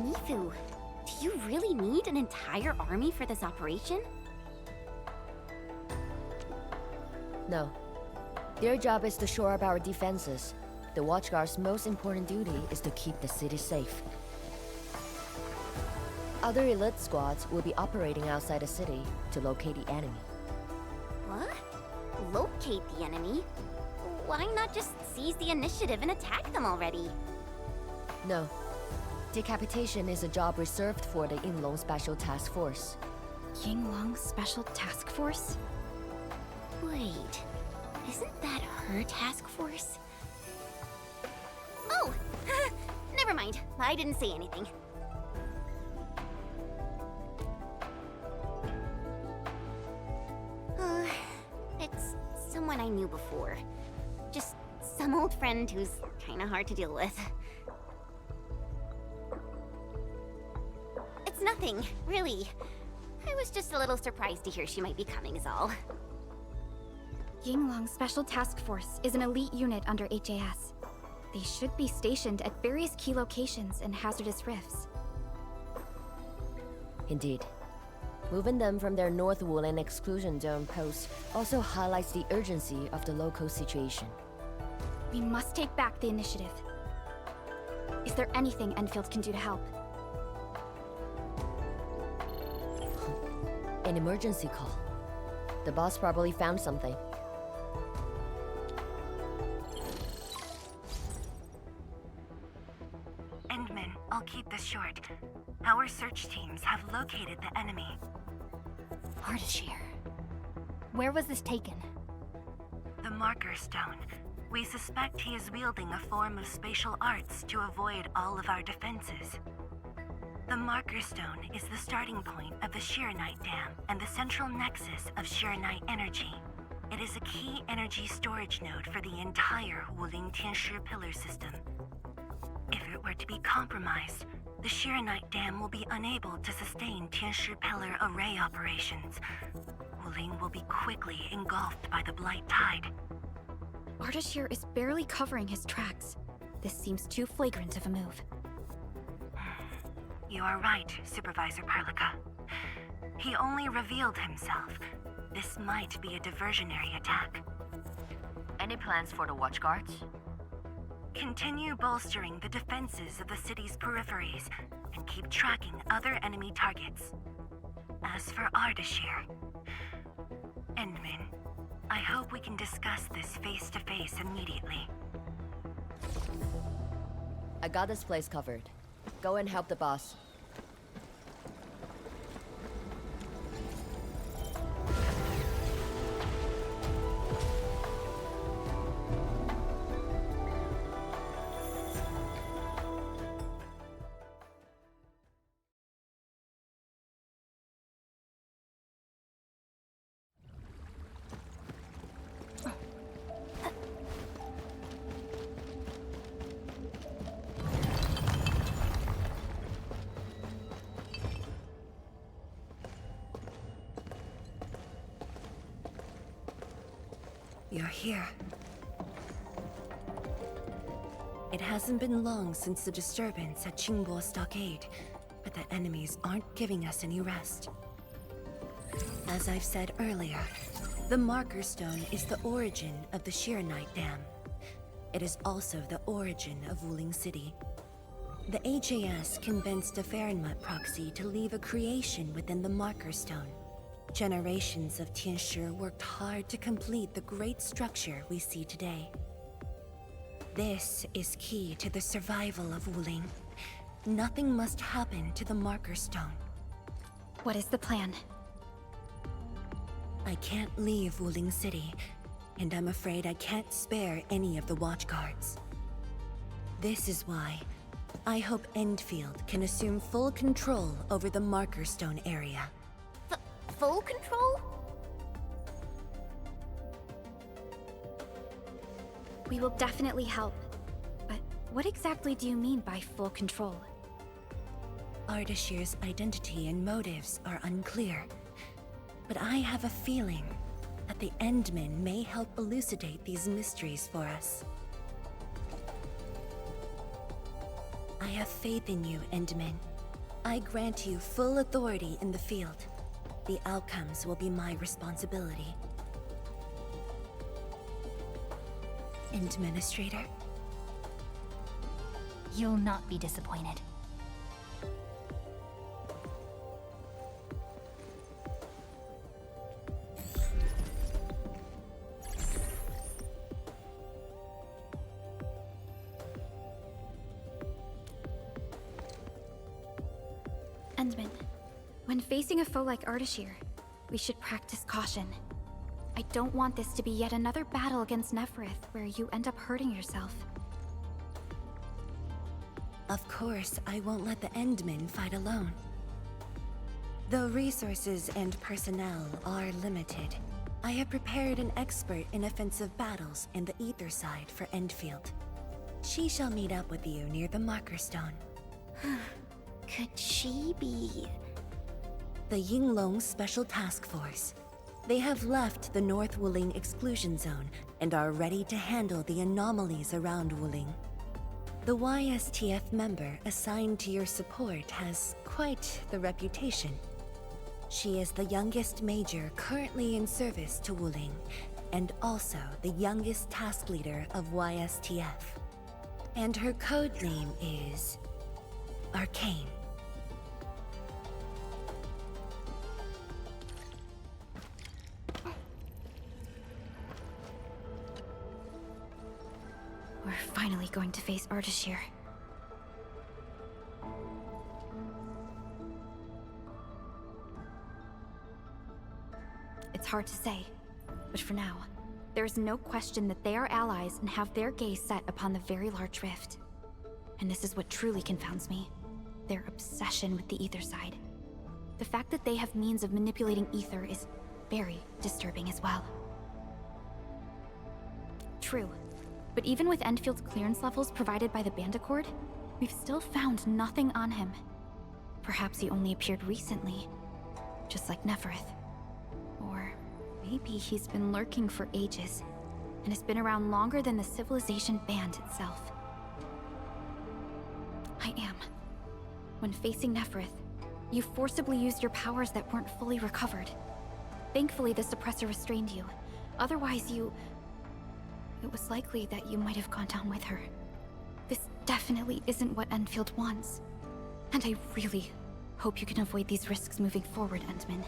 Mifu, do you really need an entire army for this operation? No. Their job is to shore up our defenses. The Watchguard's most important duty is to keep the city safe. Other elite squads will be operating outside the city to locate the enemy. What? Locate the enemy? Why not just seize the initiative and attack them already? No. Decapitation is a job reserved for the Yinglong Special Task Force. Yinglong Special Task Force? Wait, isn't that her task force? Oh! Never mind, I didn't say anything. It's someone I knew before. Just some old friend who's kinda hard to deal with. It's nothing, really. I was just a little surprised to hear she might be coming is all. Yinglong Special Task Force is an elite unit under HAS. They should be stationed at various key locations in hazardous rifts. Indeed. Moving them from their North Woolen exclusion zone post also highlights the urgency of the local situation. We must take back the initiative. Is there anything Endfield can do to help? An emergency call. The boss probably found something. Endman, I'll keep this short. Our search teams have located the enemy. Ardashir. Where was this taken? The Marker Stone. We suspect he is wielding a form of spatial arts to avoid all of our defenses. The Marker Stone is the starting point of the Sheernite Dam and the central nexus of Sheernite energy. It is a key energy storage node for the entire Wuling Tianshi pillar system. If it were to be compromised, the Sheernite Dam will be unable to sustain Tianshi pillar array operations. Wuling will be quickly engulfed by the Blight Tide. Ardashir is barely covering his tracks. This seems too flagrant of a move. You are right, Supervisor Perlica. He only revealed himself. This might be a diversionary attack. Any plans for the Watchguards? Continue bolstering the defenses of the city's peripheries and keep tracking other enemy targets. As for Ardashir, Endman, I hope we can discuss this face-to-face immediately. I got this place covered. Go and help the boss. You're here. It hasn't been long since the disturbance at Qingbo Stockade, but the enemies aren't giving us any rest. As I've said earlier, the Marker Stone is the origin of the Sheernite Dam. It is also the origin of Wuling City. The HAS convinced a Fahrenheit proxy to leave a creation within the Marker Stone. Generations of Tianshi worked hard to complete the great structure we see today. This is key to the survival of Wuling. Nothing must happen to the Marker Stone. What is the plan? I can't leave Wuling City, and I'm afraid I can't spare any of the Watchguards. This is why I hope Endfield can assume full control over the Marker Stone area. Full control? We will definitely help. But what exactly do you mean by full control? Ardashir's identity and motives are unclear, but I have a feeling that the Endmen may help elucidate these mysteries for us. I have faith in you, Endmen. I grant you full authority in the field. The outcomes will be my responsibility. Administrator? You'll not be disappointed. Endman, when facing a foe like Ardashir, we should practice caution. I don't want this to be yet another battle against Neferith where you end up hurting yourself. Of course, I won't let the Endmen fight alone. Though resources and personnel are limited, I have prepared an expert in offensive battles in the Ether side for Endfield. She shall meet up with you near the Marker Stone. Could she be... The Yinglong Special Task Force. They have left the North Wuling exclusion zone and are ready to handle the anomalies around Wuling. The YSTF member assigned to your support has quite the reputation. She is the youngest major currently in service to Wuling, and also the youngest task leader of YSTF. And her code name is... Arcane. We're finally going to face Ardashir. It's hard to say, but for now, there is no question that they are allies and have their gaze set upon the very large rift. And this is what truly confounds me. Their obsession with the Ether side. The fact that they have means of manipulating Ether is very disturbing as well. True. But even with Enfield's clearance levels provided by the Bandicord, we've still found nothing on him. Perhaps he only appeared recently, just like Neferith. Or maybe he's been lurking for ages, and has been around longer than the civilization band itself. I am. When facing Neferith, you forcibly used your powers that weren't fully recovered. Thankfully, the suppressor restrained you. Otherwise, it was likely that you might have gone down with her. This definitely isn't what Enfield wants. And I really hope you can avoid these risks moving forward, Endman.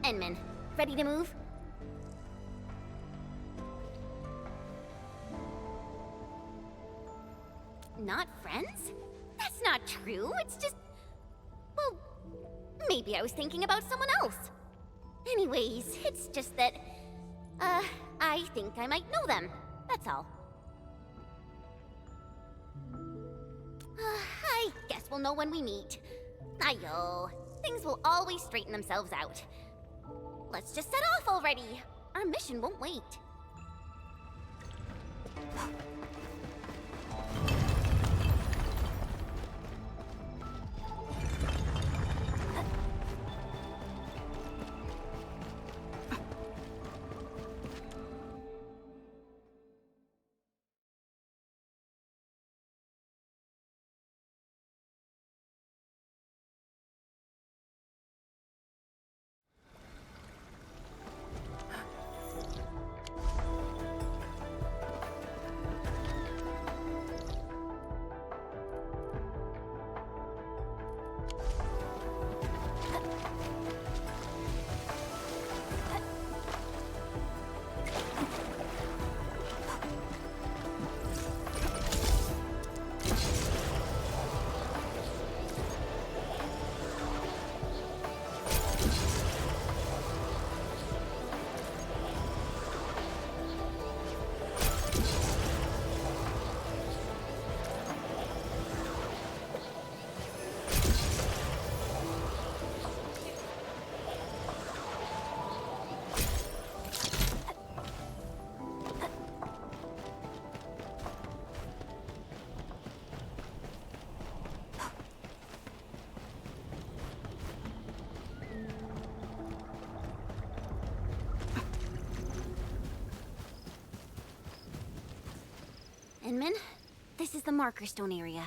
Endman, ready to move? Not friends? That's not true. It's just... Well, maybe I was thinking about someone else. Anyways, it's just that... I think I might know them. That's all. I guess we'll know when we meet. Ayo, things will always straighten themselves out. Let's just set off already. Our mission won't wait. Inman, this is the marker stone area.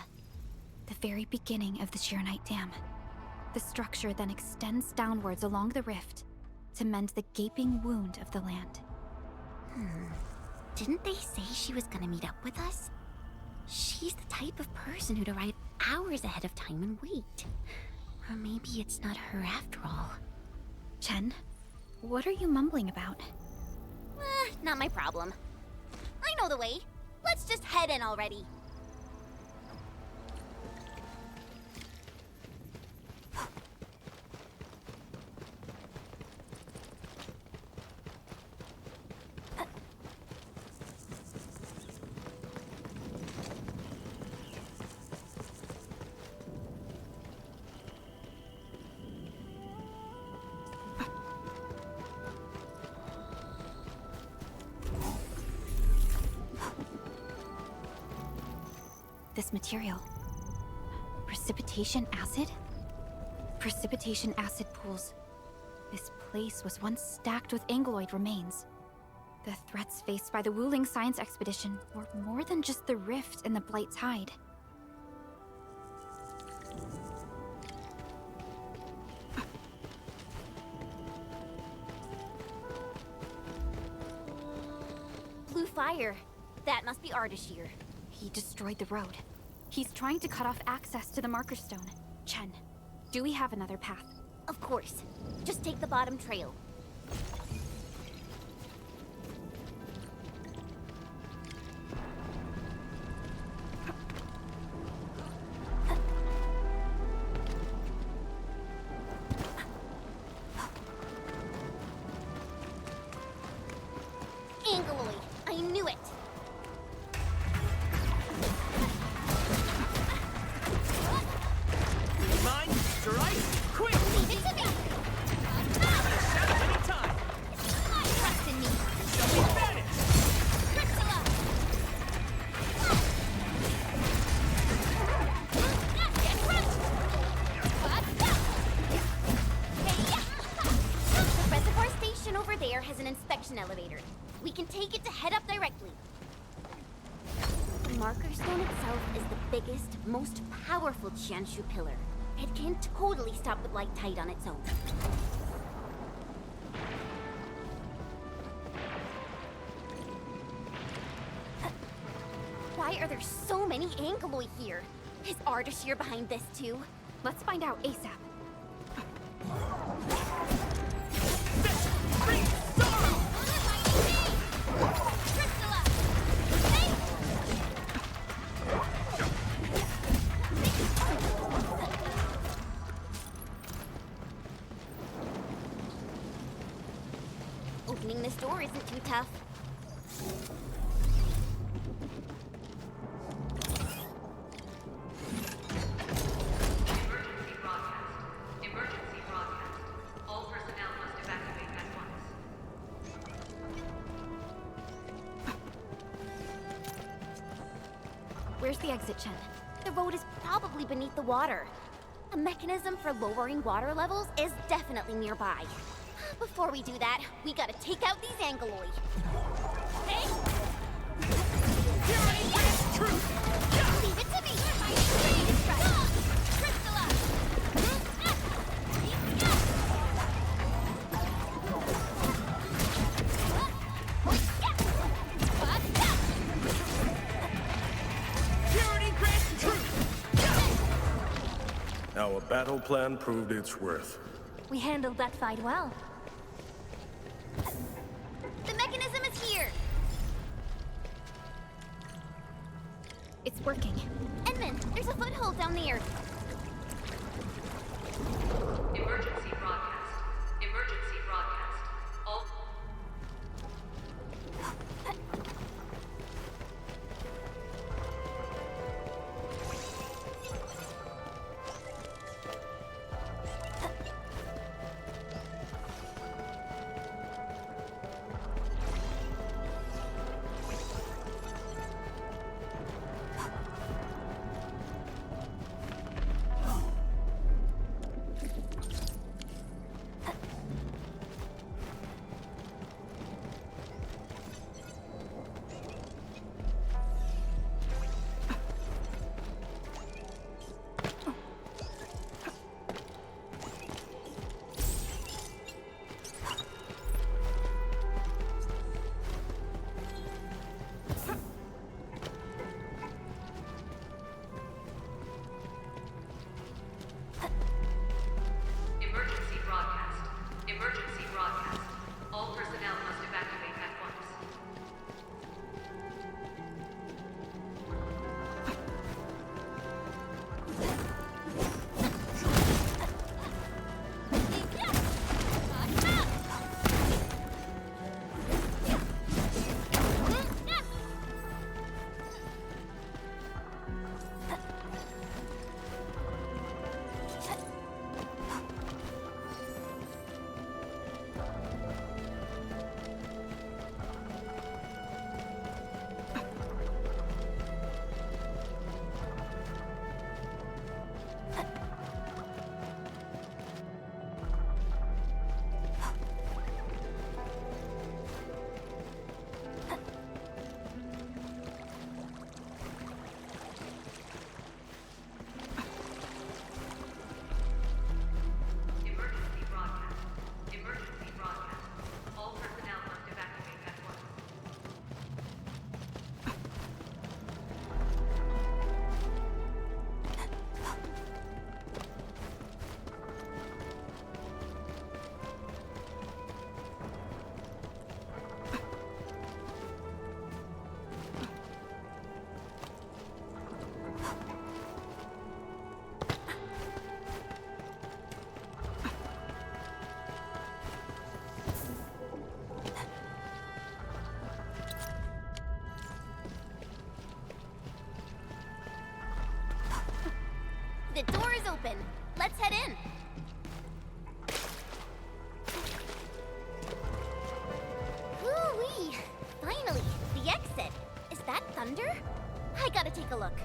The very beginning of the Sheernite Dam. The structure then extends downwards along the rift to mend the gaping wound of the land. Didn't they say she was gonna meet up with us? She's the type of person who'd arrive hours ahead of time and wait. Or maybe it's not her after all. Chen, what are you mumbling about? Not my problem. I know the way. Let's just head in already. This material. Precipitation acid? Precipitation acid pools. This place was once stacked with Angloid remains. The threats faced by the Wuling science expedition were more than just the rift and the Blight's hide. Blue fire. That must be Ardashir. He destroyed the road. He's trying to cut off access to the marker stone. Chen, do we have another path? Of course. Just take the bottom trail. Angloid. I knew it. Mine, strike, quick! Leave it to me. Shout anytime! Trust in me. Shall we vanish? Priscilla. Get crushed. The reservoir station over there has an inspection elevator. We can take it to head up directly. The marker stone itself is the biggest, most powerful Jianshu pillar. It can totally stop the Blight Tide on its own. Why are there so many Angloid here? Is Ardashir behind this too? Let's find out ASAP. Bring sorrow! Priscilla! Opening this door isn't too tough. Emergency broadcast. All personnel must evacuate at once. Where's the exit, Chen? The road is probably beneath the water. A mechanism for lowering water levels is definitely nearby. Before we do that, we gotta take out these Angloid. Hey! Leave it to me! Ready to strike. Priscilla! Purity grants truth! Our battle plan proved its worth. We handled that fight well. The mechanism is here! It's working. Edmund, there's a foothold down there. Emergency broadcast. Emergency broadcast. All The door is open. Let's head in. Woo-wee! Finally, the exit. Is that thunder? I gotta take a look.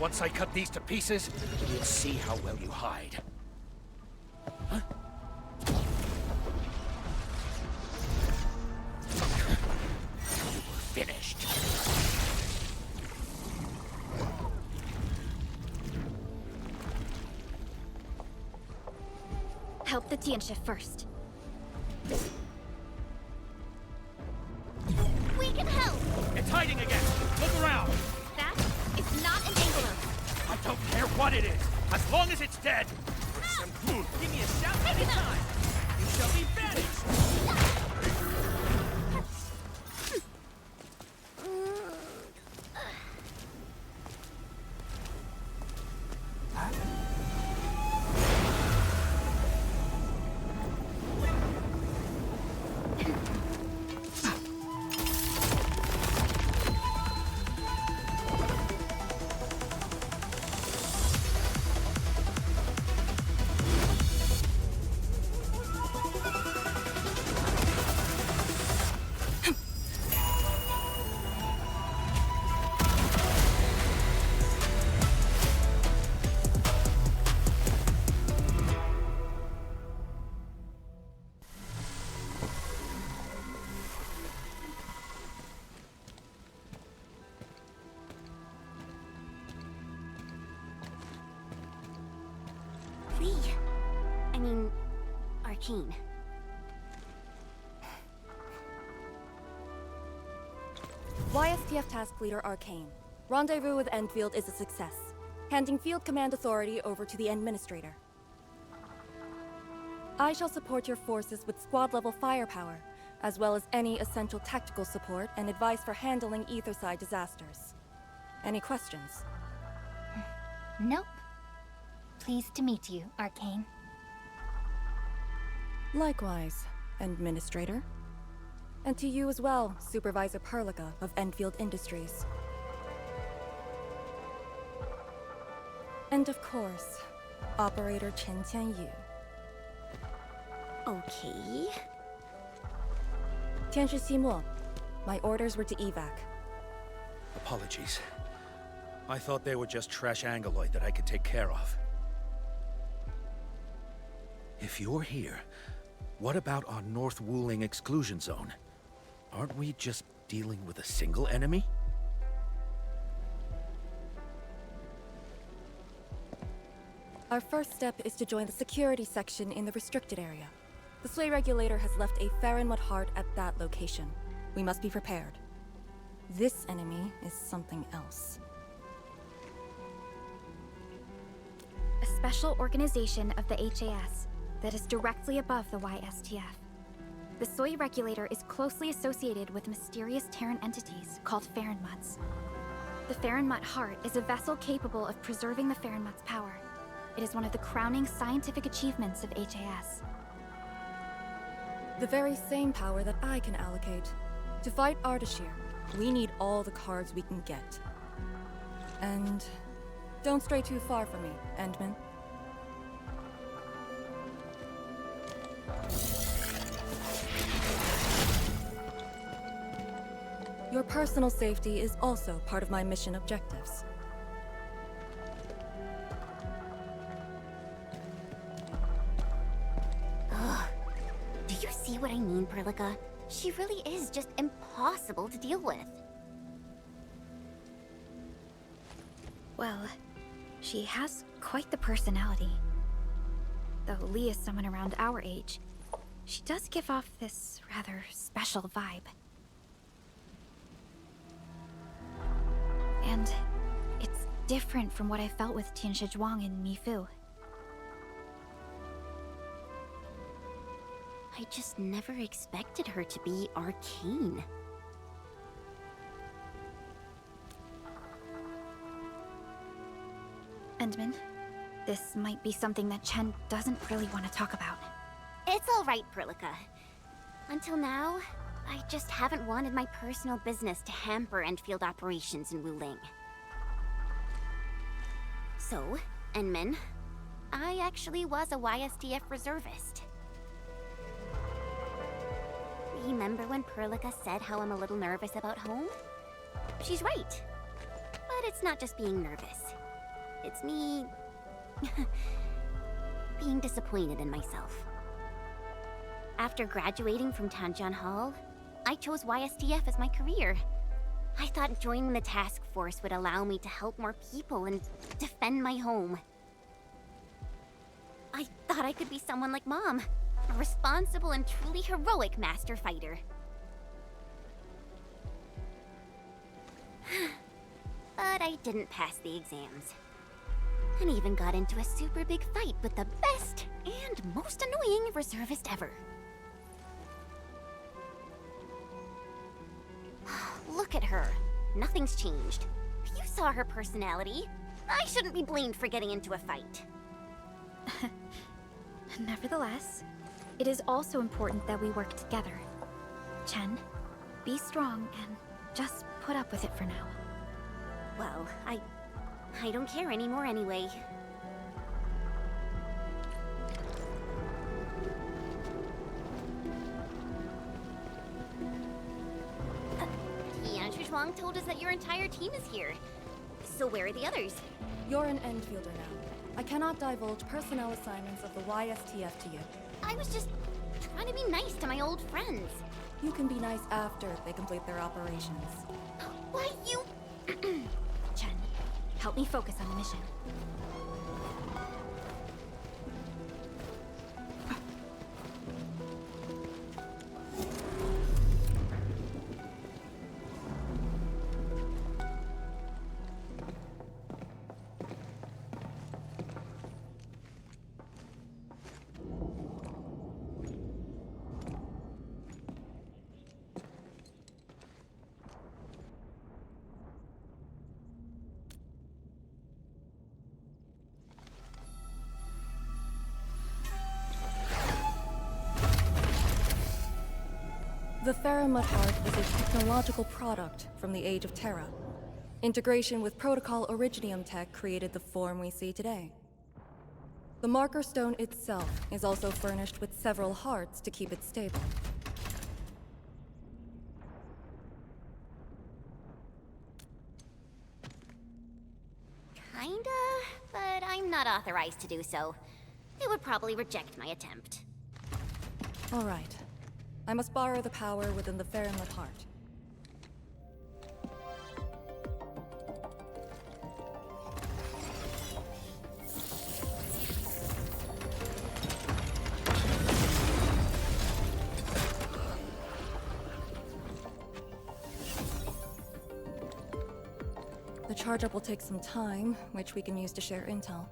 Once I cut these to pieces, you'll see how well you hide. Huh? You were finished. Help the Tianshi first. We can help! It's hiding again! Look around! That is not an angler. I don't care what it is, as long as it's dead! Give me a shout anytime! You shall be banished! Arkane. YSTF Task Leader Arkane. Rendezvous with Endfield is a success. Handing field command authority over to the Administrator. I shall support your forces with squad-level firepower, as well as any essential tactical support and advice for handling Etherside disasters. Any questions? Nope. Pleased to meet you, Arkane. Likewise, Administrator. And to you as well, Supervisor Perlica of Endfield Industries. And of course, Operator Chen Tianyu. Okay. Tianshi Simo, my orders were to evac. Apologies. I thought they were just trash Angoloid that I could take care of. If you're here, what about our North Wuling exclusion zone? Aren't we just dealing with a single enemy? Our first step is to join the security section in the restricted area. The Sway Regulator has left a Farinmud heart at that location. We must be prepared. This enemy is something else. A special organization of the HAS that is directly above the YSTF. The Soy Regulator is closely associated with mysterious Terran entities called Farinmuds. The Farinmud Heart is a vessel capable of preserving the Farinmud's power. It is one of the crowning scientific achievements of HAS. The very same power that I can allocate. To fight Ardashir, we need all the cards we can get. And don't stray too far from me, Endman. Your personal safety is also part of my mission objectives. Ugh. Do you see what I mean, Perlica? She really is just impossible to deal with. Well, she has quite the personality. Though Lee is someone around our age, she does give off this rather special vibe. And it's different from what I felt with Tianshi Zhuang and Mifu. I just never expected her to be Arkane. Endman, this might be something that Chen doesn't really want to talk about. It's all right, Perlica. Until now, I just haven't wanted my personal business to hamper Endfield operations in Wuling. So, Enman, I actually was a YSTF reservist. Remember when Perlica said how I'm a little nervous about home? She's right. But it's not just being nervous. It's me... being disappointed in myself. After graduating from Tanjan Hall, I chose YSTF as my career. I thought joining the task force would allow me to help more people and defend my home. I thought I could be someone like Mom, a responsible and truly heroic master fighter. But I didn't pass the exams. And even got into a super big fight with the best and most annoying reservist ever. Look at her. Nothing's changed. You saw her personality. I shouldn't be blamed for getting into a fight. Nevertheless, it is also important that we work together. Chen, be strong and just put up with it for now. Well, I don't care anymore anyway. Tian Shuang told us that your entire team is here. So where are the others? You're an Endfielder now. I cannot divulge personnel assignments of the YSTF to you. I was just trying to be nice to my old friends. You can be nice after they complete their operations. Why, you... Chen, help me focus on the mission. The Faramut Heart is a technological product from the Age of Terra. Integration with Protocol Originium tech created the form we see today. The Marker Stone itself is also furnished with several hearts to keep it stable. Kinda, but I'm not authorized to do so. They would probably reject my attempt. All right. I must borrow the power within the Faramut Heart. The charge-up will take some time, which we can use to share intel.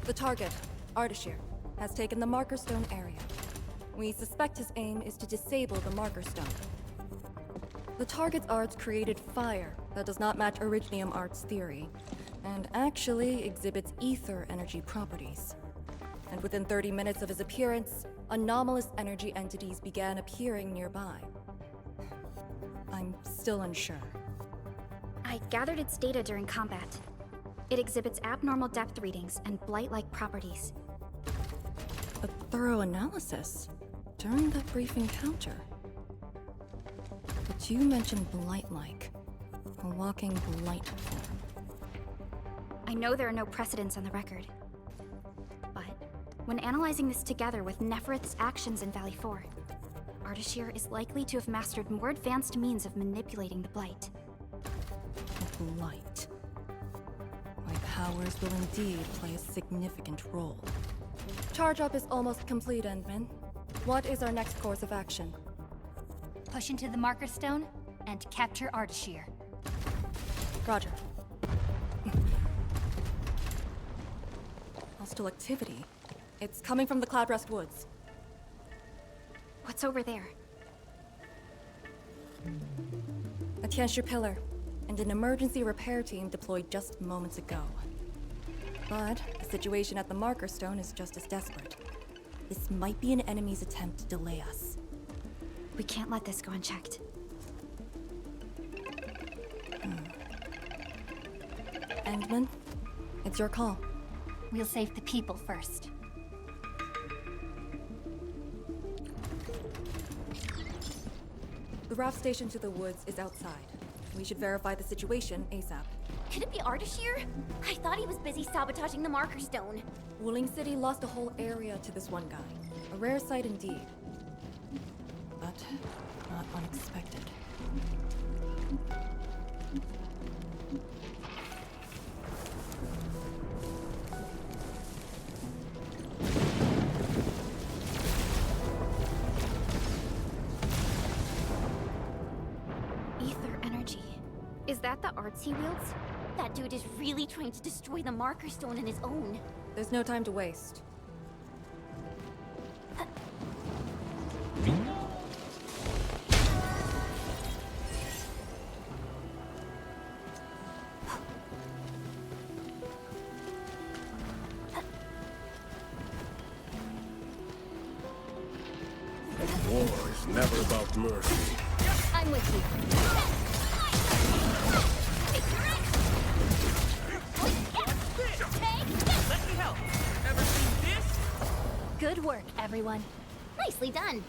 The target, Ardashir, has taken the Marker Stone area. We suspect his aim is to disable the Marker Stone. The target's arts created fire that does not match Originium Art's theory, and actually exhibits ether energy properties. And within 30 minutes of his appearance, anomalous energy entities began appearing nearby. I'm still unsure. I gathered its data during combat. It exhibits abnormal depth readings and blight-like properties. A thorough analysis during that brief encounter. But you mentioned blight-like. A walking blight form. I know there are no precedents on the record. But when analyzing this together with Neferith's actions in Valley 4, Ardashir is likely to have mastered more advanced means of manipulating the blight. Blight. My powers will indeed play a significant role. Charge-up is almost complete, Endman. What is our next course of action? Push into the Marker Stone and capture Ardashir. Roger. Hostile activity. It's coming from the Cloudrest Woods. What's over there? A Tianshi pillar, and an emergency repair team deployed just moments ago. But the situation at the Marker Stone is just as desperate. This might be an enemy's attempt to delay us. We can't let this go unchecked. Endman, it's your call. We'll save the people first. The raft station to the woods is outside. We should verify the situation ASAP. Could it be Ardashir? I thought he was busy sabotaging the marker stone. Wuling City lost a whole area to this one guy. A rare sight indeed. But not unexpected. Ether energy. Is that the arts he wields? That dude is really trying to destroy the marker stone on his own. There's no time to waste. War is never about mercy. I'm with you. Let me help. Ever seen this? Good work, everyone. Nicely done.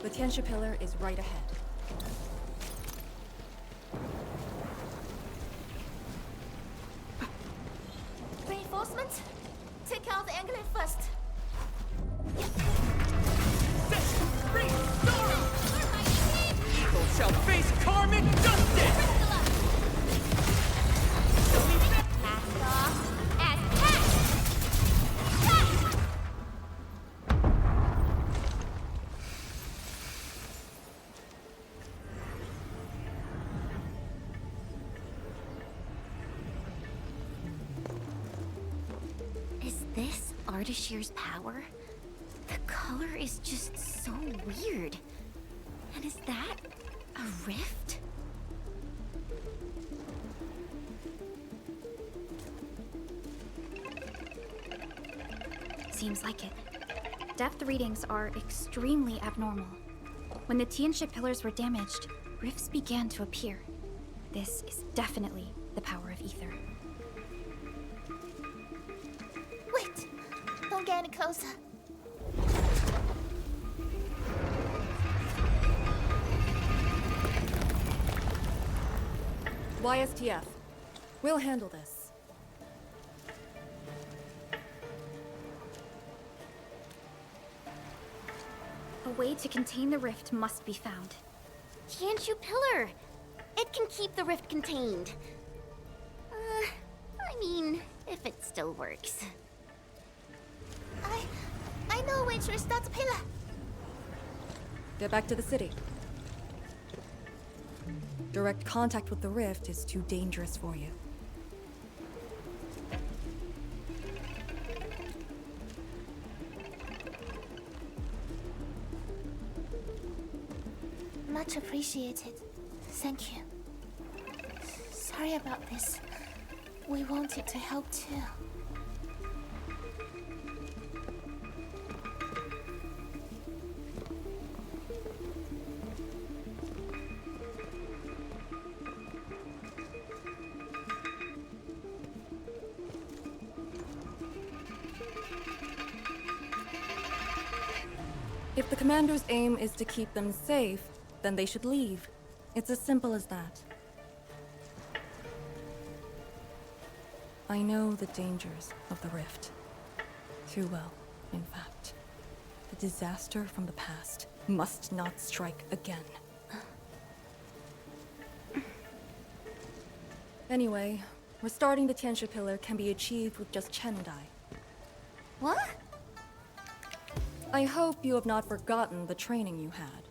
The Tianxia pillar is right ahead. Reinforcements? Take out the Anglet first. Evil shall face karmic justice! Show me that! Cast off as cast! Is this Ardashir's power? The color is just so weird. And is that a rift? Seems like it. Depth readings are extremely abnormal. When the Tianxia pillars were damaged, rifts began to appear. This is definitely the power of ether. Wait! Don't get any closer. YSTF. We'll handle this. A way to contain the rift must be found. Tianxia pillar! It can keep the rift contained. I mean, if it still works. I know a way to restart the pillar. Get back to the city. Direct contact with the rift is too dangerous for you. Much appreciated. Thank you. Sorry about this. We wanted to help too. If the commander's aim is to keep them safe, then they should leave. It's as simple as that. I know the dangers of the rift. Too well, in fact. The disaster from the past must not strike again. Anyway, restarting the Tianshi Pillar can be achieved with just Chen and I. What? I hope you have not forgotten the training you had.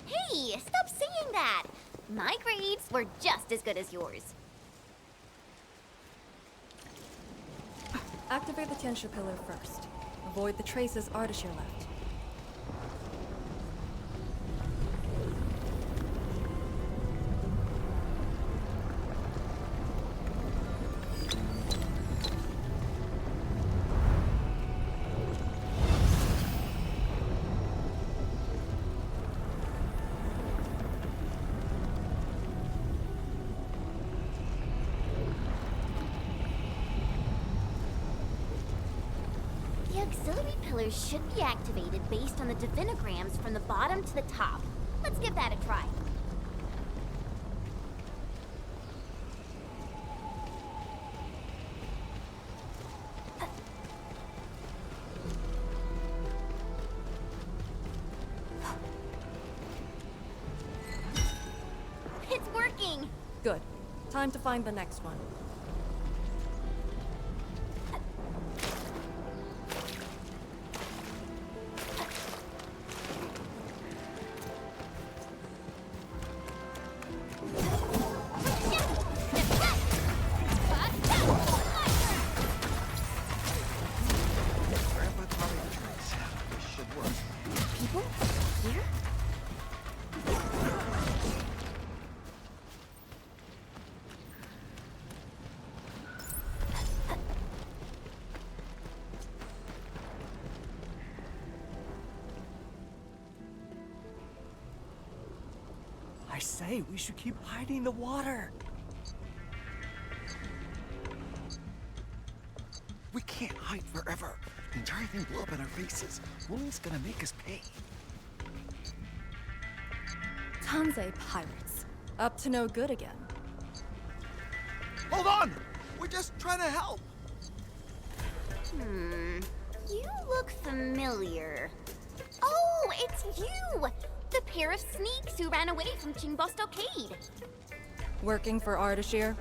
Hey, stop saying that! My grades were just as good as yours. Activate the Tianshi Pillar first. Avoid the traces Ardashir left. The auxiliary pillars should be activated based on the divinograms from the bottom to the top. Let's give that a try. It's working! Good. Time to find the next one. Grandpa taught me the tricks. This should work. People? Here? I say, we should keep hiding in the water. We can't hide forever. The entire thing blew up in our faces. Wuling's gonna make us pay. Tanzai pirates. Up to no good again. Hold on! We're just trying to help. You look familiar. Oh, it's you! The pair of sneaks who ran away from Qingbo Stockade. Working for Ardashir?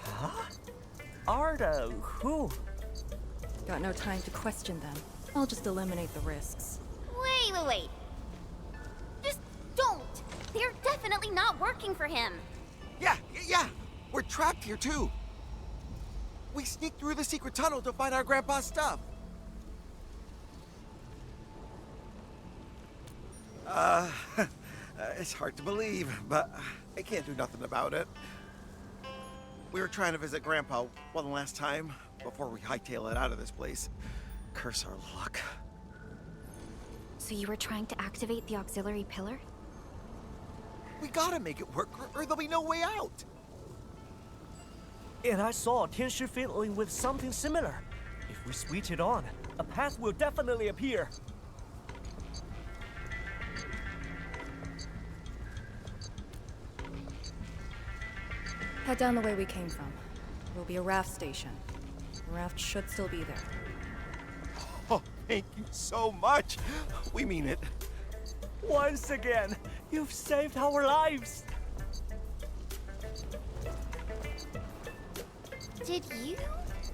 Huh? Arda, who? Got no time to question them. I'll just eliminate the risks. Wait. Just don't! They're definitely not working for him. Yeah. We're trapped here too. We sneaked through the secret tunnel to find our grandpa's stuff. It's hard to believe, but I can't do nothing about it. We were trying to visit Grandpa one last time before we hightail it out of this place. Curse our luck. So you were trying to activate the auxiliary pillar? We gotta make it work, or there'll be no way out. And I saw Tianshi fiddling with something similar. If we switch it on, a path will definitely appear. Head down the way we came from. There'll be a raft station. The raft should still be there. Oh, thank you so much. We mean it. Once again, you've saved our lives. Did you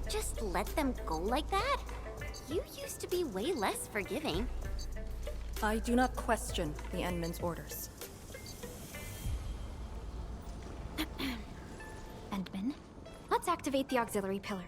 just let them go like that? You used to be way less forgiving. I do not question the Endman's orders. Endman, let's activate the auxiliary pillar.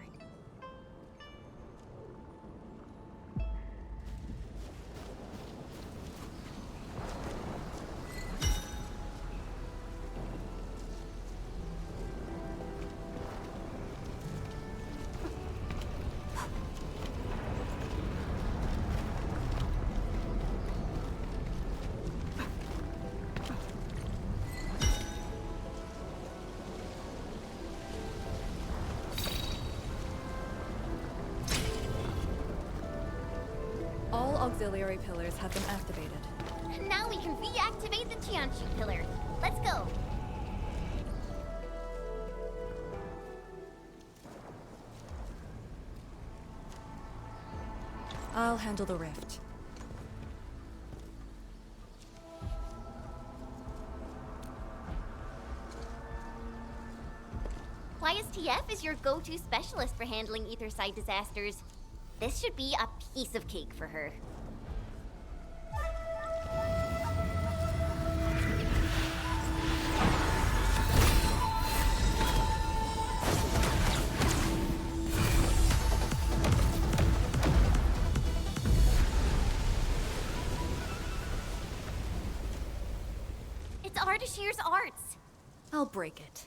All auxiliary pillars have been activated. Now we can reactivate the Tianchi pillar. Let's go. I'll handle the rift. YSTF is your go-to specialist for handling Etherside disasters. This should be a piece of cake for her. It's Ardashir's arts. I'll break it.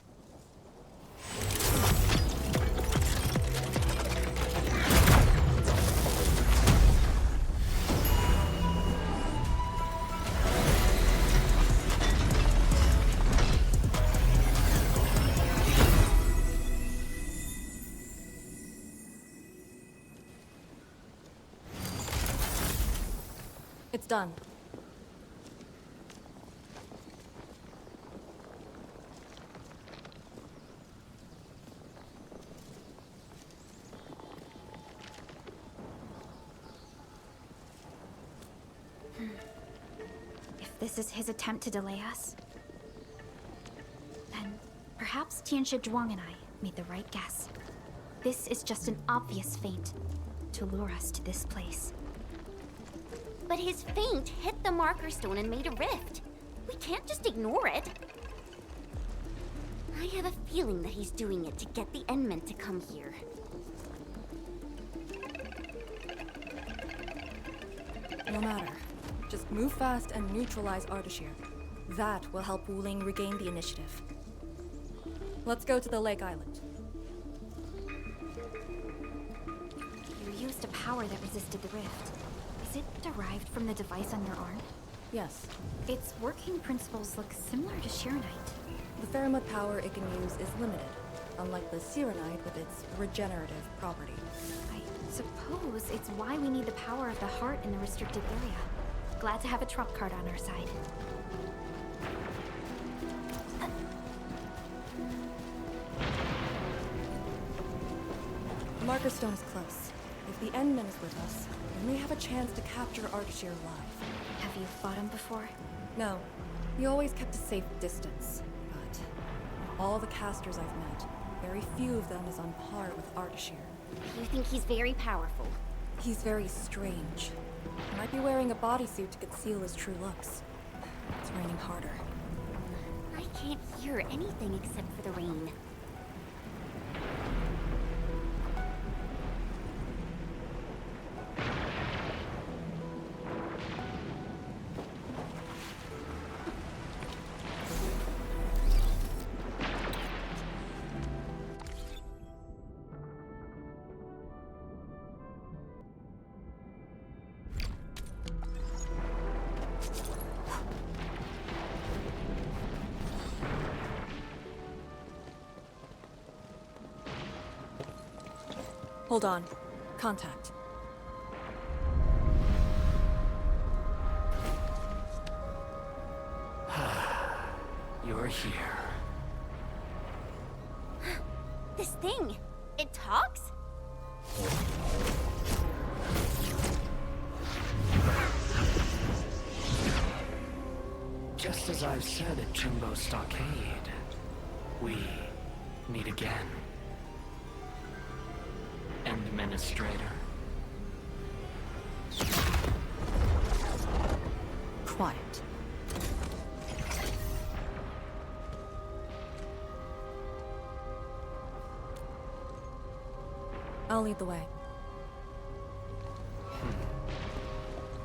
It's done. If this is his attempt to delay us, then perhaps Tianshi Zhuang and I made the right guess. This is just an obvious feint to lure us to this place. But his feint hit the marker stone and made a rift. We can't just ignore it. I have a feeling that he's doing it to get the Endmen to come here. No matter. Just move fast and neutralize Ardashir. That will help Wuling regain the initiative. Let's go to the Lake Island. You used a power that resisted the rift. Is it derived from the device on your arm? Yes. Its working principles look similar to Shirenite. The Faramud power it can use is limited, unlike the Sirenite with its regenerative property. I suppose it's why we need the power of the heart in the restricted area. Glad to have a trump card on our side. The marker stone is close. If the Endman is with us, we may have a chance to capture Ardashir alive. Have you fought him before? No. He always kept a safe distance. But all the casters I've met, very few of them is on par with Ardashir. You think he's very powerful? He's very strange. He might be wearing a bodysuit to conceal his true looks. It's raining harder. I can't hear anything except for the rain. Hold on. Contact. You're here. This thing, it talks? Just as I've said at Jimbo Stockade, we meet again. Administrator. Quiet. I'll lead the way.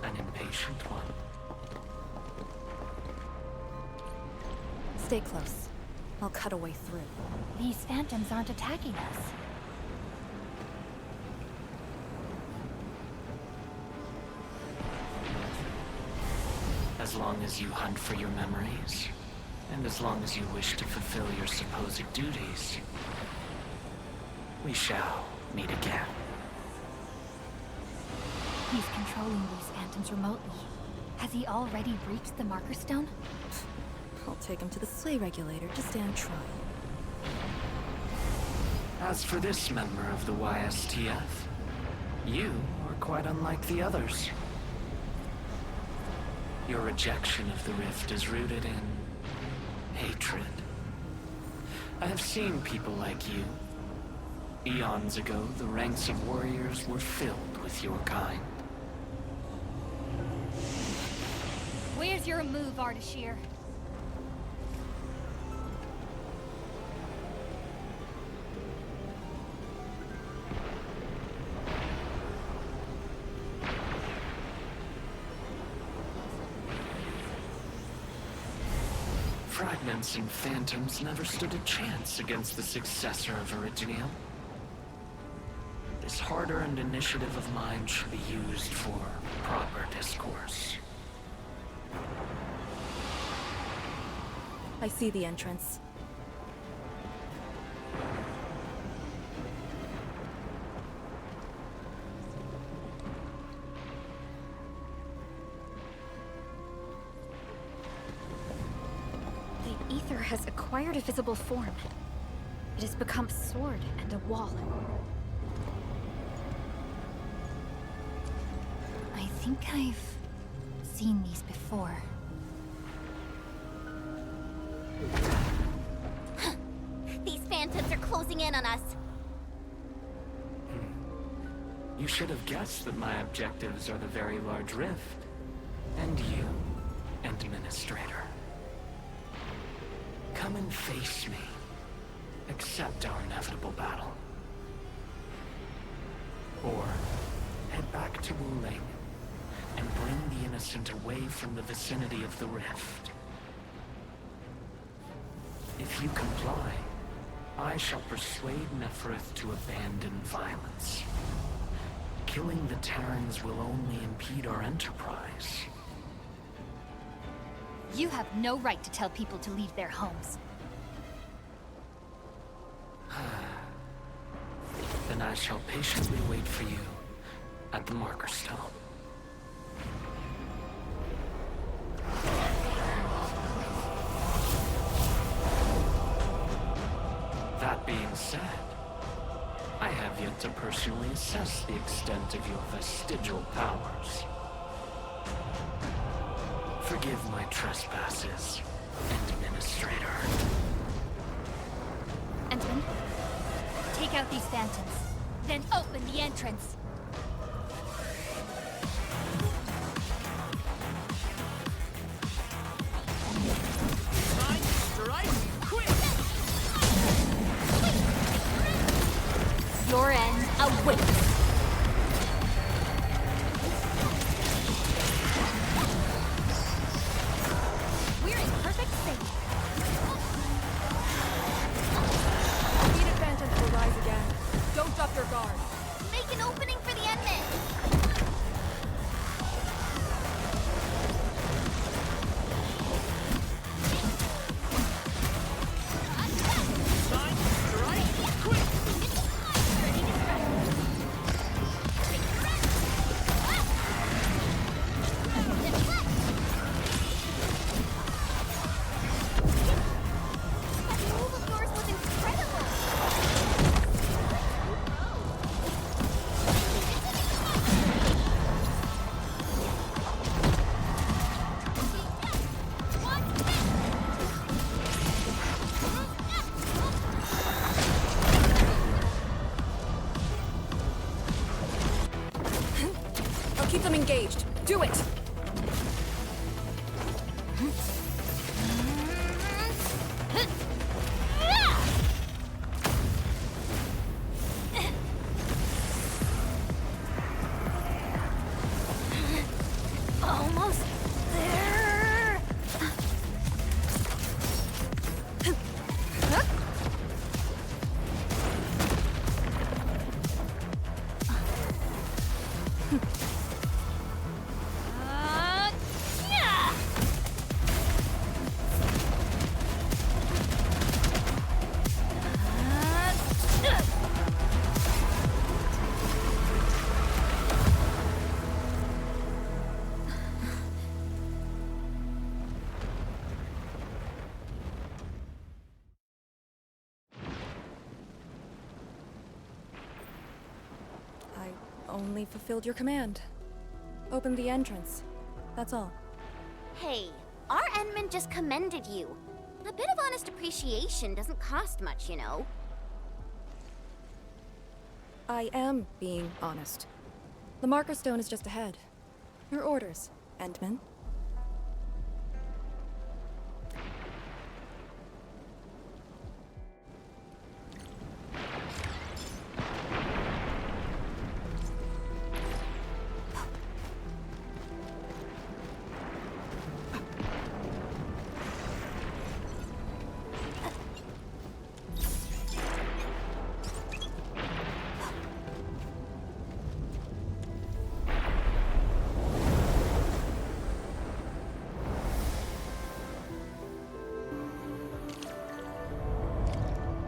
An impatient one. Stay close. I'll cut a way through. These phantoms aren't attacking us. As long as you hunt for your memories, and as long as you wish to fulfill your supposed duties, we shall meet again. He's controlling these phantoms remotely. Has he already breached the marker stone? I'll take him to the sleigh regulator to stand trial. As for this member of the YSTF, you are quite unlike the others. Your rejection of the rift is rooted in hatred. I have seen people like you. Eons ago, the ranks of warriors were filled with your kind. Where's your move, Ardashir? Fragments and phantoms never stood a chance against the successor of Originium. This hard-earned initiative of mine should be used for proper discourse. I see the entrance. The ether has acquired a visible form. It has become a sword and a wall. I think I've seen these before. These phantoms are closing in on us. You should have guessed that my objectives are the Very Large Rift. And you, Administrator. Come and face me. Accept our inevitable battle. Or head back to Wuling and bring the innocent away from the vicinity of the rift. If you comply, I shall persuade Nefereth to abandon violence. Killing the Terrans will only impede our enterprise. You have no right to tell people to leave their homes. Then I shall patiently wait for you at the Marker Stone. That being said, I have yet to personally assess the extent of your vestigial powers. Forgive my trespasses, Administrator. Entman, take out these phantoms, then open the entrance. Your end awaits. We're in perfect sync. Speed advantage will rise again. Don't drop your guard. Make an opening for the Endman. Keep them engaged. Do it! Almost there. Yeah. I only fulfilled your command. Open the entrance. That's all. Hey, our Endman just commended you. A bit of honest appreciation doesn't cost much, you know. I am being honest. The marker stone is just ahead. Your orders, Endman.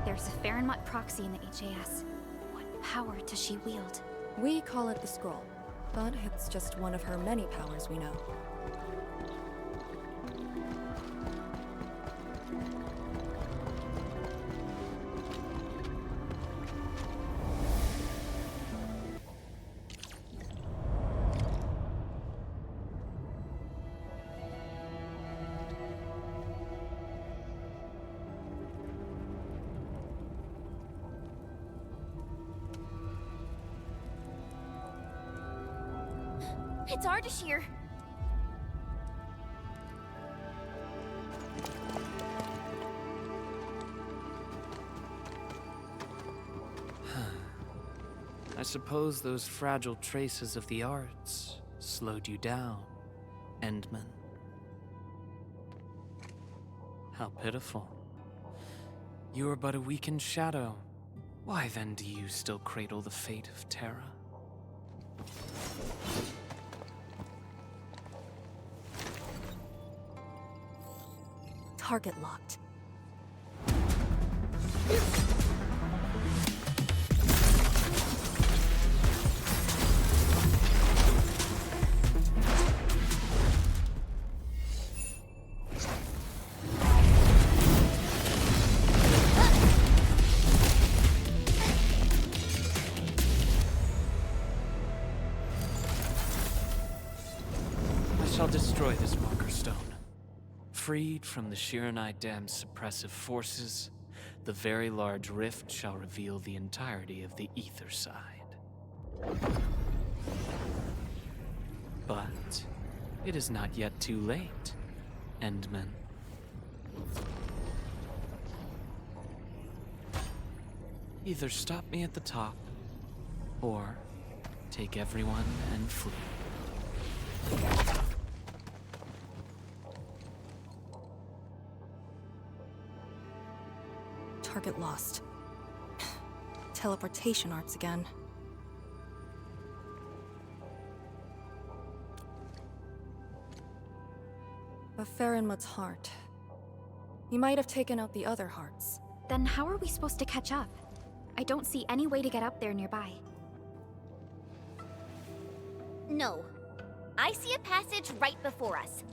There's a Farenmut proxy in the HAS. What power does she wield? We call it the scroll, but it's just one of her many powers we know. It's Ardashir. I suppose those fragile traces of the arts slowed you down, Endman. How pitiful. You are but a weakened shadow. Why then do you still cradle the fate of Terra? Target locked. I shall destroy this marker stone. Freed from the Shiranai Dam's suppressive forces, the very large rift shall reveal the entirety of the ether side. But it is not yet too late, Endman. Either stop me at the top, or take everyone and flee. Target lost. Teleportation arts again. A Farenmut's heart. He might have taken out the other hearts. Then how are we supposed to catch up? I don't see any way to get up there nearby. No. I see a passage right before us.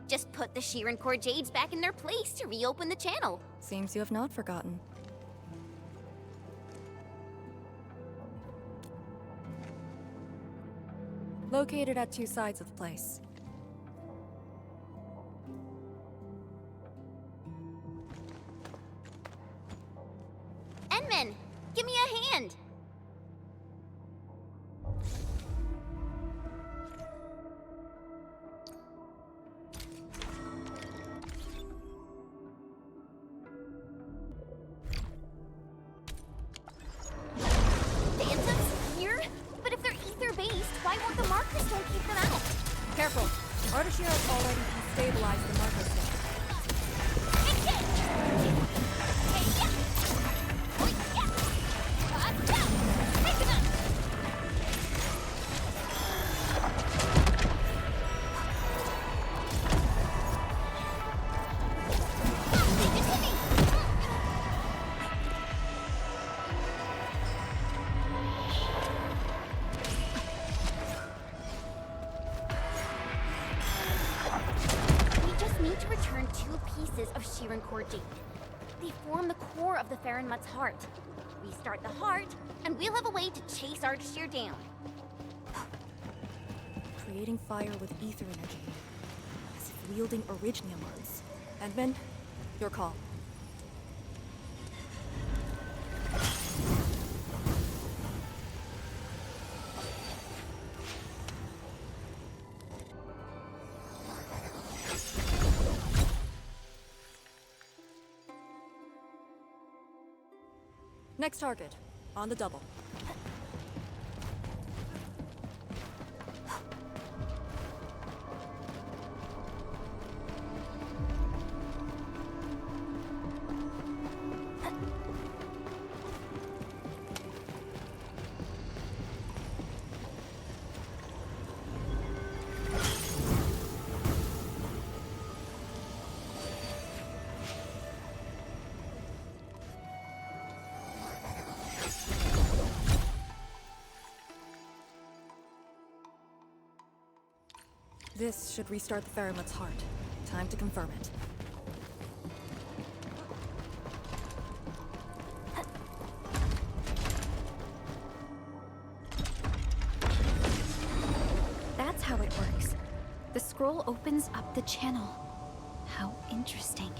Just put the Shiran Core Jades back in their place to reopen the channel. Seems you have not forgotten. Located at two sides of the place. Endman, give me a hand. Phantoms here? But if they're ether-based, why won't the markers don't keep them out? Careful! Ardashir has already destabilized the marker stone. Of Shiran Core Jade. They form the core of the Farenmut's heart. Restart the heart, and we'll have a way to chase Ardashir down. Creating fire with ether energy. As if wielding Orignium arts. Endman, Your call. Next target, on the double. This should restart the Ferryman's heart. Time to confirm it. That's how it works. The scroll opens up the channel. How interesting.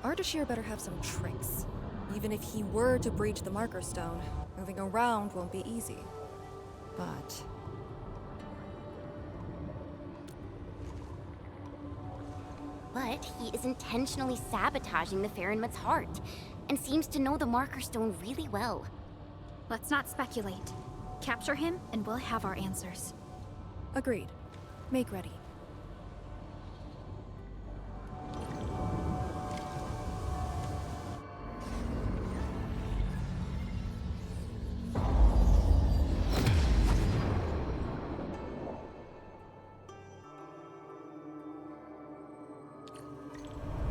Ardashir better have some tricks. Even if he were to breach the Marker Stone, moving around won't be easy. But... But he is intentionally sabotaging the Farinmut's heart, and seems to know the Marker Stone really well. Let's not speculate. Capture him, and we'll have our answers. agreed. Make ready.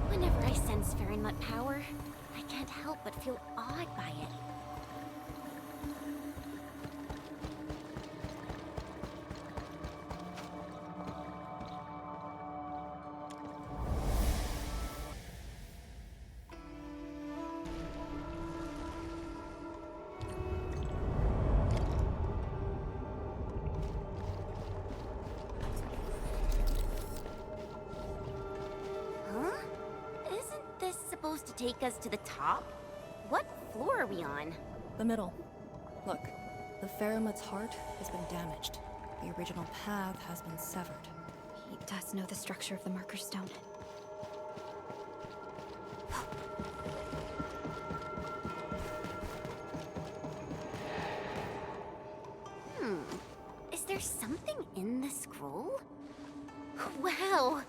Whenever I sense Farinmut power, I can't help but feel awed by it. Supposed to take us to the top? What floor are we on? The middle. Look, the Farinmut's heart has been damaged. The original path has been severed. He does know the structure of the Marker Stone. Is there something in the scroll? Wow!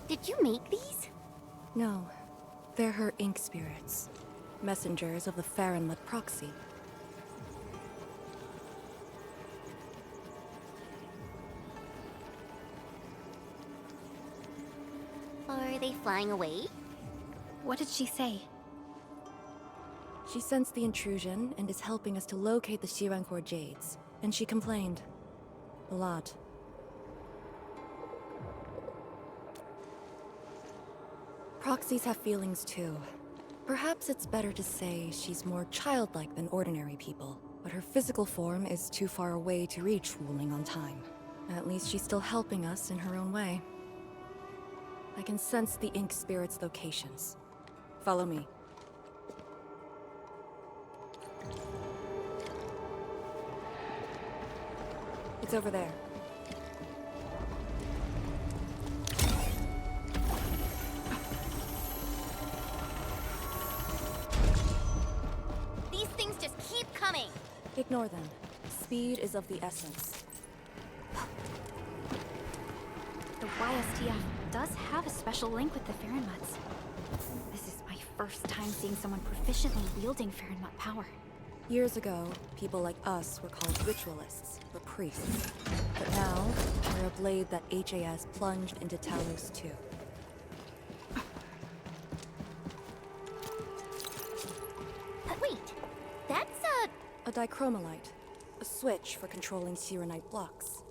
Did you make these? No, they're her ink spirits. Messengers of the Farinmut proxy. Are they flying away? What did she say? She sensed the intrusion and is helping us to locate the Shirankor Jades. And she complained. A lot. Proxies have feelings too. Perhaps it's better to say she's more childlike than ordinary people, but her physical form is too far away to reach ruling on time. At least she's still helping us in her own way. I can sense the ink spirit's locations. Follow me. It's over there. Ignore them. Speed is of the essence. The YSTF does have a special link with the Farinmuts. This is my first time seeing someone proficiently wielding Farinmut power. Years ago, people like us were called ritualists, or priests. But now, we're a blade that HAS plunged into Talos too. Wait, dichromalite, a switch for controlling Sirenite blocks.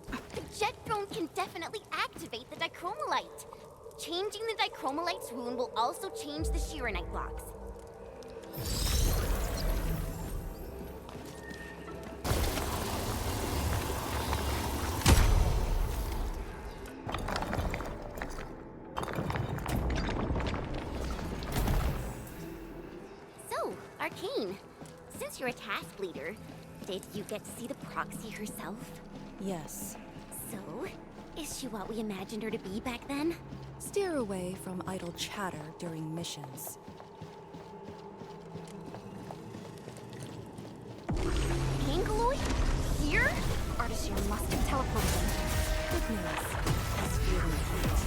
The jet drone can definitely activate the dichromalite. Changing the dichromalite's rune will also change the Shirenite blocks. So, Arcane, since you're a task leader, did you get to see the proxy herself? Yes. So, is she what we imagined her to be back then? Steer away from idle chatter during missions. Angaloid? Here? Artisan must have teleported them. Good news. He's feeling heat.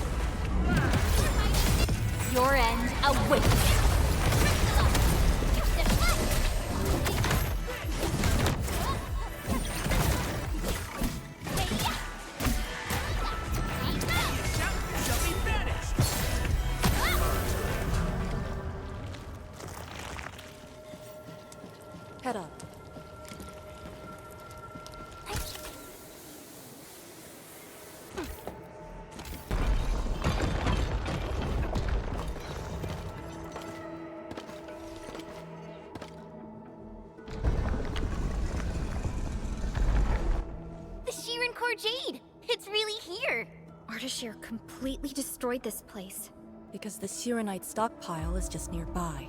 Your end awaits. Head up. The Shiren Core Jade! It's really here! Ardashir completely destroyed this place. Because the Sirenite stockpile is just nearby.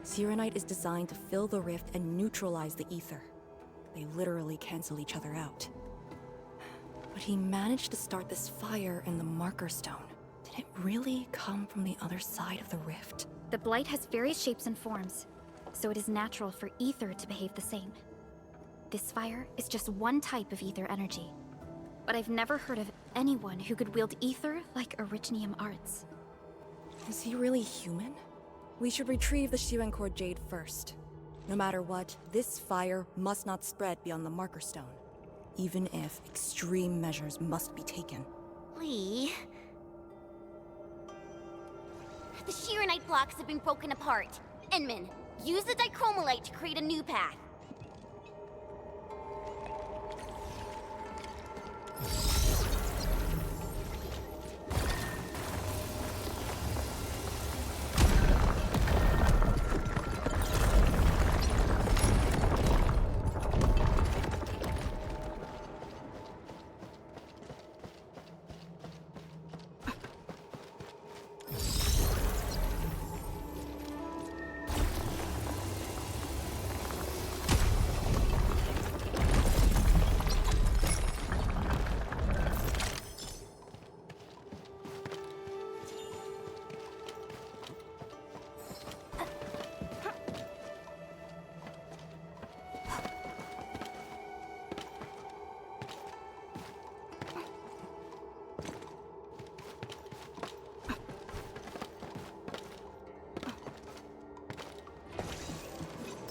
Sirenite is designed to fill the rift and neutralize the ether. They literally cancel each other out. But he managed to start this fire in the Marker Stone. Did it really come from the other side of the rift? The blight has various shapes and forms, so it is natural for ether to behave the same. This fire is just one type of ether energy. But I've never heard of anyone who could wield ether like Originium Arts. Is he really human? We should retrieve the Shiren Core Jade first. No matter what, this fire must not spread beyond the Marker Stone. Even if extreme measures must be taken. Lee... The Shirenite blocks have been broken apart. Enman, use the dichromalite to create a new path.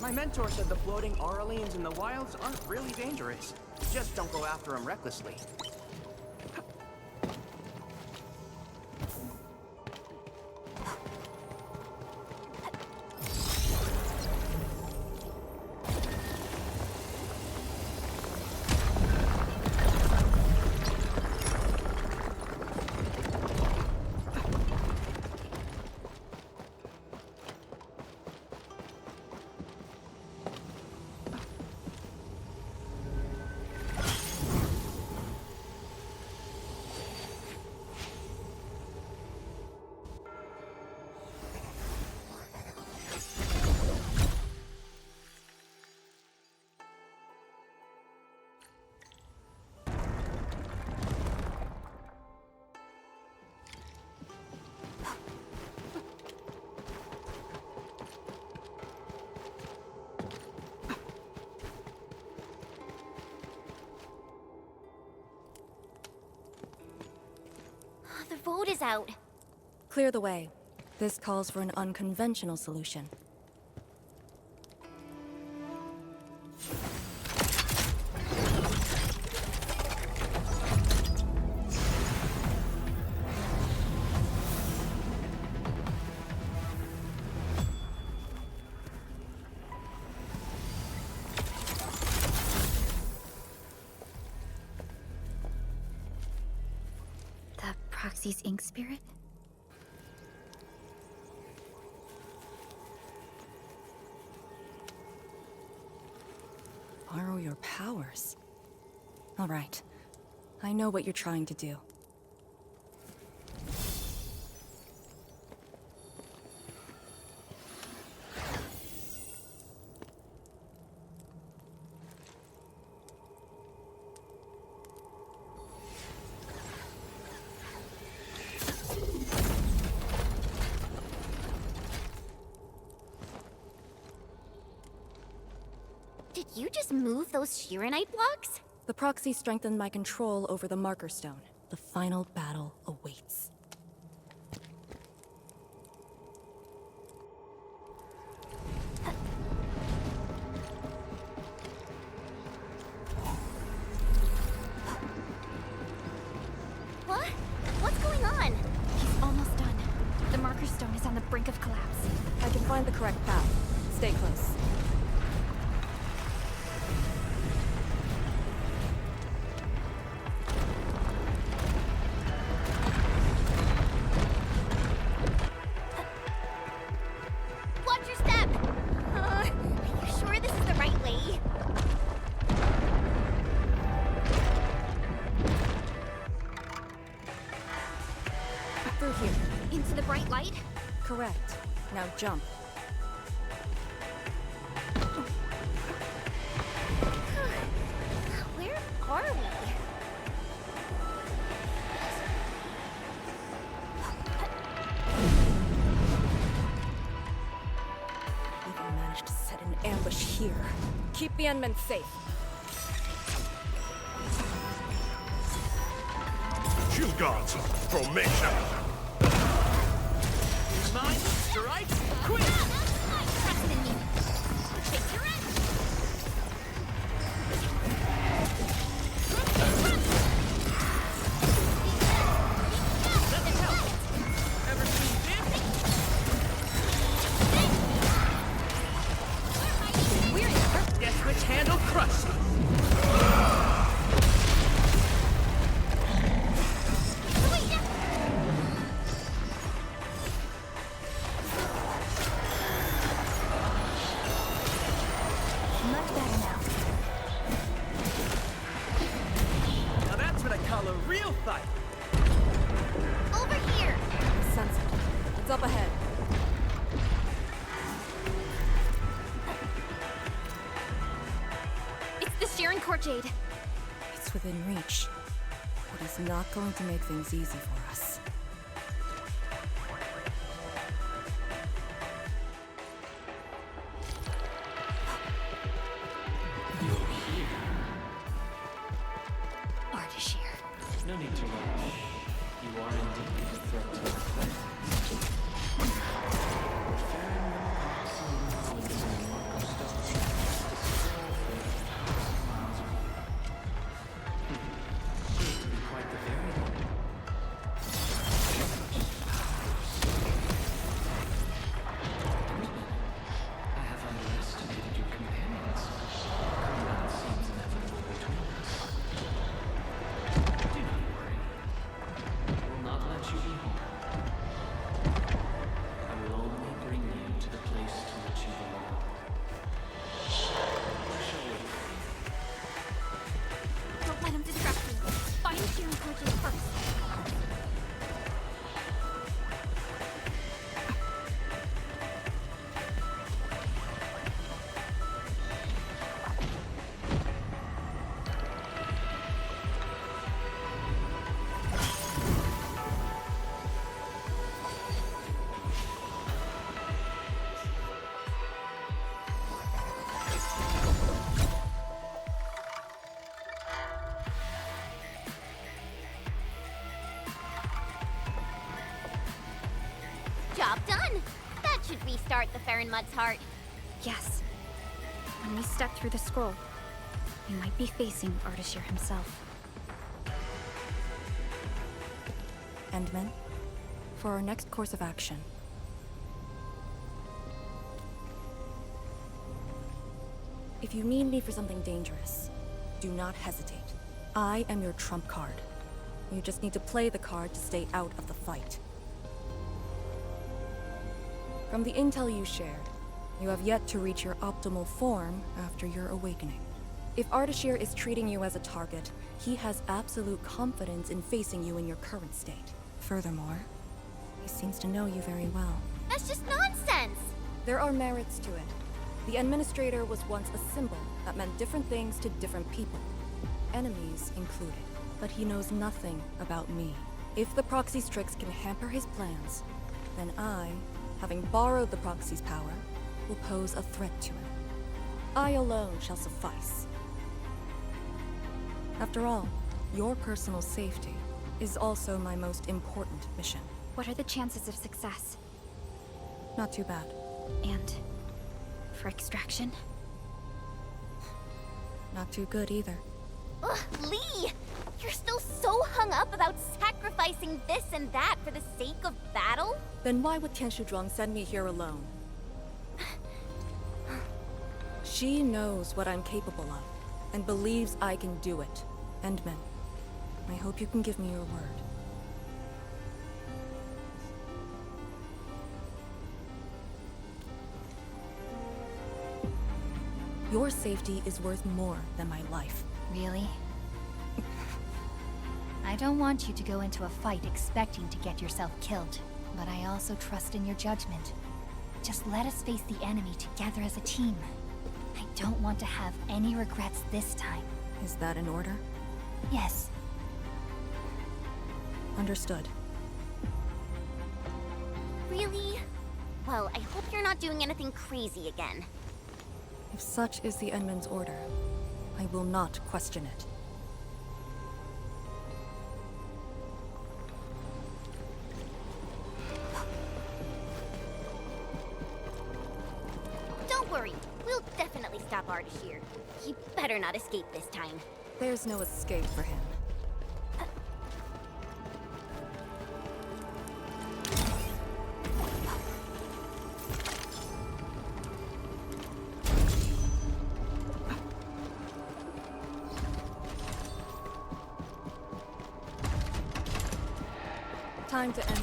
My mentor said the floating Aurelians in the wilds aren't really dangerous. Just don't go after them recklessly. The road is out. Clear the way. This calls for an unconventional solution. Proxy's ink spirit? Borrow your powers. All right. I know what you're trying to do. Did you just move those Shiranite blocks? The proxy strengthened my control over the marker stone. The final battle awaits. What? What's going on? He's almost done. The marker stone is on the brink of collapse. I can find the correct path. Stay close. Watch your step! Are you sure this is the right way? Through here. Into the bright light? Correct. Now jump. Where are we? Even managed to set an ambush here. Keep the Endmen safe. Shield guards, formation. Mine, strike, quick! Faster than me. Take your end. Let's help. Ever seen this? Guess which hand'll crush you? Much better now. Now that's what I call a real fight. Over here. Sense it. It's up ahead. It's the Sharon Court Jade. It's within reach. But he's not going to make things easy for us. Ardashir. No need to rush. You are indeed a threat to our plan. Quite the variable. I have underestimated your companions. Combat seems inevitable between us. Do not worry. I will not let you be harmed. I will only bring you to the place to which you belong. Shall we? Don't let him distract you. Find Sharon Court Jade first. Job done. That should restart the Farron Mud's heart. Yes. When we step through the scroll, we might be facing Ardashir himself. Endmen, for our next course of action, if you need me for something dangerous, do not hesitate. I am your trump card. You just need to play the card to stay out of the fight. From the intel you shared, you have yet to reach your optimal form after your awakening. If Ardashir is treating you as a target, he has absolute confidence in facing you in your current state. Furthermore, he seems to know you very well. That's just nonsense! There are merits to it. The Administrator was once a symbol that meant different things to different people, enemies included. But he knows nothing about me. If the Proxy's tricks can hamper his plans, then I, having borrowed the Proxy's power, will pose a threat to him. I alone shall suffice. After all, your personal safety is also my most important mission. What are the chances of success? Not too bad. And for extraction? Not too good either. Ugh, Lee! You're still so hung up about sacrificing this and that for the sake of battle? Then why would Tian Shuzhuang send me here alone? She knows what I'm capable of, and believes I can do it. Endman, I hope you can give me your word. Your safety is worth more than my life. Really? I don't want you to go into a fight expecting to get yourself killed, but I also trust in your judgment. Just let us face the enemy together as a team. I don't want to have any regrets this time. Is that an order? Yes. Understood. Really? Well, I hope you're not doing anything crazy again. If such is the Endman's order, I will not question it. Don't worry, we'll definitely stop Ardashir. He better not escape this time. There's no escape for him. Time to end.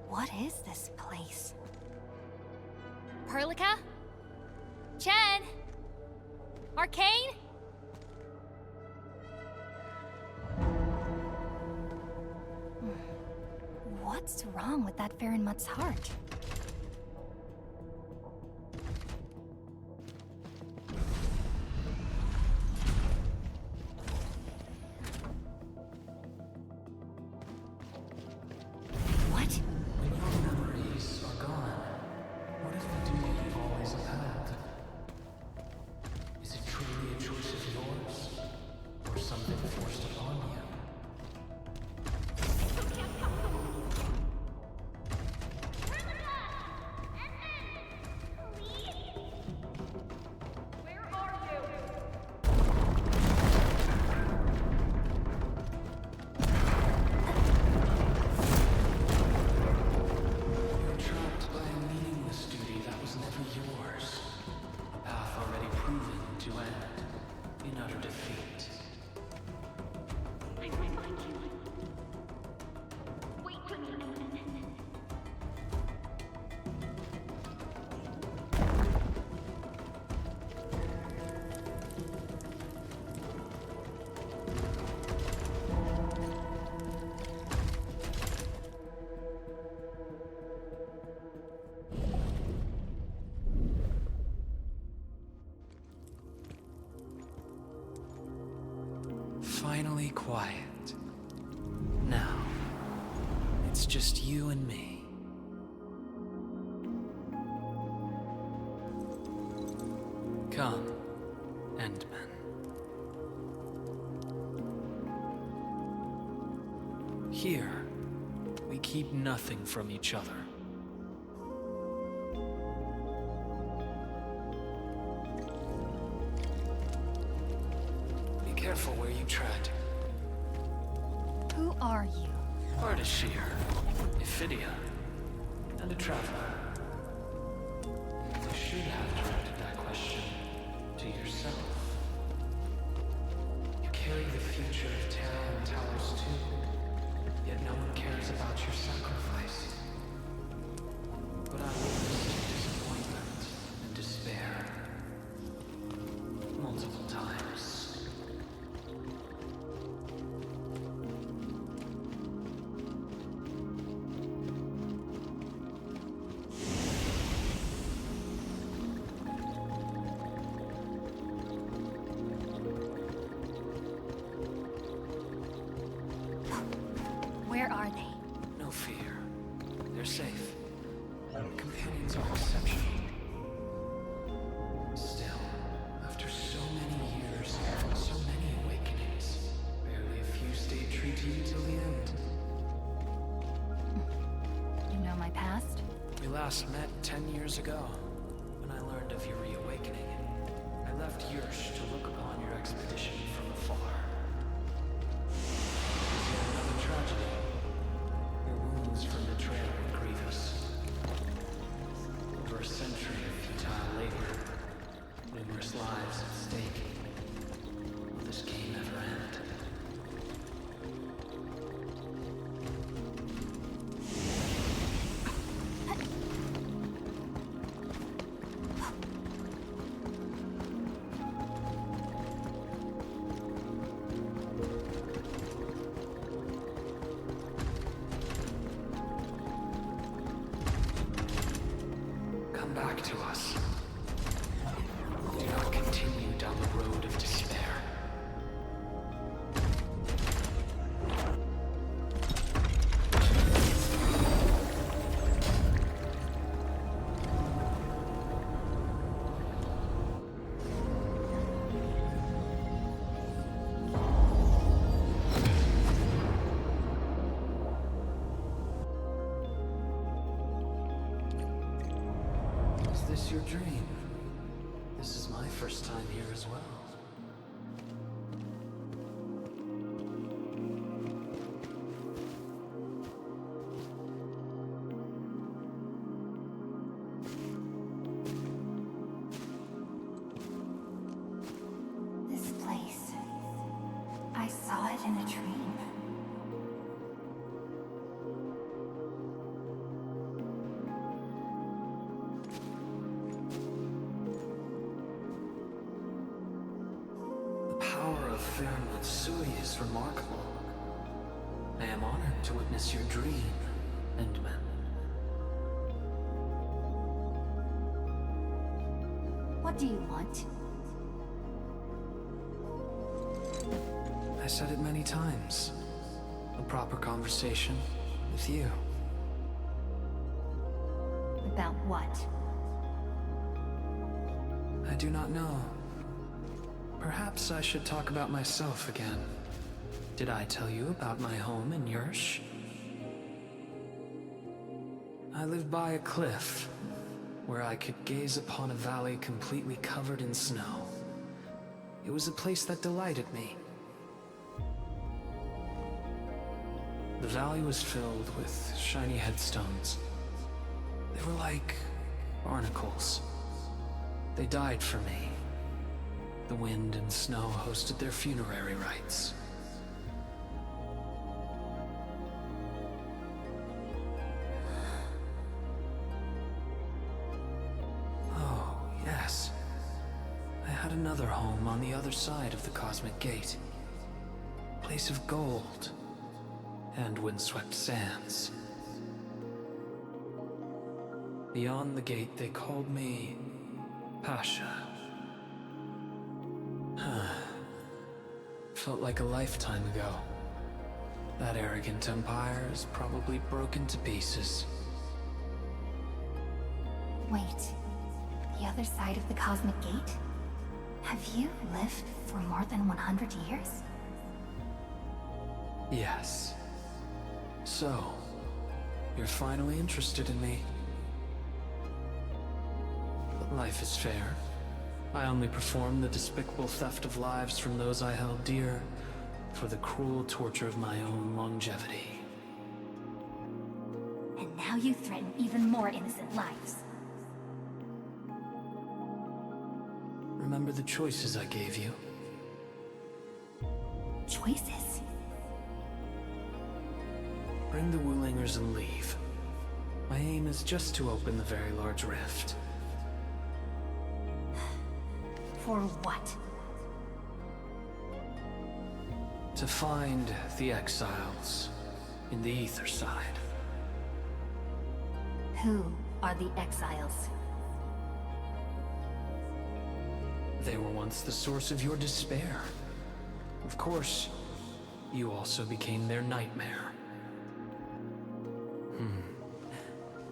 What is this place? Perlica? Chen? Arcane? What's wrong with that Farinmut's heart? What? When your memories are gone, what is the duty you've always upheld? Is it truly a choice of yours, or something forced upon you? Finally quiet. Now, it's just you and me. Come, Endman. Here, we keep nothing from each other. careful where you tread. Who are you? Ardashir, Ephidia, and a traveler. You should have directed that question to yourself. You carry the future of Terra and Talos too, yet no one cares about your sacrifice. But I witnessed disappointment and despair multiple times. Where are they? No fear. They're safe. Companions are exceptional. Still, after so many years, so many awakenings, barely a few stayed true to you till the end. You know my past? We last met 10 years ago, when I learned of your reawakening. I left Yursh to look upon your expedition from afar. Is there another tragedy? Your wounds from betrayal were grievous. Over a century of futile labor, numerous lives at stake. Will this game ever end? Come back to us. Do not continue down the road of despair. Is this your dream? This is my first time here as well. This place. I saw it in a dream. The power of Fairn Matsui is remarkable. I am honored to witness your dream, Endman. What do you want? I said it many times. A proper conversation with you. About what? I do not know. Perhaps I should talk about myself again. Did I tell you about my home in Yursh? I lived by a cliff, where I could gaze upon a valley completely covered in snow. It was a place that delighted me. The valley was filled with shiny headstones. They were like barnacles. They died for me. The wind and snow hosted their funerary rites. Oh, yes. I had another home on the other side of the Cosmic Gate. A place of gold and windswept sands. Beyond the gate, they called me Pasha. Felt like a lifetime ago. That arrogant empire is probably broken to pieces. Wait. The other side of the Cosmic Gate? Have you lived for more than 100 years? Yes. So, you're finally interested in me. But life is fair. I only performed the despicable theft of lives from those I held dear for the cruel torture of my own longevity. And now you threaten even more innocent lives. Remember the choices I gave you? Choices? Bring the Wulingers and leave. My aim is just to open the very large rift. For what? To find the exiles in the ether side. Who are the exiles? They were once the source of your despair. Of course, you also became their nightmare.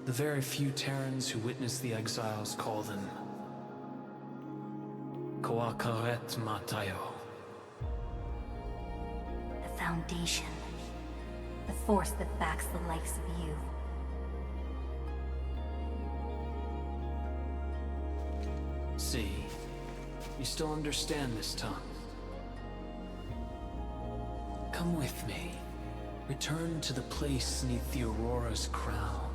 The very few Terrans who witness the exiles call them Koakaret Matayo. The Foundation. The force that backs the likes of you. See, you still understand this tongue. Come with me. Return to the place neath the Aurora's crown,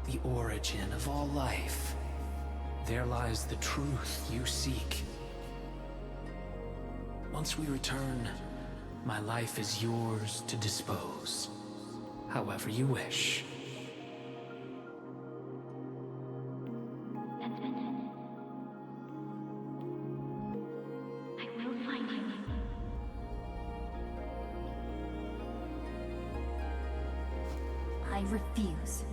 the origin of all life. There lies the truth you seek. Once we return, my life is yours to dispose, however you wish. I will find you. I refuse.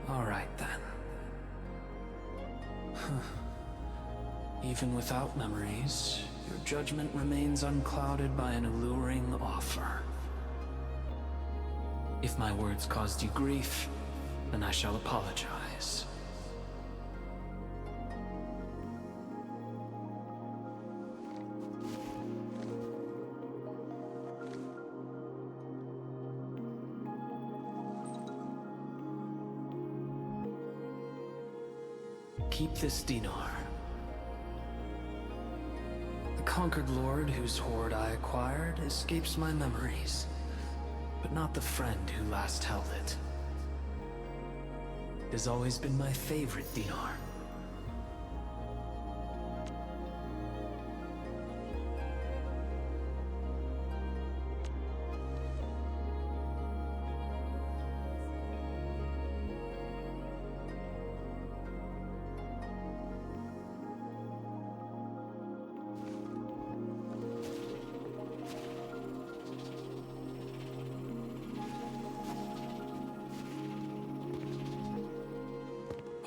All right then. Even without memories, your judgment remains unclouded by an alluring offer. If my words caused you grief, then I shall apologize. Keep this dinar. The conquered lord whose hoard I acquired escapes my memories, but not the friend who last held it. It has always been my favorite dinar.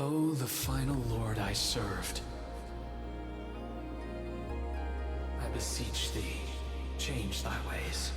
Oh, the final lord I served. I beseech thee, change thy ways.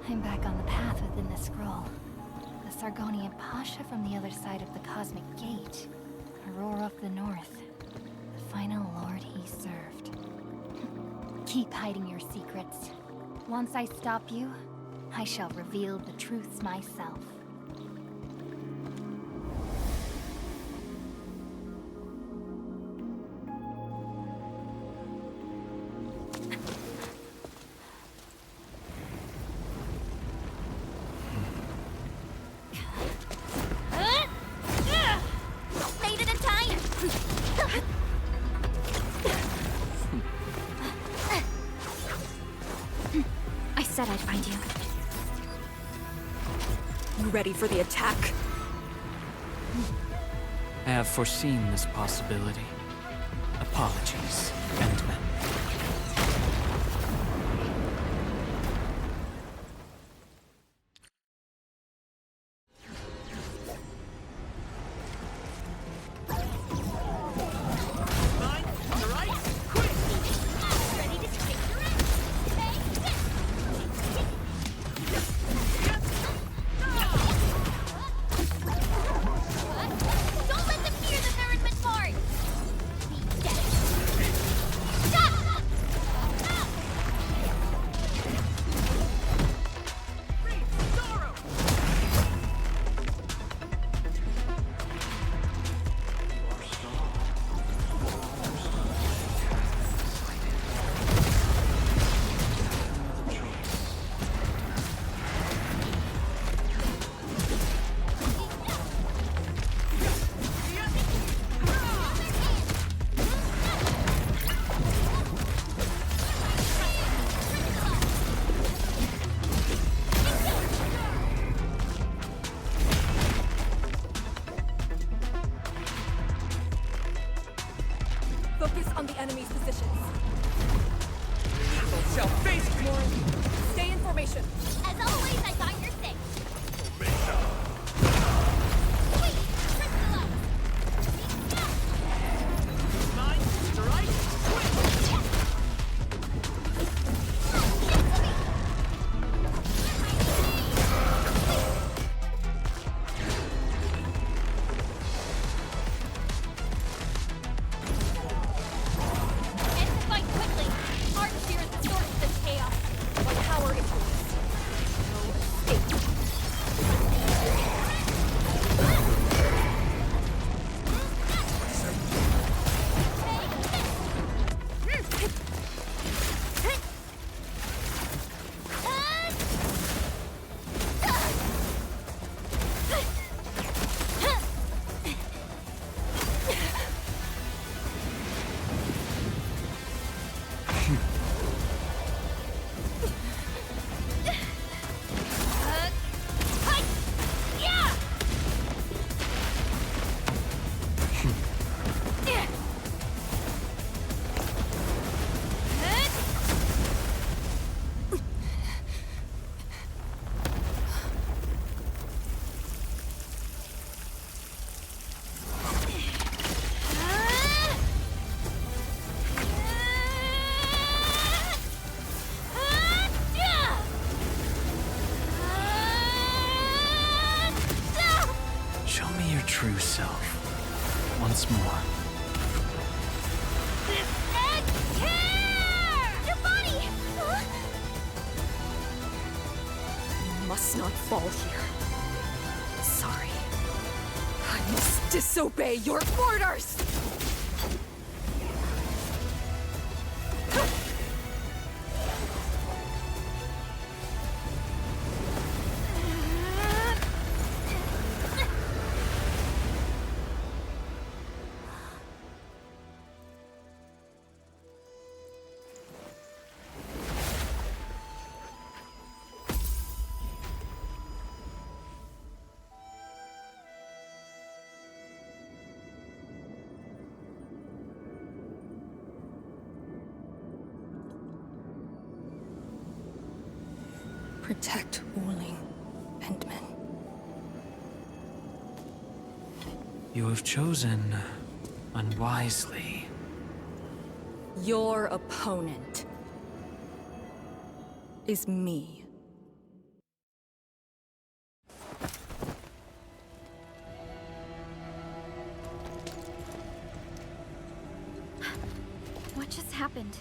I'm back on the path within the scroll. The Sargonian Pasha from the other side of the Cosmic Gate. Aurora of the North. The final lord he served. Keep hiding your secrets. Once I stop you, I shall reveal the truths myself. Made it in time! I said I'd find you. You ready for the attack? I have foreseen this possibility. Apologies, Endmen. once more. This egg here! Your body! Huh? You must not fall here. Sorry. I must disobey your orders! Protect Wuling, Endman. You have chosen unwisely. Your opponent is me. What just happened?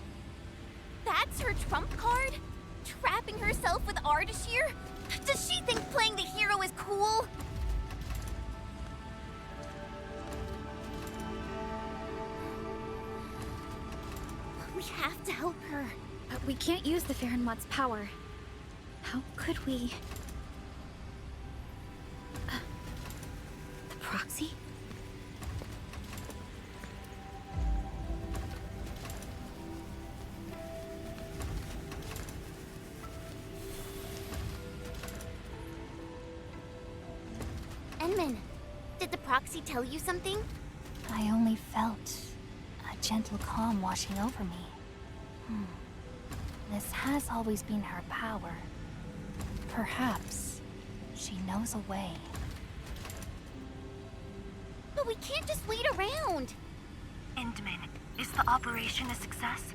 That's her trump card? Trapping herself with Ardashir? Does she think playing the hero is cool? We have to help her. But we can't use the Farenmot's power. How could we... the proxy? Enman, did the proxy tell you something? I only felt a gentle calm washing over me. This has always been her power. Perhaps she knows a way. But we can't just wait around. Endman, is the operation a success?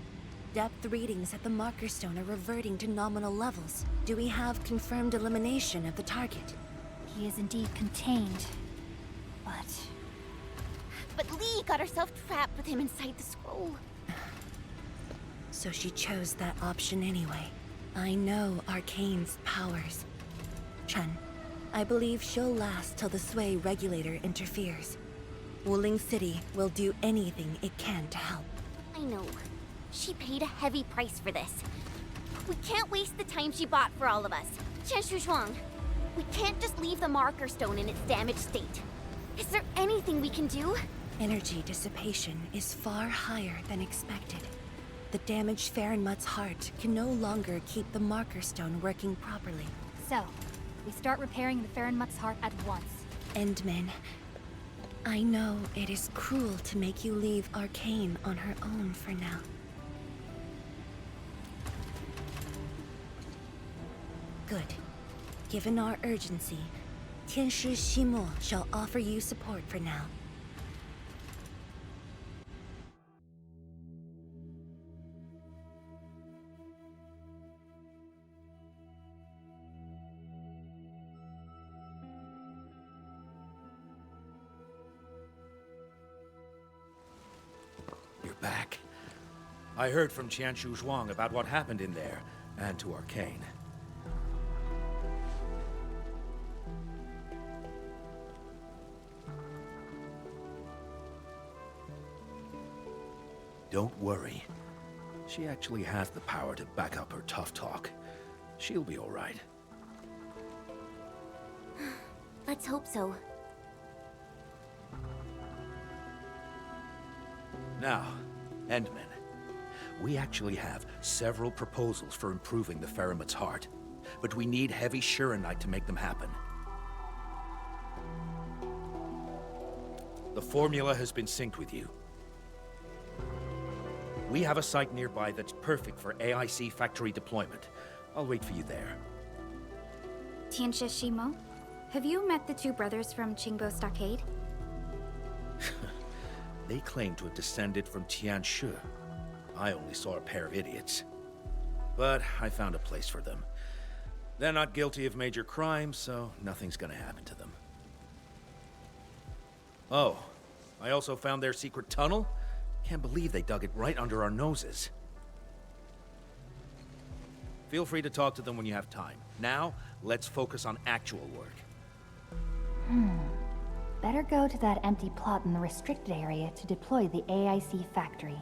Depth readings at the marker stone are reverting to nominal levels. Do we have confirmed elimination of the target? He is indeed contained, but... But Lee got herself trapped with him inside the scroll. So she chose that option anyway. I know Arcane's powers. Chen, I believe she'll last till the Sway regulator interferes. Wuling City will do anything it can to help. I know. She paid a heavy price for this. We can't waste the time she bought for all of us. Chen Shuzhuang, we can't just leave the marker stone in its damaged state. Is there anything we can do? Energy dissipation is far higher than expected. The damaged Farenmut's heart can no longer keep the marker stone working properly. So, we start repairing the Farenmut's heart at once. Endman, I know it is cruel to make you leave Arcane on her own for now. Good. Given our urgency, Tianshi Shimo shall offer you support for now. You're back. I heard from Qianshu Zhuang about what happened in there, and to Arcane. Don't worry. She actually has the power to back up her tough talk. She'll be all right. Let's hope so. Now, Endman, we actually have several proposals for improving the Farenmut's heart, but we need heavy Shiranite to make them happen. The formula has been synced with you. We have a site nearby that's perfect for AIC factory deployment. I'll wait for you there. Tianxia Shimo, have you met the two brothers from Qingbo Stockade? They claim to have descended from Tianshu. I only saw a pair of idiots. But I found a place for them. They're not guilty of major crimes, so nothing's gonna happen to them. Oh, I also found their secret tunnel. Can't believe they dug it right under our noses. Feel free to talk to them when you have time. Now, let's focus on actual work. Better go to that empty plot in the restricted area to deploy the AIC factory.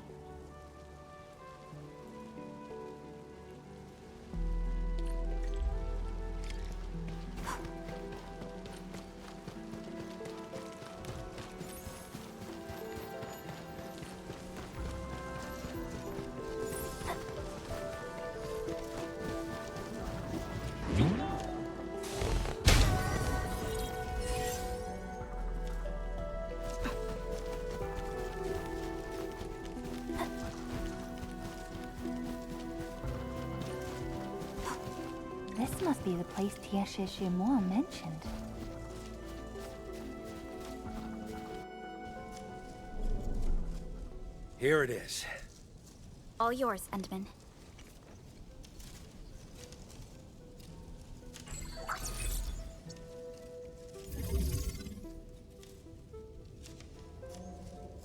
This must be the place Tianshishimo mentioned. Here it is. All yours, Endman.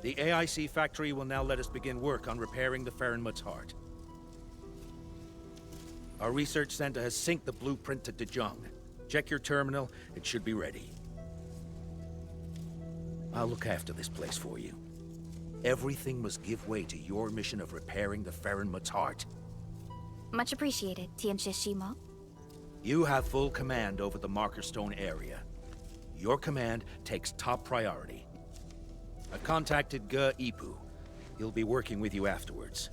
The AIC factory will now let us begin work on repairing the Farenmut's heart. Our research center has synced the blueprint to Dejong. Check your terminal, it should be ready. I'll look after this place for you. Everything must give way to your mission of repairing the Farenmut's heart. Much appreciated, Tianshishimo. You have full command over the Marker Stone area. Your command takes top priority. I've contacted Ge Ipu. He'll be working with you afterwards.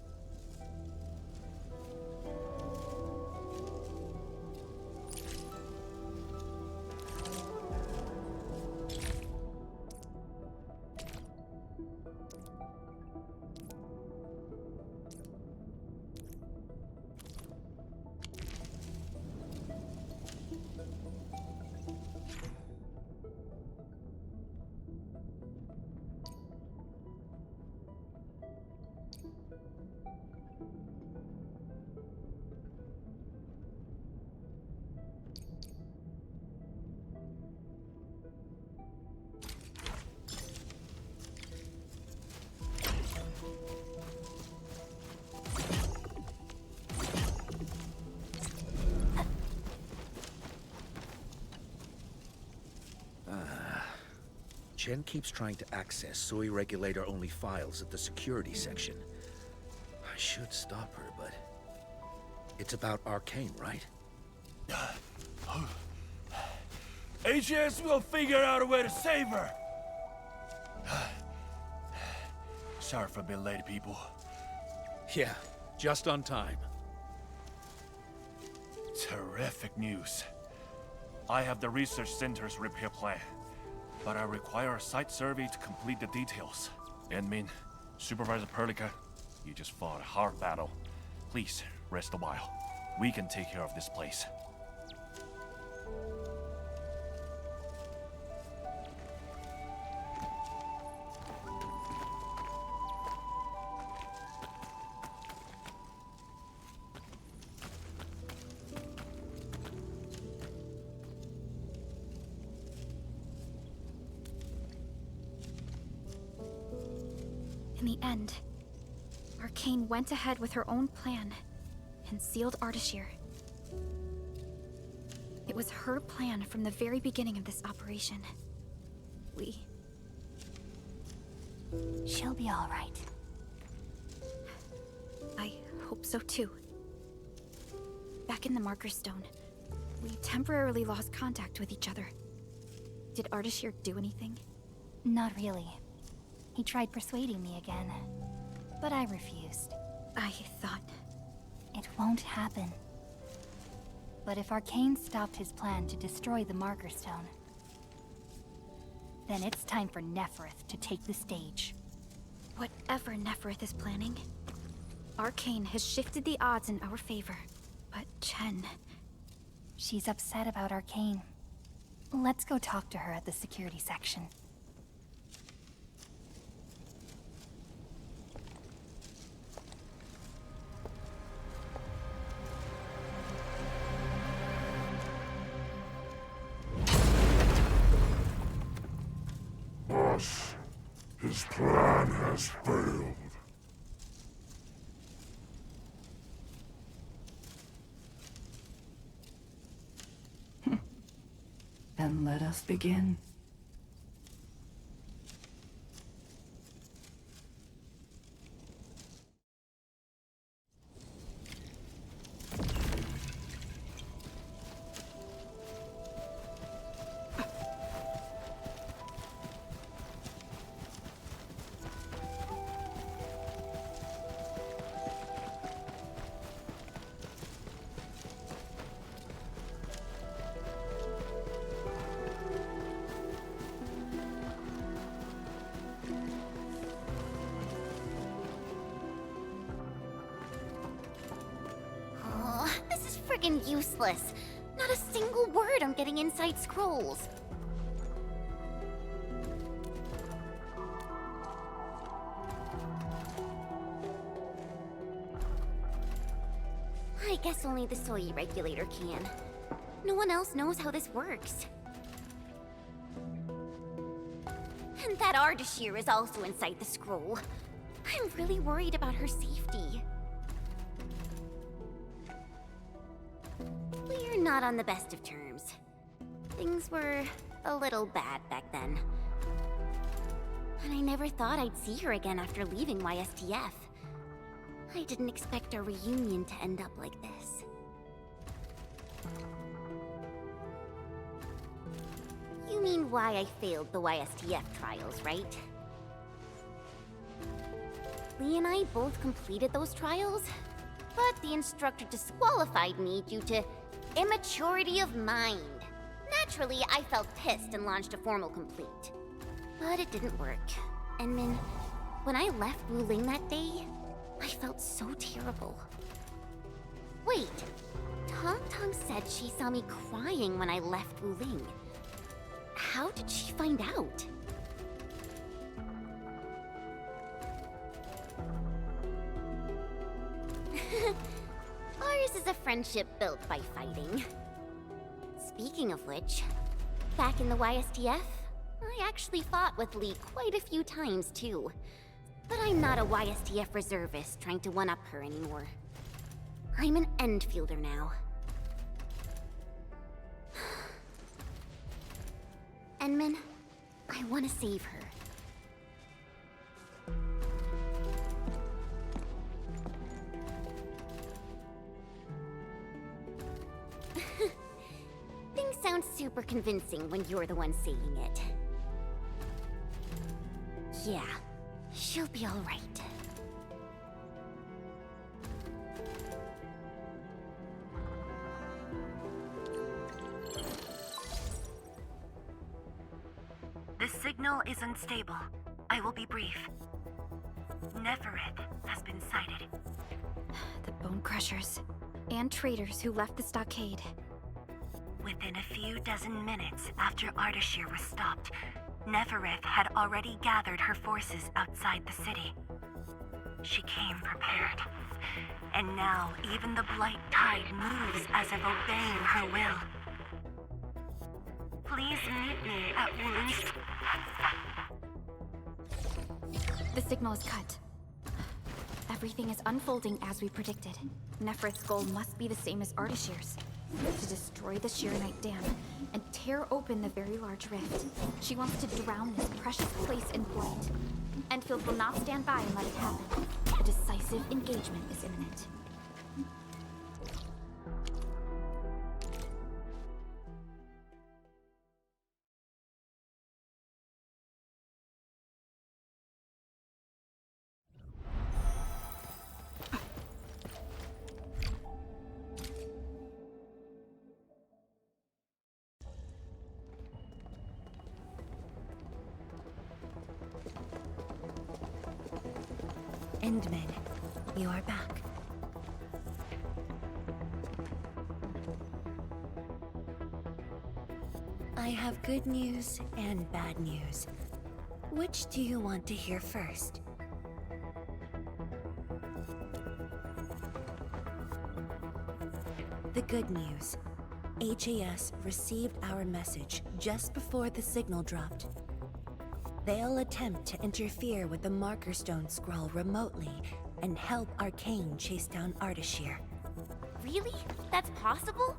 Chen keeps trying to access Sui regulator-only files at the security section. I should stop her, but... It's about Arcane, right? HS will figure out a way to save her! Sorry for being late, people. Yeah, just on time. Terrific news. I have the research center's repair plan, but I require a site survey to complete the details. Enmin, Supervisor Perlica, you just fought a hard battle. Please, rest a while. We can take care of this place. In the end, Arcane went ahead with her own plan and sealed Ardashir. It was her plan from the very beginning of this operation. She'll be all right. I hope so too. Back in the Marker Stone, we temporarily lost contact with each other. Did Ardashir do anything? Not really. He tried persuading me again, but I refused. I thought... It won't happen. But if Arcane stopped his plan to destroy the Marker Stone, then it's time for Nefereth to take the stage. Whatever Nefereth is planning, Arcane has shifted the odds in our favor. But Chen... She's upset about Arcane. Let's go talk to her at the security section. Boss, his has failed. Then let us begin. Oh, this is friggin' useless. Not a single word on getting inside scrolls. I guess only the soy regulator can. No one else knows how this works. And that Ardashir is also inside the scroll. I'm really worried about her safety. We're not on the best of terms. Things were a little bad back then. And I never thought I'd see her again after leaving YSTF. I didn't expect our reunion to end up like this. You mean why I failed the YSTF trials, right? Lee and I both completed those trials, but the instructor disqualified me due to immaturity of mind. Naturally, I felt pissed and launched a formal complete. But it didn't work. And Min, when I left Wuling that day, I felt so terrible. Wait, Tong Tong said she saw me crying when I left Wuling. How did she find out? Ours is a friendship built by fighting. Speaking of which, back in the YSTF, I actually fought with Lee quite a few times too. But I'm not a YSTF reservist trying to one-up her anymore. I'm an Endfielder now. Enmin, I want to save her. Things sound super convincing when you're the one saying it. Yeah, she'll be all right. The signal is unstable. I will be brief. Nefereth has been sighted. The Bone Crushers. And traitors who left the stockade. Within a few dozen minutes after Ardashir was stopped, Nefereth had already gathered her forces outside the city. She came prepared. And now even the Blight Tide moves as if obeying her will. Please meet me at Wuling's... The signal is cut. Everything is unfolding as we predicted. Nefereth's goal must be the same as Ardashir's. To destroy the Shiranite Dam and tear open the very large rift. She wants to drown this precious place in blight. Endfield will not stand by and let it happen. A decisive engagement is imminent. Endman, you are back. I have good news and bad news. Which do you want to hear first? The good news. HAS received our message just before the signal dropped. They'll attempt to interfere with the Marker Stone scroll remotely and help Arcane chase down Ardashir. Really? That's possible?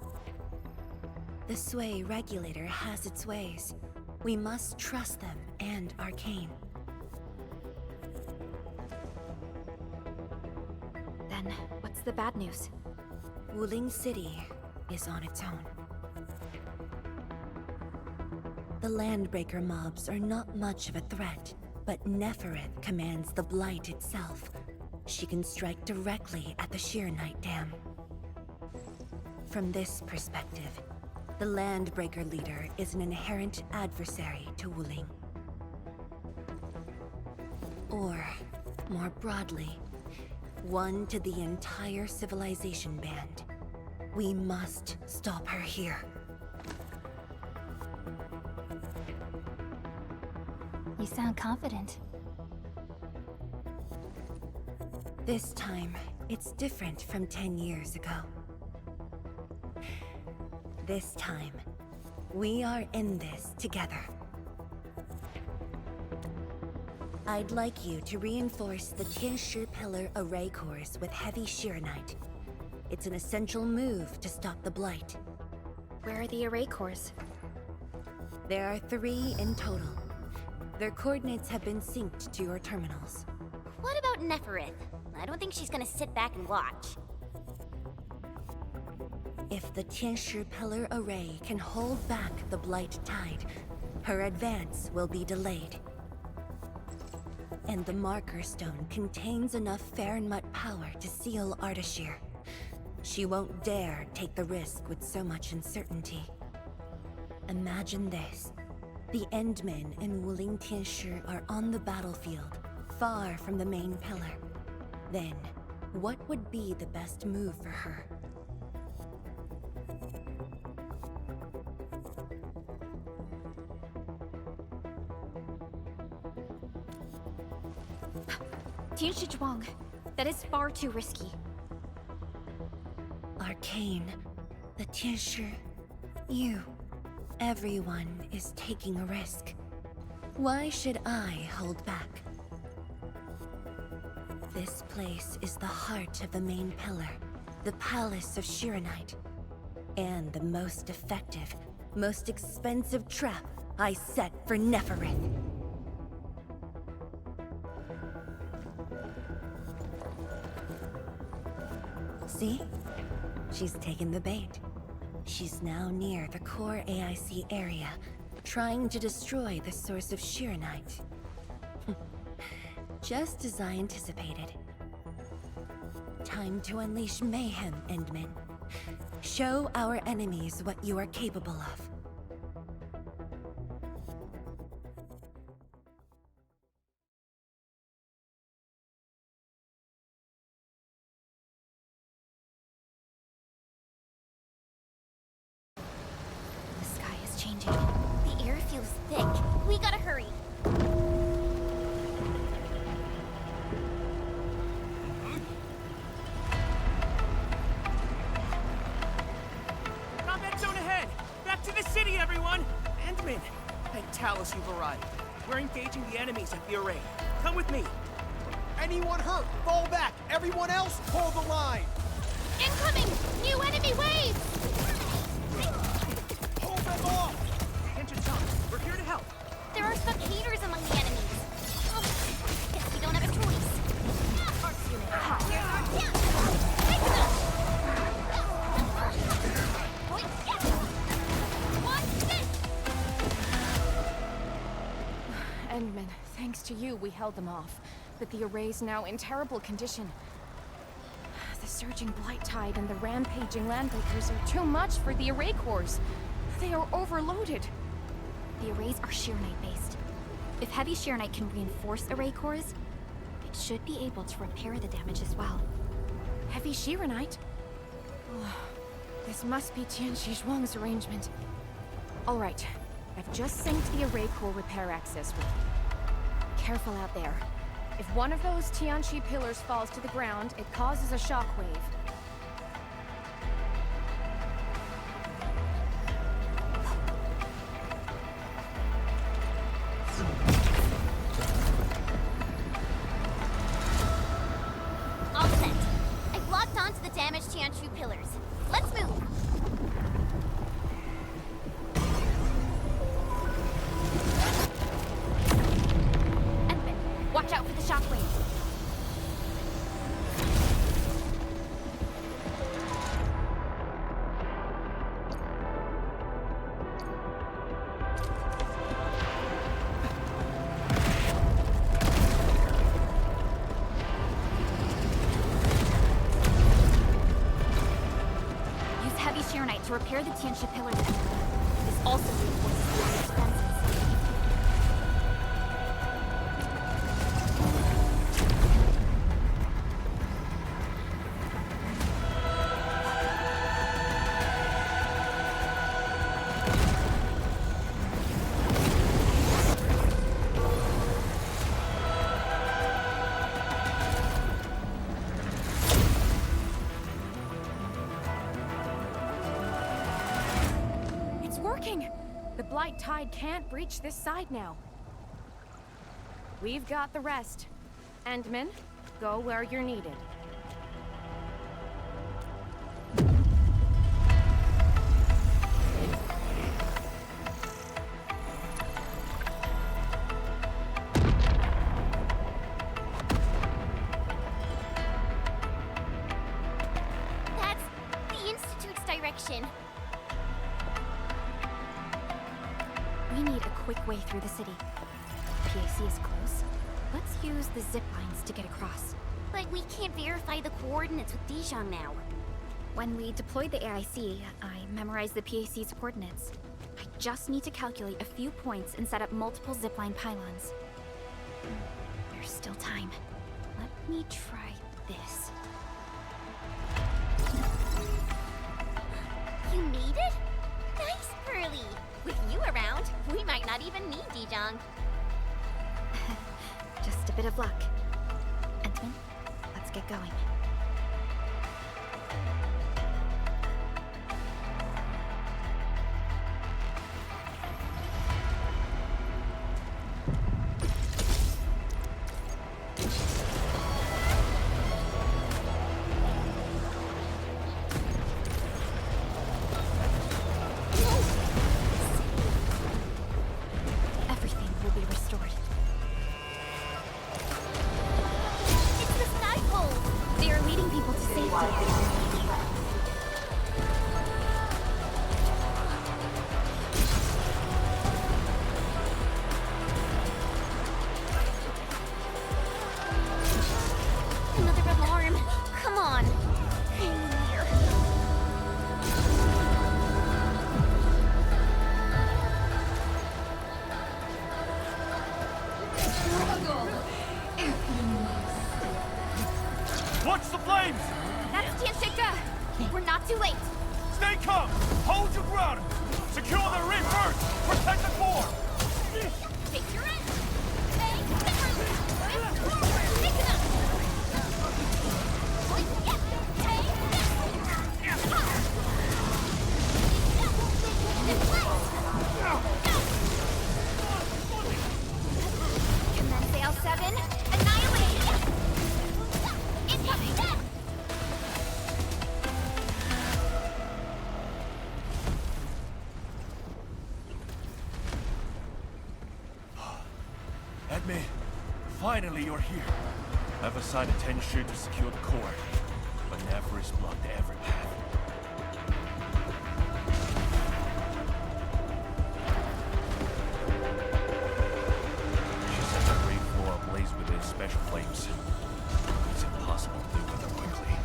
The Sway regulator has its ways. We must trust them and Arcane. Then, what's the bad news? Wuling City is on its own. The Landbreaker mobs are not much of a threat, but Nefereth commands the Blight itself. She can strike directly at the Sheernite Dam. From this perspective, the Landbreaker leader is an inherent adversary to Wuling. Or, more broadly, one to the entire civilization band. We must stop her here. You sound confident. This time, it's different from 10 years ago. This time, we are in this together. I'd like you to reinforce the Tianshi Pillar array cores with heavy Sheernite. It's an essential move to stop the Blight. Where are the array cores? There are 3 in total. Their coordinates have been synced to your terminals. What about Nefereth? I don't think she's gonna sit back and watch. If the Tianshi Pillar array can hold back the Blight tide, her advance will be delayed. And the Marker Stone contains enough Farenmut power to seal Ardashir. She won't dare take the risk with so much uncertainty. Imagine this. The Endmen in Wuling Tianshi are on the battlefield, far from the main pillar. Then, what would be the best move for her? Tianshi Zhuang. That is far too risky. Arcane, the Tianshi, you. Everyone is taking a risk. Why should I hold back? This place is the heart of the main pillar, the Palace of Sheernite, and the most effective, most expensive trap I set for Nefereth. See? She's taken the bait. She's now near the core AIC area, trying to destroy the source of Sheernite. Just as I anticipated. Time to unleash mayhem, Endman. Show our enemies what you are capable of. The sky is changing. The air feels thick. We gotta hurry. Combat zone ahead! Back to the city, everyone! Endman, thank Talos you've arrived. We're engaging the enemies at the array. Come with me. Anyone hurt, fall back. Everyone else, hold the line. Incoming! New enemy waves! Hold them off! Attention, Tom. We're here to help. There are spectators among the enemies. Oh, guess we don't have a choice. Arts unit. Here's our chance. Take them! Watch this! Endman, thanks to you, we held them off. But the array's now in terrible condition. The surging blight tide and the rampaging landbreakers are too much for the array cores. They are overloaded. The arrays are Sheernite based. If heavy Sheernite can reinforce array cores, it should be able to repair the damage as well. Heavy Sheernite? This must be Tianshi Zhuang's arrangement. Alright, I've just synced the array core repair access with you. Careful out there. If one of those Tianshi pillars falls to the ground, it causes a shockwave. damage Tianchu pillars. Let's move! Endman, watch out for the shockwaves. To repair the Tianxia pillars. This also reinforces the enemy's defenses. The Blight Tide can't breach this side now. We've got the rest. Endman, go where you're needed. That's the Institute's direction. We need a quick way through the city. PAC is close. Let's use the zip lines to get across. But we can't verify the coordinates with Dijon now. When we deployed the AIC, I memorized the PAC's coordinates. I just need to calculate a few points and set up multiple zipline pylons. There's still time. Let me try this. You made it? Nice, Pearly! With you around, we might not even need Dijon. Just a bit of luck. Endman, let's get going. Watch the flames! That's Tianxia! We're not too late! Stay calm! Hold your ground! Secure the reef first! Protect the core! Take your end! Take the root! Forward! Take it up! Commence L7! Annihilate! Incoming! Edme, finally you're here. I've assigned a Tenchu to secure the core, but never is blocked every path. She set the great floor ablaze with his special flames. It's impossible to do with her quickly.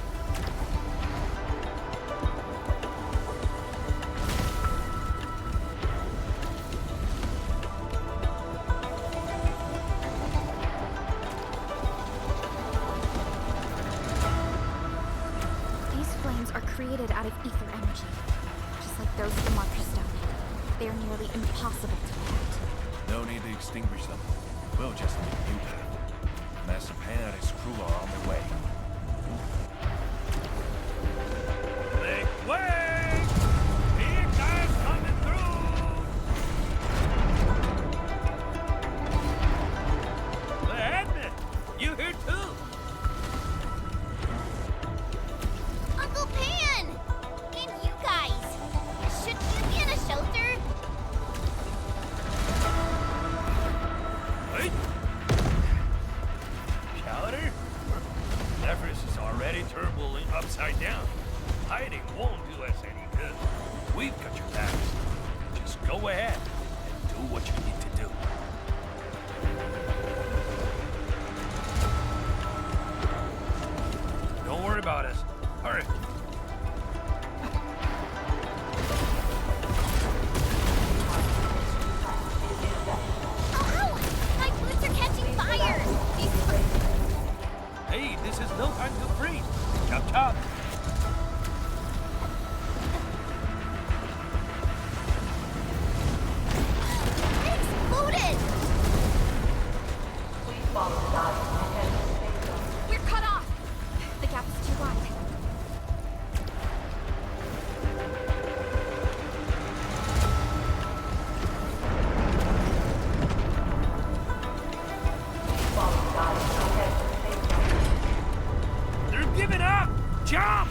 Created out of ether energy, just like those of the Marker Stone. They are nearly impossible to detect. No need to extinguish them. We'll just need a new path. Master Pan and his crew are on their way. Make way! Here guys coming through! The admin! You here too? upside down. Hiding won't do us any good. We've got your backs. Just go ahead and do what you need to do. Don't worry about us. Hurry. Ow! My boots are catching fire! Hey, this is no time to freeze. Chop chop. It exploded! We're cut off! The gap is too wide. They're giving up! Jump!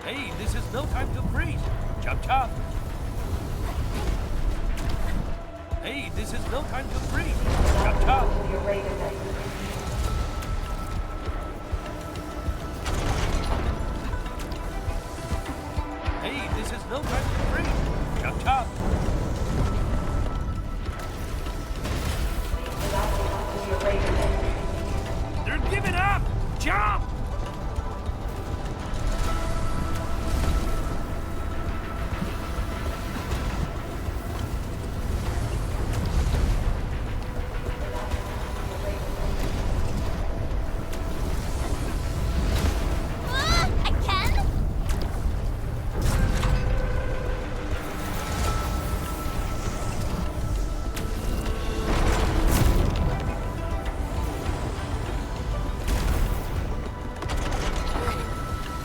Hey, this is no time to freeze. Chop chop. Hey, this is no time to freeze. Chop chop. Hey, this is no time to freeze. Chop chop. They're giving up! Jump! I can?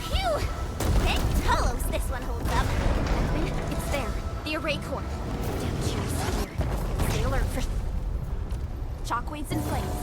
Phew! Thank Talos this one holds up. It's there. The array core. Damn curious here. Stay alert for shockwaves and flames.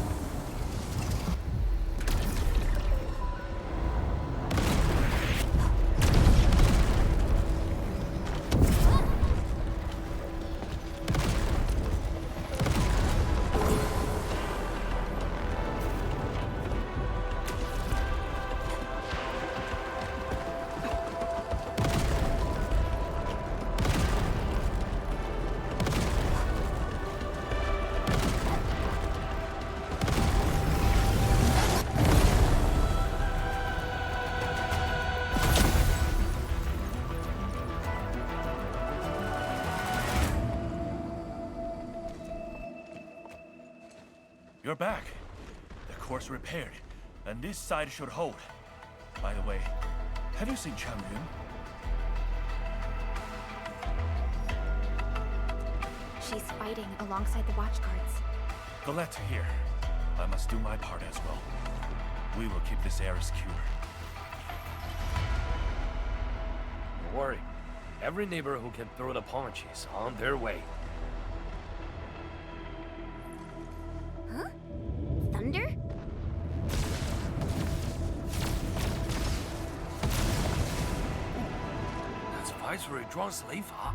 You're back. The core's repaired, and this side should hold. By the way, have you seen Changyun? She's fighting alongside the watchguards. Colette here. I must do my part as well. We will keep this area secure. Don't worry. Every neighbor who can throw the punch is on their way. Huh? Thunder? That's Viceroy Zhuang's Leifa.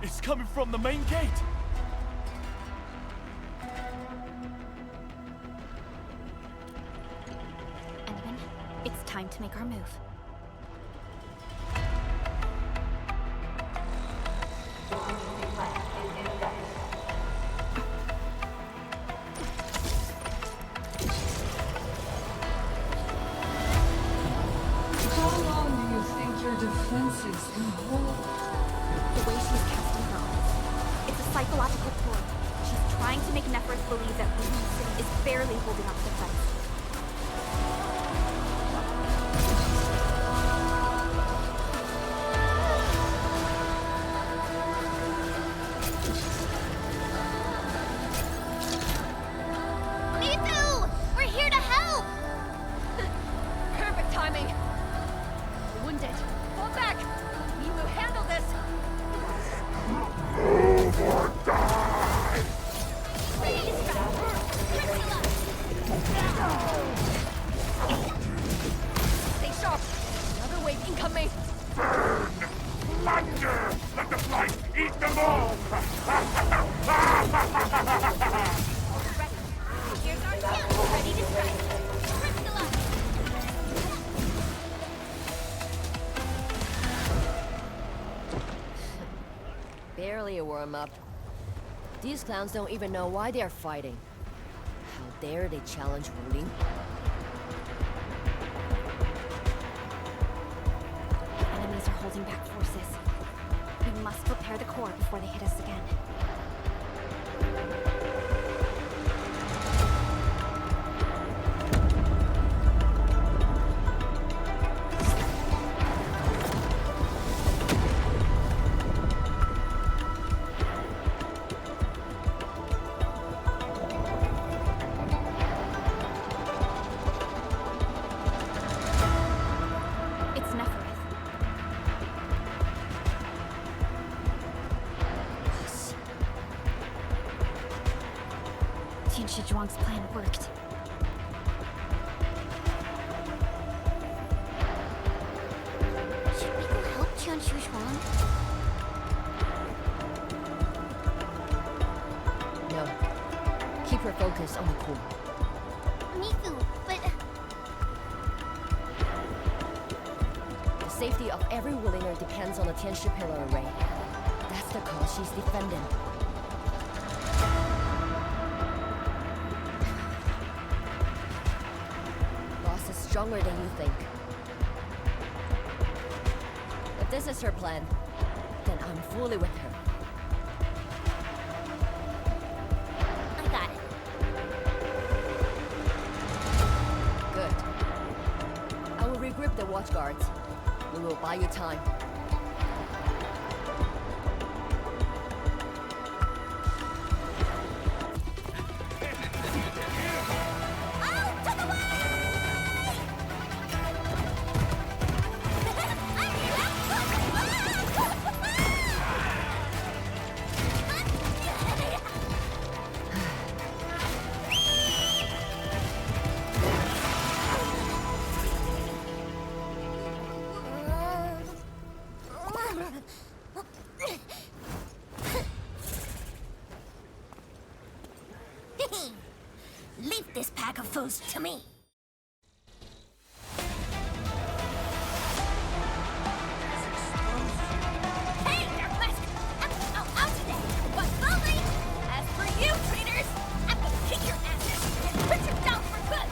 It's coming from the main gate! Endman, it's time to make our move. How long do you think your defenses can hold? The way she's casting her eyes. It's a psychological toy. She's trying to make Nephros believe that Wuhan City is barely holding up the fight. Mizu! We're here to help! Perfect timing. Wounded. Fall back. We will handle this. Ready to strike. Priscilla! warm up. These clowns don't even know why they're fighting. How dare they challenge ruling? Enemies are holding back forces. We must prepare the core before they hit us again. Zhuang's plan worked. Should we go help Tianshu Zhuang? No. Keep her focus on the core. Mifu, but... The safety of every Wulinger depends on the Tianshi Pillar array. That's the cause she's defending. Stronger than you think. If this is her plan, then I'm fully with her. I got it. Good. I will regroup the watch guards. We will buy you time. Leave this pack of foes to me. Hey, Darkmask! I'm out today, but slowly! As for you, traitors, I'm gonna kick your asses and put you down for good!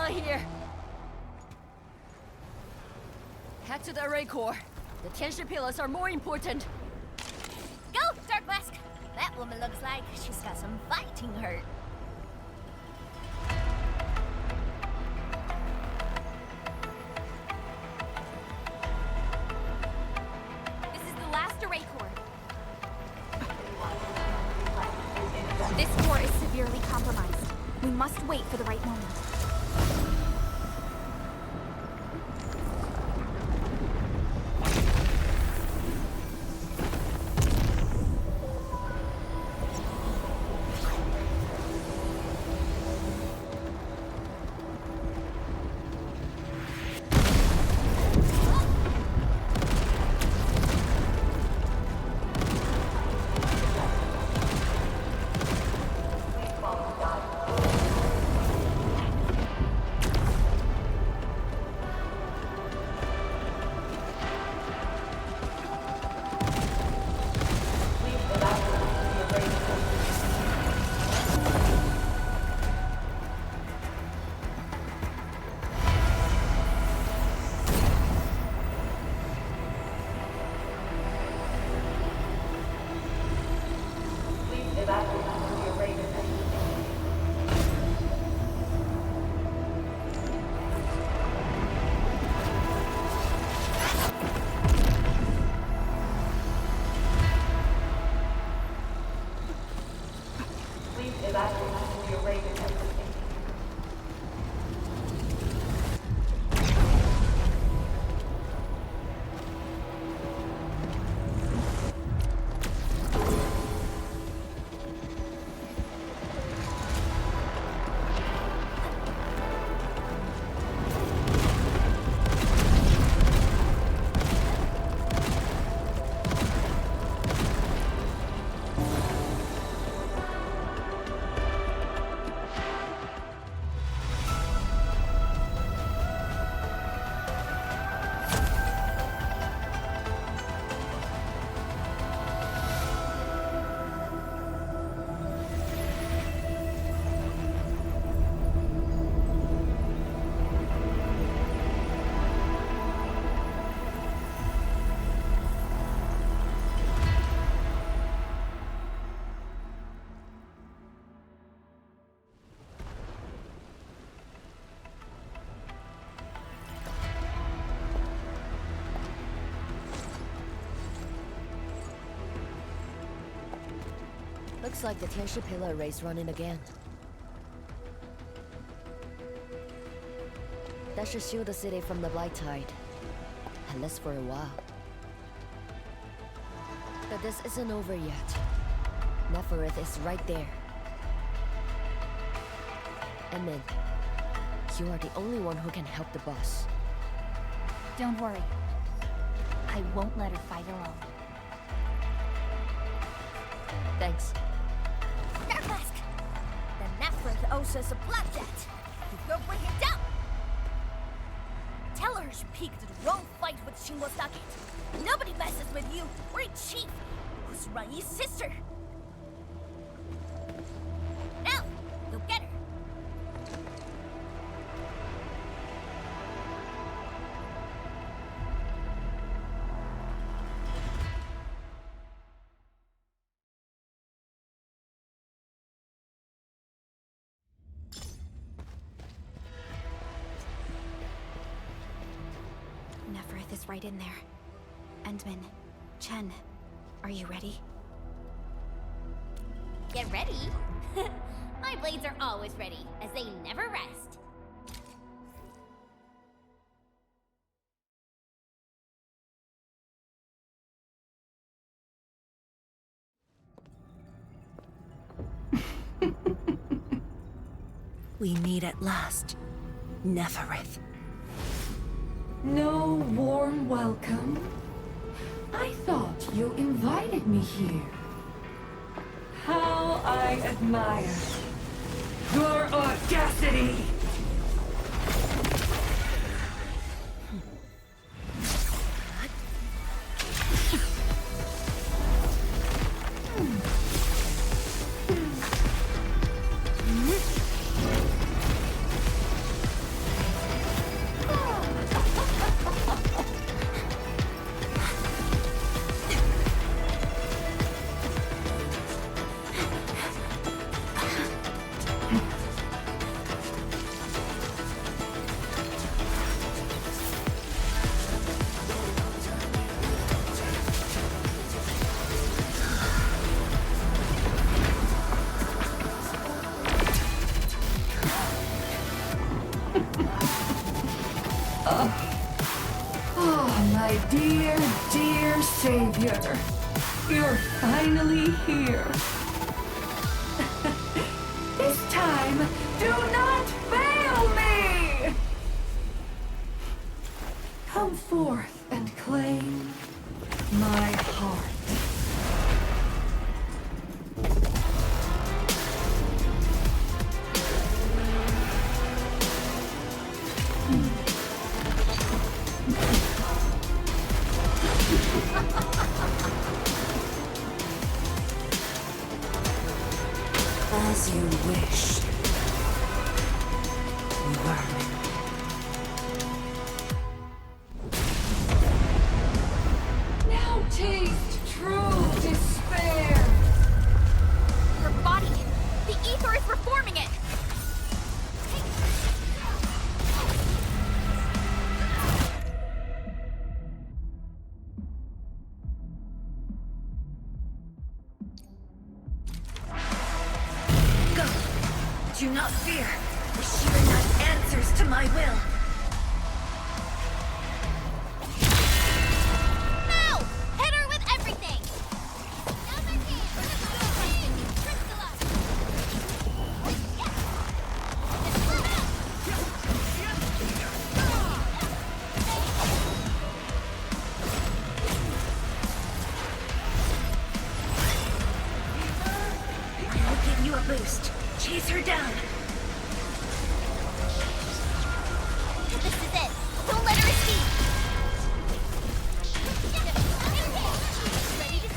Here. Head to the array core. The Tianshi pillars are more important. Go, Darkmask! That woman looks like she's got some fighting hurt. This is the last array core. This core is severely compromised. We must wait for the right moment. Looks like the Tianshi Pillar Array's running again. That should shield the city from the Blight Tide. At least for a while. But this isn't over yet. Neferith is right there. And then, you are the only one who can help the boss. Don't worry. I won't let her fight alone. Thanks. Darkmask! The Neferith owes us a blood debt. You go bring him down! Tell her she peeked at the wrong fight with Shingo Stockade. Nobody messes with you. We're a chief. Who's Rai's sister? Now, go get her. Neferith is right in there. Endman, Chen, are you ready? Get ready? My blades are always ready, as they never rest. We meet at last, Neferith. No warm welcome? I thought you invited me here. How I admire your audacity! My dear, dear savior. You're finally here. This time, do not fail me! Come forth and claim my heart. As you wish, Vermin. Now taste true despair! Her body! The ether is reforming it! Do not fear. The sheer knight answers to my will. Now! Hit her with everything! I'll give you a boost. Chase her down. This is it. Don't let her escape. Ready to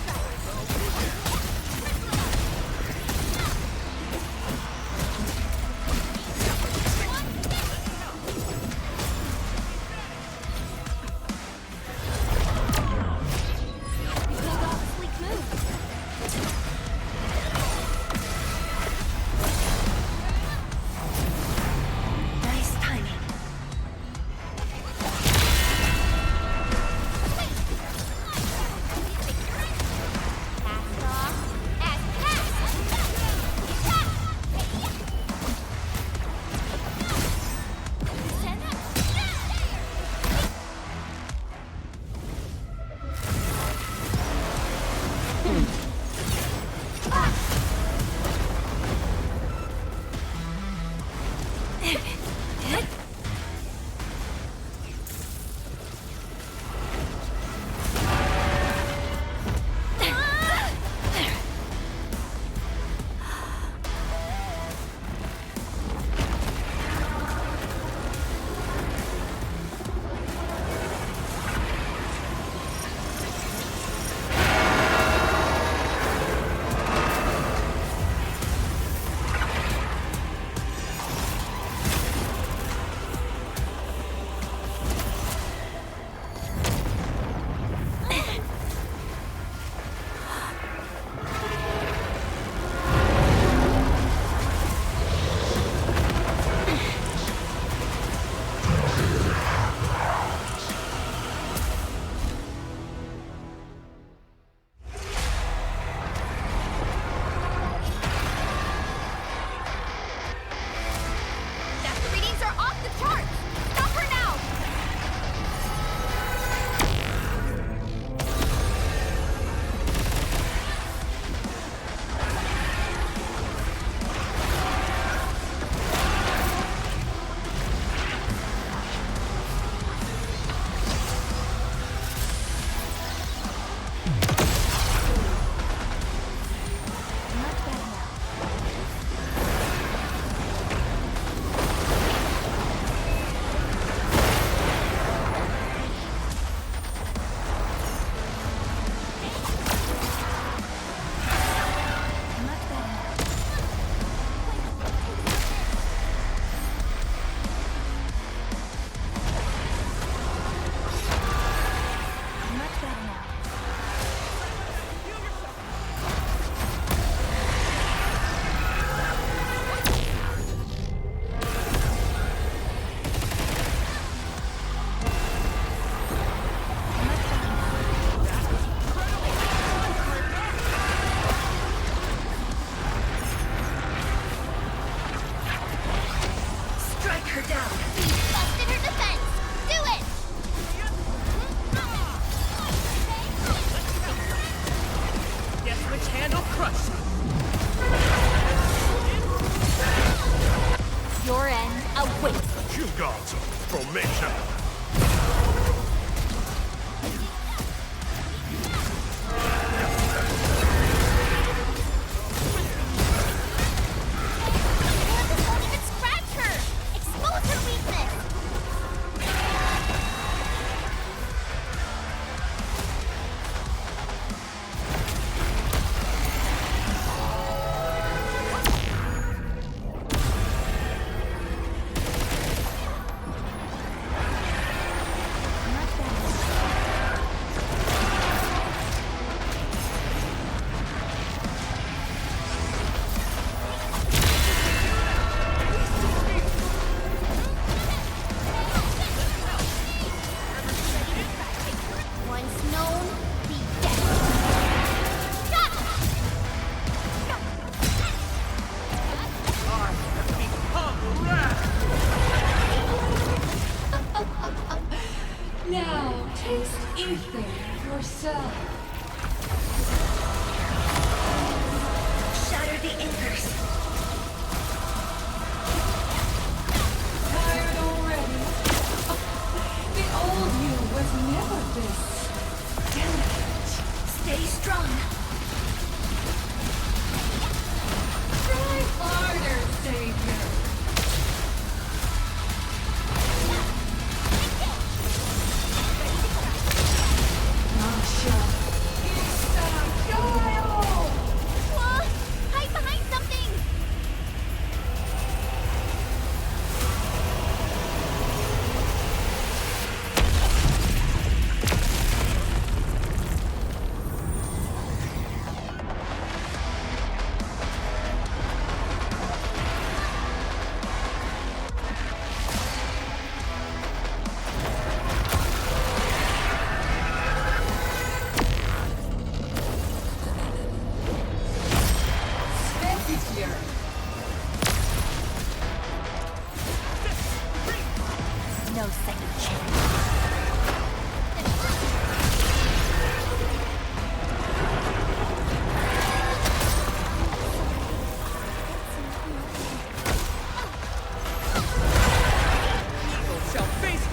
Now, taste ether yourself. Shatter the anchors. Tired already? The old you was never this delicate. Stay strong. Try harder, Savior. Masha, Whoa! Hide behind something! No second chance. Shall face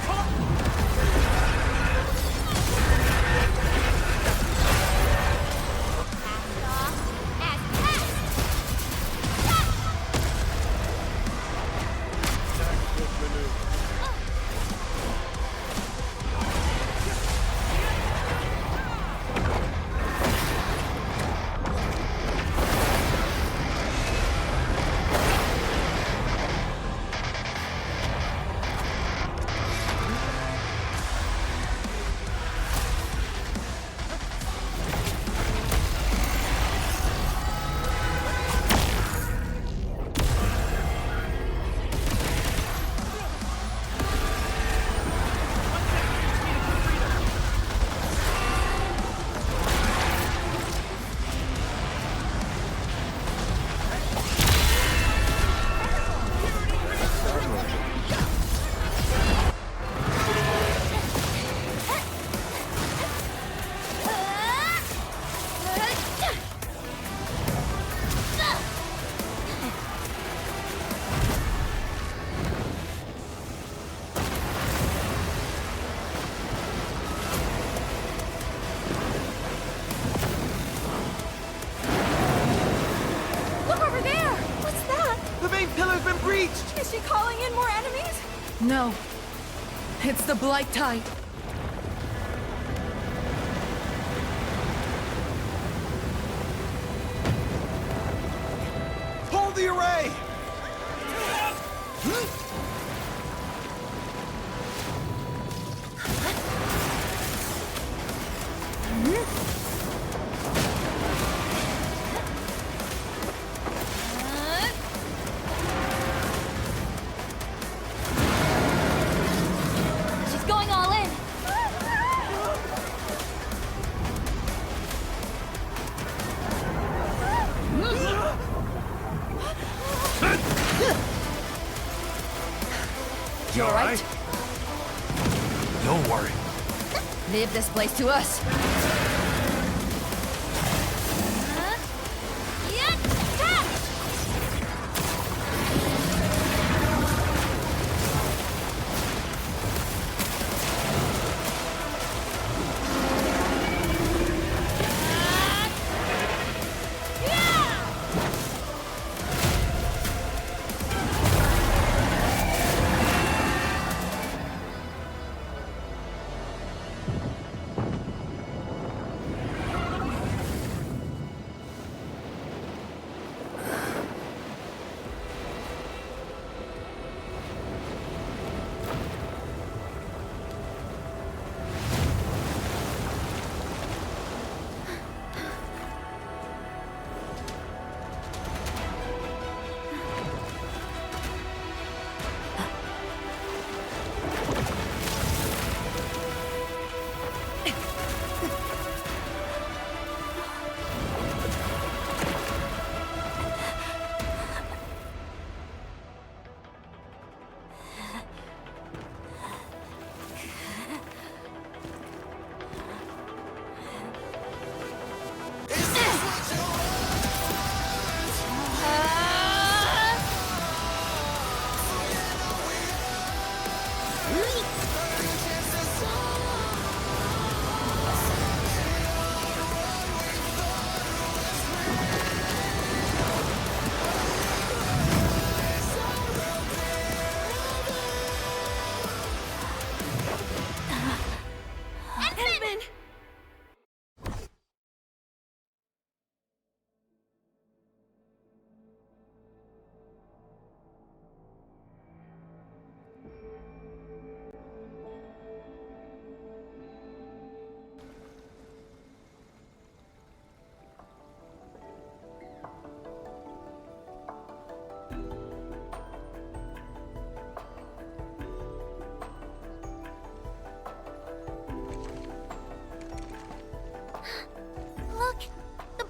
Is she calling in more enemies? No. It's the Blight Tide. Hold the array! She's going all in! You alright? Don't worry. Leave this place to us.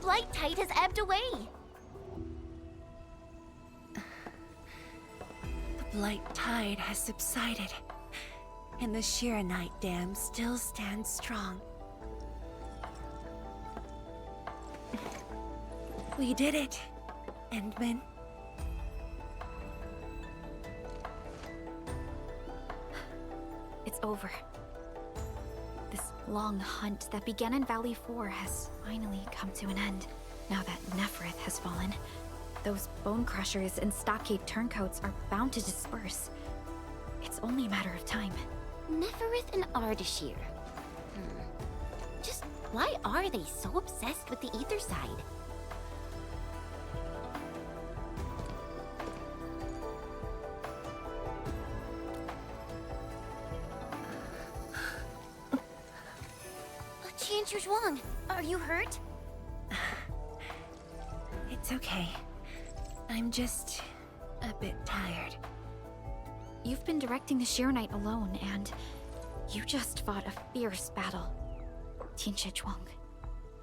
blight tide has ebbed away. The blight tide has subsided, and the Shiranite Dam still stands strong. We did it, Endman. It's over. This long hunt that began in Valley 4 has finally come to an end. Now that Neferith has fallen, those bone crushers and stockade turncoats are bound to disperse. It's only a matter of time. Neferith and Ardashir. Just why are they so obsessed with the ether side? Zhuang, are you hurt? It's okay. I'm just a bit tired. You've been directing the Shiranite alone, and you just fought a fierce battle. Tianche Zhuang,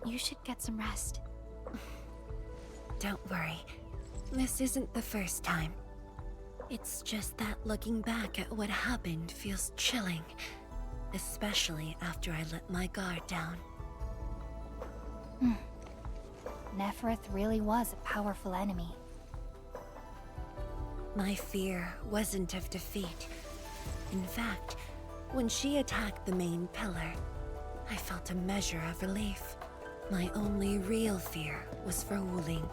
you should get some rest. Don't worry. This isn't the first time. It's just that looking back at what happened feels chilling. Especially after I let my guard down. Neferith really was a powerful enemy. My fear wasn't of defeat. In fact, when she attacked the main pillar, I felt a measure of relief. My only real fear was for Wuling,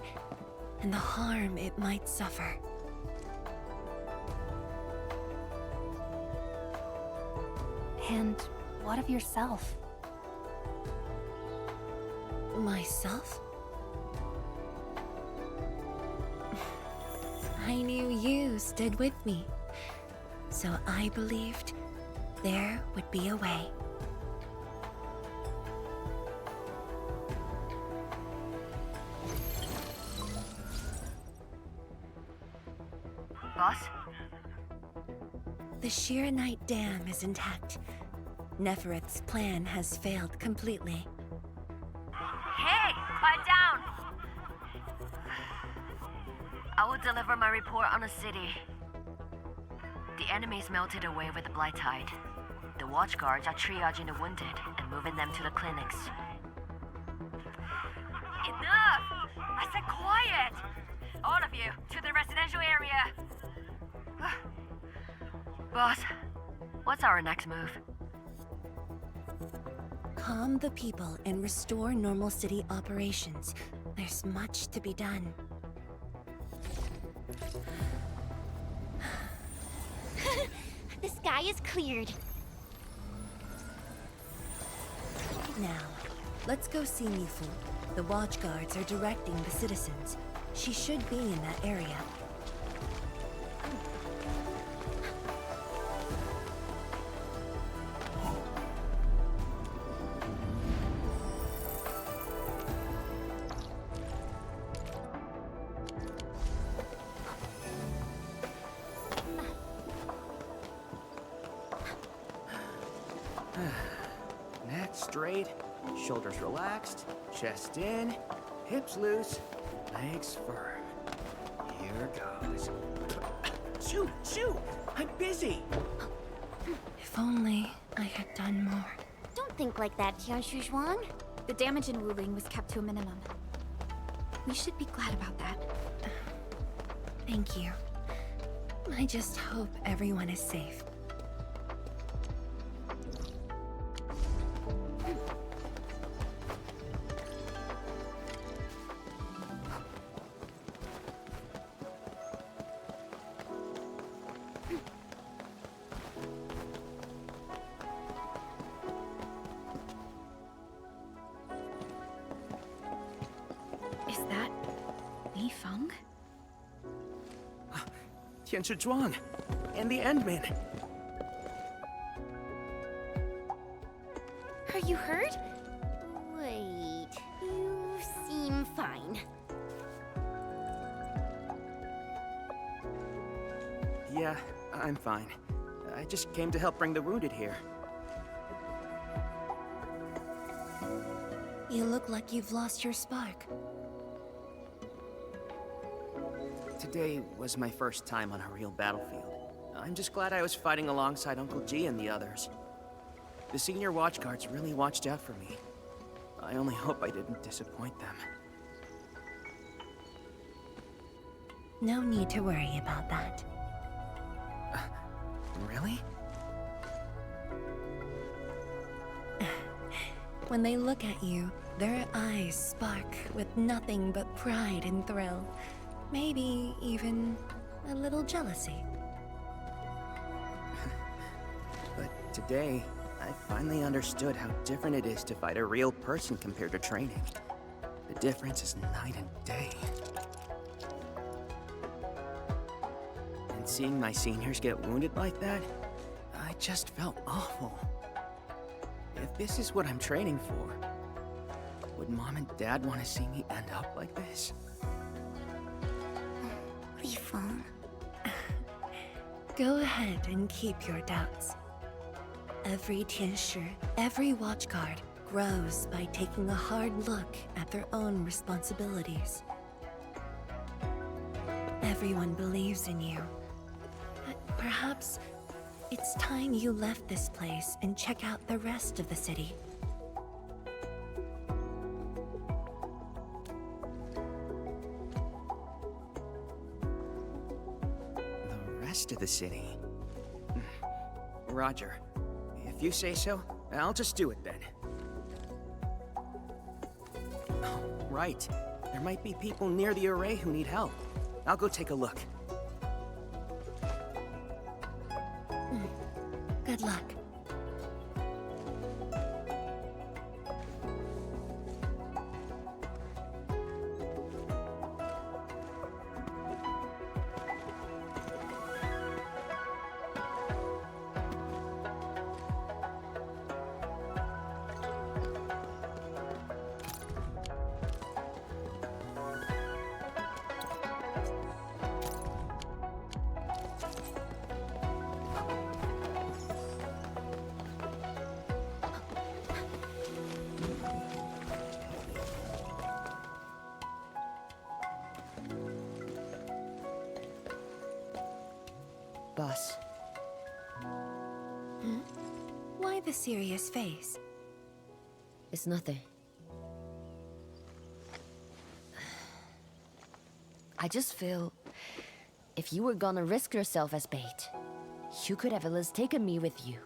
and the harm it might suffer. And what of yourself? Myself? I knew you stood with me, so I believed there would be a way. Boss? The Shiranite Dam is intact. Neferith's plan has failed completely. Hey, quiet down! I will deliver my report on the city. The enemies melted away with the blight tide. The watchguards are triaging the wounded and moving them to the clinics. Enough! I said quiet! All of you, to the residential area! Boss, what's our next move? Calm the people and restore normal city operations. There's much to be done. The sky is cleared. Now, let's go see Mifu. The watchguards are directing the citizens. She should be in that area. Neck straight, shoulders relaxed, chest in, hips loose, legs firm. Here goes. Shoot, shoot! I'm busy! If only I had done more. Don't think like that, Tianche Zhuang. The damage in Wuling was kept to a minimum. We should be glad about that. Thank you. I just hope everyone is safe. Is that Li Feng? Tianche Zhuang and the Endman. Are you hurt? Wait, you seem fine. Yeah, I'm fine. I just came to help bring the wounded here. You look like you've lost your spark. Today was my first time on a real battlefield. I'm just glad I was fighting alongside Uncle G and the others. The senior watchguards really watched out for me. I only hope I didn't disappoint them. No need to worry about that. Really? When they look at you, their eyes spark with nothing but pride and thrill. Maybe even a little jealousy. But today, I finally understood how different it is to fight a real person compared to training. The difference is night and day. And seeing my seniors get wounded like that, I just felt awful. If this is what I'm training for, would Mom and Dad want to see me end up like this? Lifeng. Go ahead and keep your doubts. Every Tianshi, every watchguard grows by taking a hard look at their own responsibilities. Everyone believes in you. But perhaps it's time you left this place and check out the rest of the city. The rest of the city? Roger. If you say so, I'll just do it then. Oh, right. There might be people near the array who need help. I'll go take a look. Good luck. Boss. Why the serious face? It's nothing. I just feel... if you were gonna risk yourself as bait, you could have at least taken me with you.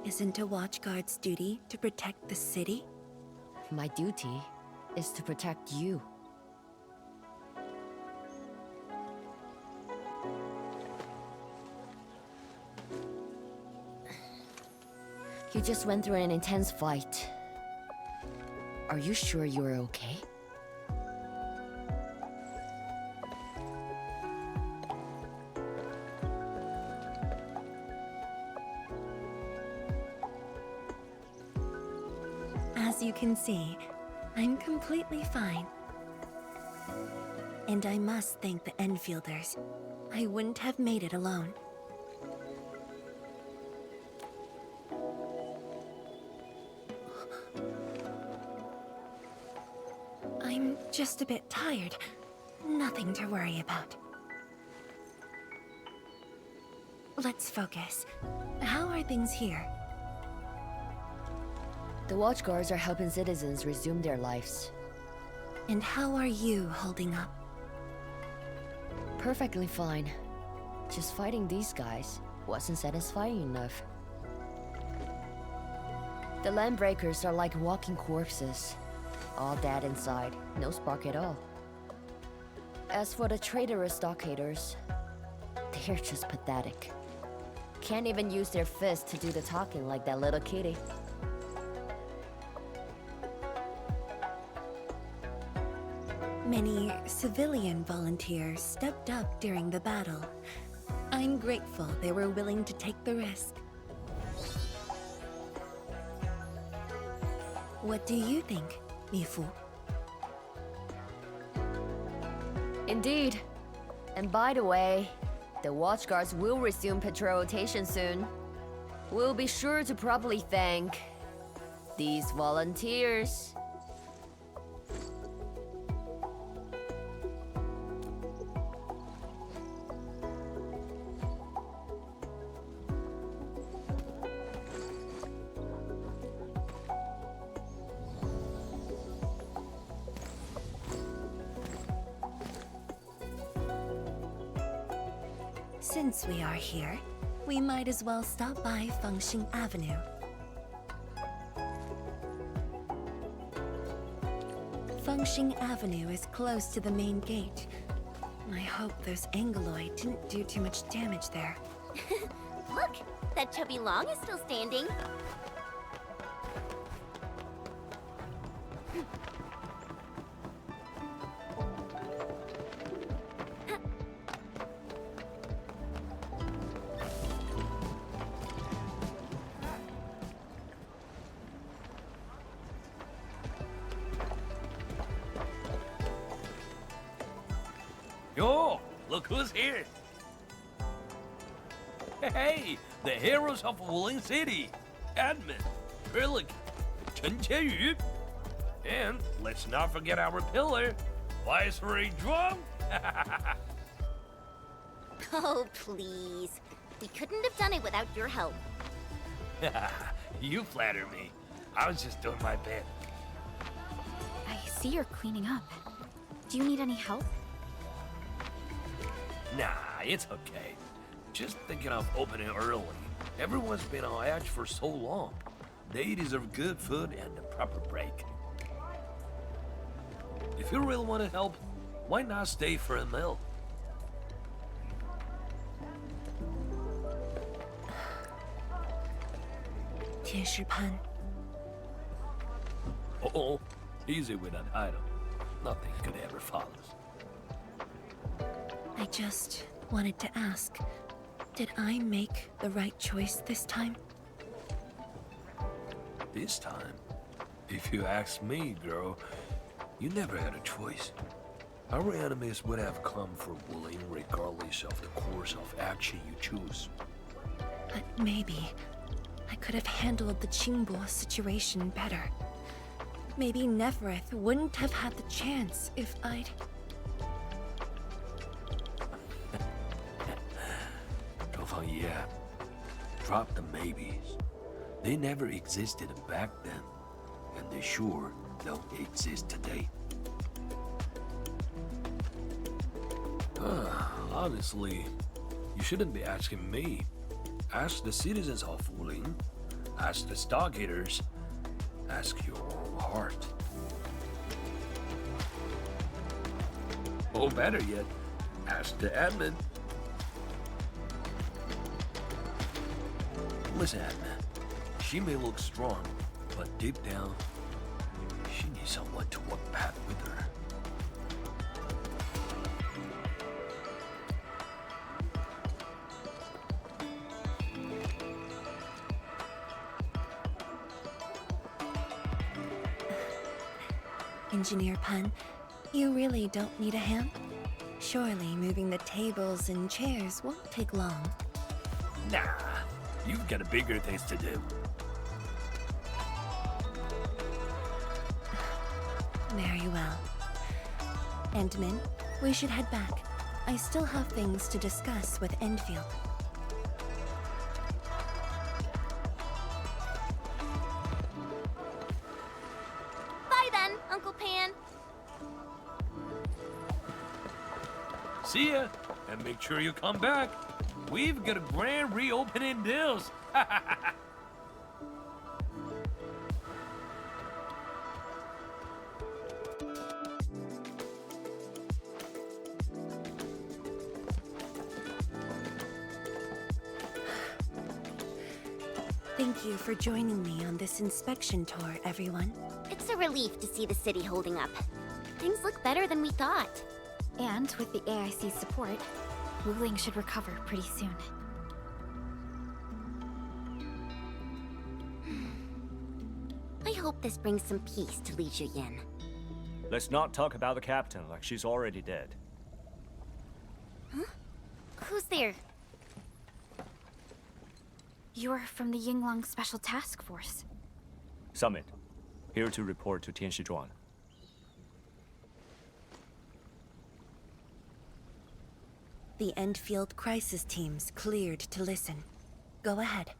Isn't a watchguard's duty to protect the city? My duty is to protect you. You just went through an intense fight. Are you sure you're okay? As you can see, I'm completely fine. And I must thank the Enfielders. I wouldn't have made it alone. I'm just a bit tired. Nothing to worry about. Let's focus. How are things here? The watchguards are helping citizens resume their lives. And how are you holding up? Perfectly fine. Just fighting these guys wasn't satisfying enough. The Landbreakers are like walking corpses. All dead inside, no spark at all. As for the traitorous stockaders, they're just pathetic. Can't even use their fists to do the talking like that little kitty. Many civilian volunteers stepped up during the battle. I'm grateful they were willing to take the risk. What do you think, Mifu? Indeed. And by the way, the watchguards will resume patrol rotation soon. We'll be sure to properly thank These volunteers. Since we are here, we might as well stop by Fengxing Avenue. Fengxing Avenue is close to the main gate. I hope those Angloid didn't do too much damage there. Look, that chubby Long is still standing. Yo, look who's here. Hey, the heroes of Wuling City. Admin, Perlic, Chen Qianyu. And let's not forget our pillar, Viceroy Drum. Oh, please. We couldn't have done it without your help. You flatter me. I was just doing my bit. I see you're cleaning up. Do you need any help? Nah, it's okay. Just thinking of opening early. Everyone's been on edge for so long. They deserve good food and a proper break. If you really want to help, why not stay for a meal? Pan. Oh, easy with an item. Nothing could ever follow us. I just wanted to ask, did I make the right choice this time? This time, if you ask me, girl, you never had a choice. Our enemies would have come for Wuling regardless of the course of action you choose. But maybe I could have handled the Qingbo situation better. Maybe Nefereth wouldn't have had the chance if I'd... Yeah, drop the maybes. They never existed back then, and they sure don't exist today. Honestly, you shouldn't be asking me. Ask the citizens of Wuling, ask the Stargaters, ask your own heart. Or better yet, ask the admin. Listen, Admin, she may look strong, but deep down, she needs someone to walk back with her. Engineer Pan, you really don't need a hand? Surely moving the tables and chairs won't take long. Nah, you've got bigger things to do. Very well. Endman, we should head back. I still have things to discuss with Endfield. Bye then, Uncle Pan. See ya, and make sure you come back. We've got a grand reopening deals. Thank you for joining me on this inspection tour, everyone. It's a relief to see the city holding up. Things look better than we thought. And with the AIC's support, Wuling should recover pretty soon. I hope this brings some peace to Li Yin. Let's not talk about the captain like she's already dead. Huh? Who's there? You're from the Yinglang Special Task Force. Summit. Here to report to Tianshizhuang. The Endfield crisis team's cleared to listen. Go ahead.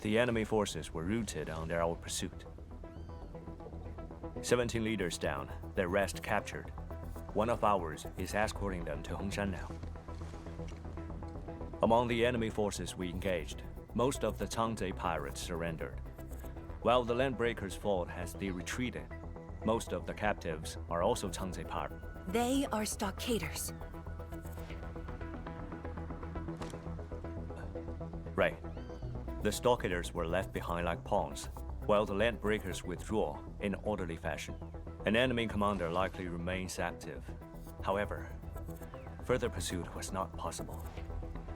The enemy forces were routed under our pursuit. 17 leaders down, the rest captured. One of ours is escorting them to Hongshan now. Among the enemy forces we engaged, most of the Changzhe pirates surrendered. While the Landbreakers fought as they retreated, most of the captives are also Changzhe pirates. They are stockaders. Right. The stockaders were left behind like pawns, while the Landbreakers withdraw in orderly fashion. An enemy commander likely remains active. However, further pursuit was not possible.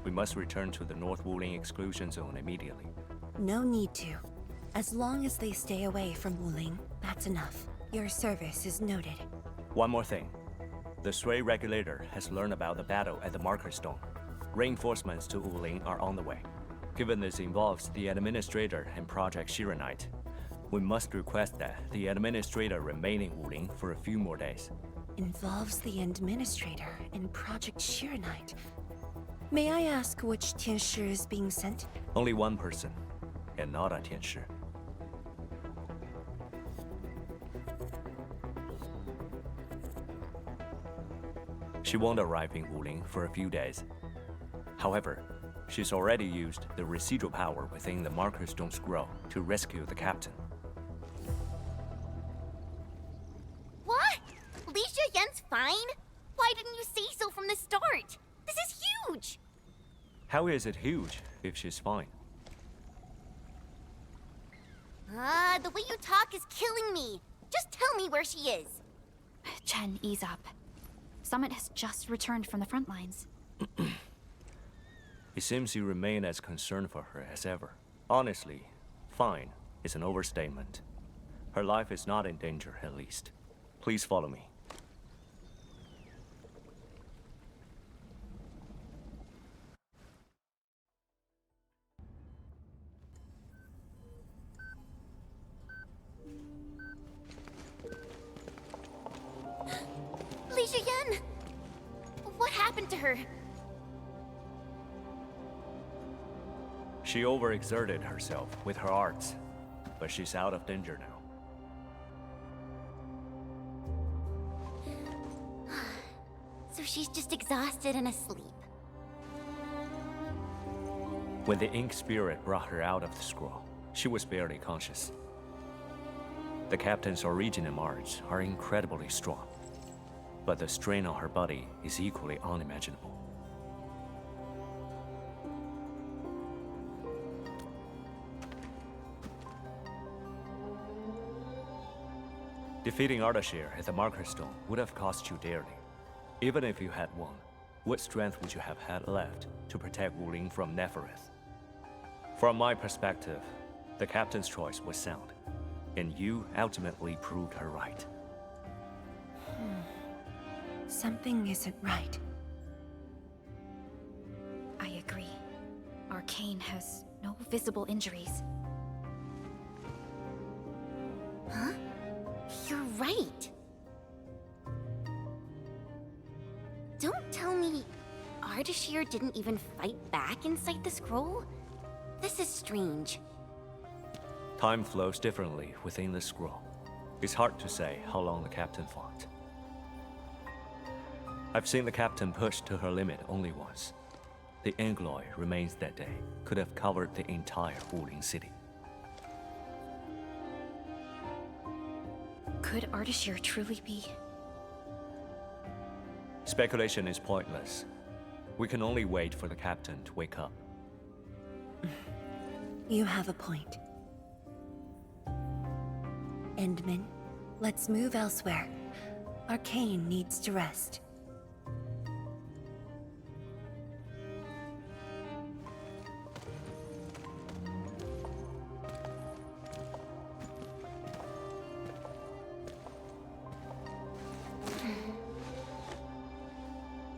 We must return to the North Wuling exclusion zone immediately. No need to. As long as they stay away from Wuling, that's enough. Your service is noted. One more thing. The Sui regulator has learned about the battle at the Marker Stone. Reinforcements to Wuling are on the way. Given this involves the Administrator and Project Shiranite, we must request that the Administrator remain in Wuling for a few more days. Involves the Administrator and Project Shiranite. May I ask which Tianshi is being sent? Only one person, and not a Tianshi. She won't arrive in Wuling for a few days. However, she's already used the residual power within the Marker Stone Scroll to rescue the captain. What? Li Yan's fine? Why didn't you say so from the start? This is huge! How is it huge if she's fine? The way you talk is killing me. Just tell me where she is. Chen, ease up. Summit has just returned from the front lines. It seems you remain as concerned for her as ever. Honestly, fine is an overstatement. Her life is not in danger, at least. Please follow me. Li Yan! What happened to her? She overexerted herself with her arts, but she's out of danger now. So she's just exhausted and asleep. When the Ink Spirit brought her out of the scroll, she was barely conscious. The captain's origin and arts are incredibly strong, but the strain on her body is equally unimaginable. Defeating Ardashir at the Marker Stone would have cost you dearly. Even if you had won, what strength would you have had left to protect Wuling from Nefereth? From my perspective, the captain's choice was sound, and you ultimately proved her right. Something isn't right. I agree. Arcane has no visible injuries. Huh? You're right. Don't tell me Ardashir didn't even fight back inside the scroll? This is strange. Time flows differently within the scroll. It's hard to say how long the captain fought. I've seen the captain pushed to her limit only once. The Angloy remains that day could have covered the entire Wuling city. Could Ardashir truly be? Speculation is pointless. We can only wait for the captain to wake up. You have a point. Endman, let's move elsewhere. Arcane needs to rest.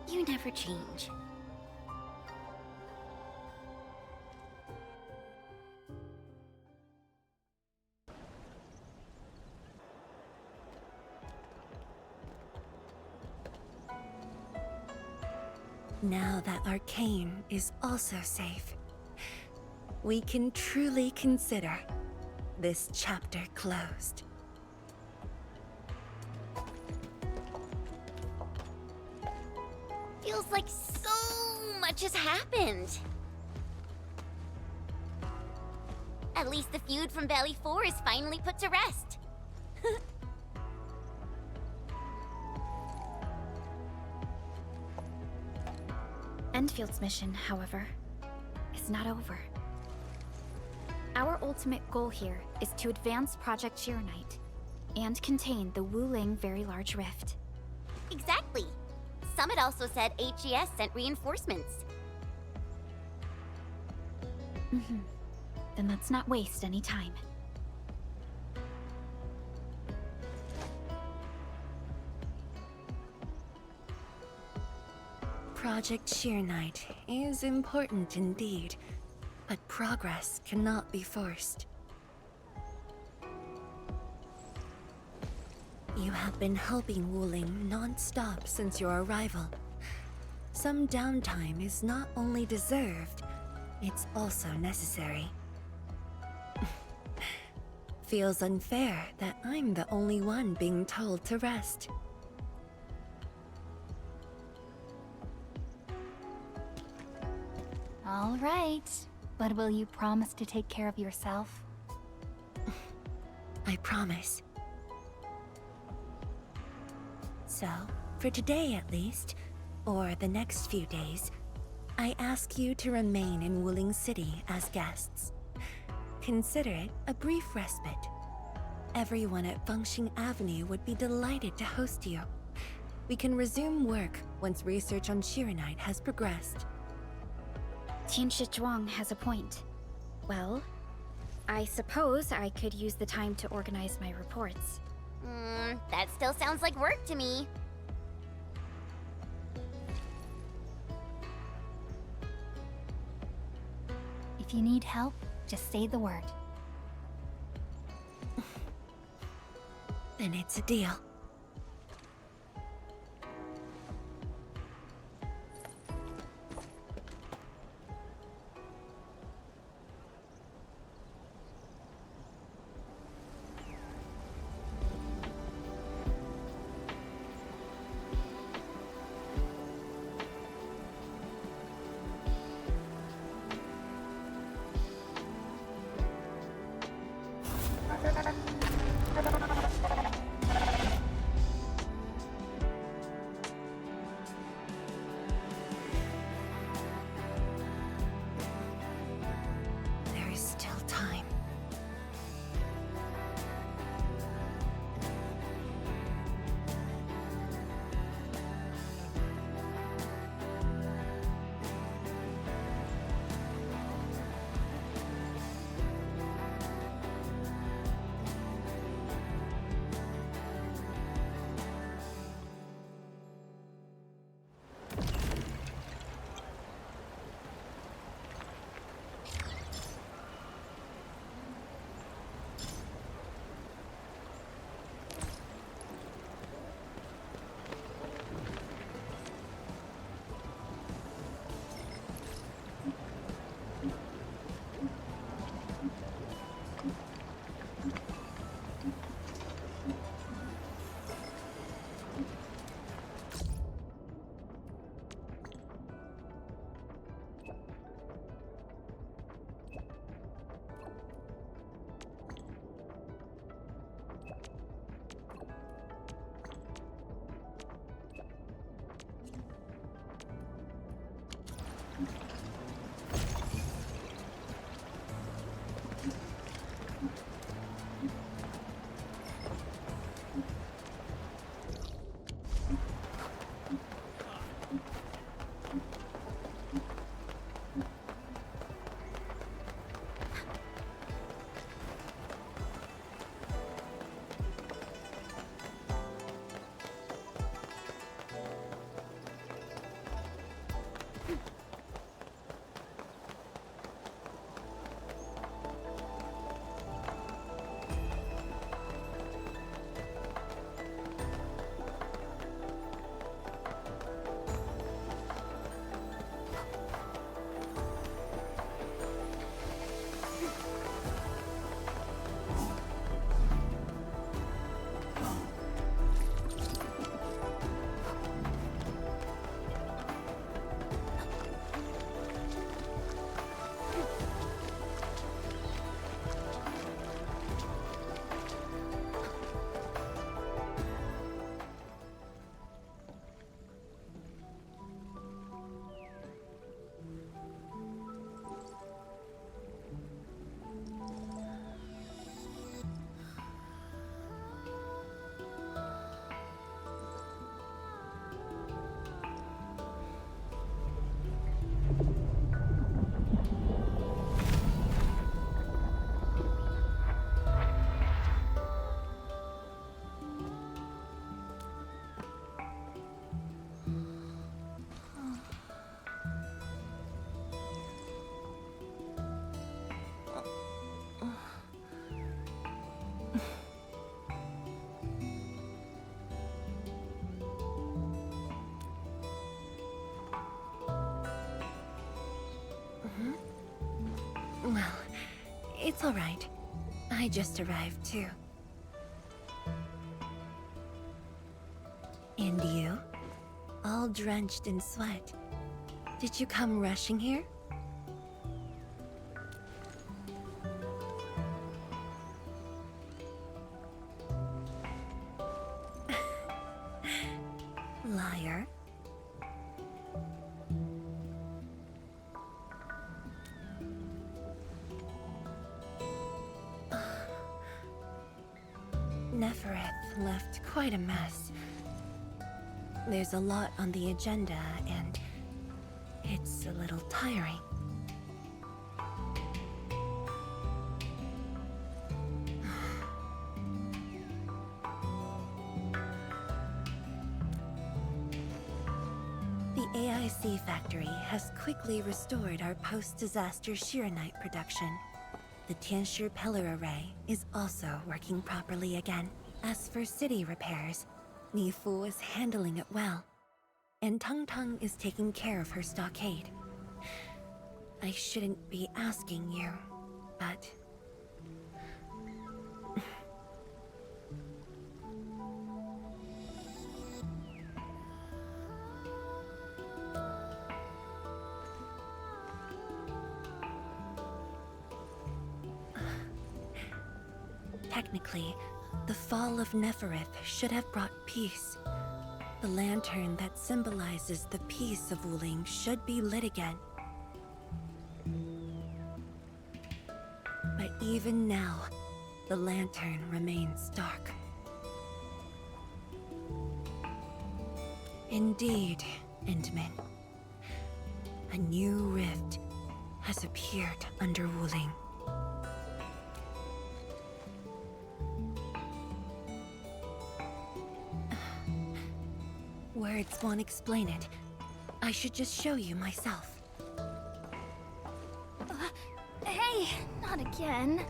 You never change. Now that Arcane is also safe, we can truly consider this chapter closed. Feels like so much has happened. At least the feud from Valley 4 is finally put to rest. Endfield's mission, however, is not over. Our ultimate goal here is to advance Project Chironite and contain the Wuling Very Large Rift. Exactly. Summit also said HES sent reinforcements. Then let's not waste any time. Project Chironite is important indeed, but progress cannot be forced. You have been helping Wuling non-stop since your arrival. Some downtime is not only deserved, it's also necessary. Feels unfair that I'm the only one being told to rest. All right, but will you promise to take care of yourself? I promise. So, for today at least, or the next few days, I ask you to remain in Wuling City as guests. Consider it a brief respite. Everyone at Fengxing Avenue would be delighted to host you. We can resume work once research on Chironite has progressed. Tianshi Zhuang has a point. Well, I suppose I could use the time to organize my reports. That still sounds like work to me. If you need help, just say the word. Then it's a deal. It's all right. I just arrived too. And you? All drenched in sweat. Did you come rushing here? Liar. Nefereth left quite a mess. There's a lot on the agenda, and it's a little tiring. The AIC factory has quickly restored our post-disaster Shiranite production. The Tianshi pillar array is also working properly again. As for city repairs, Nifu is handling it well, and Tung Tung is taking care of her stockade. I shouldn't be asking you, but... Technically, the fall of Nefereth should have brought peace. The lantern that symbolizes the peace of Wuling should be lit again. But even now, the lantern remains dark. Indeed, Endman. A new rift has appeared under Wuling. Words won't explain it. I should just show you myself. Hey, not again.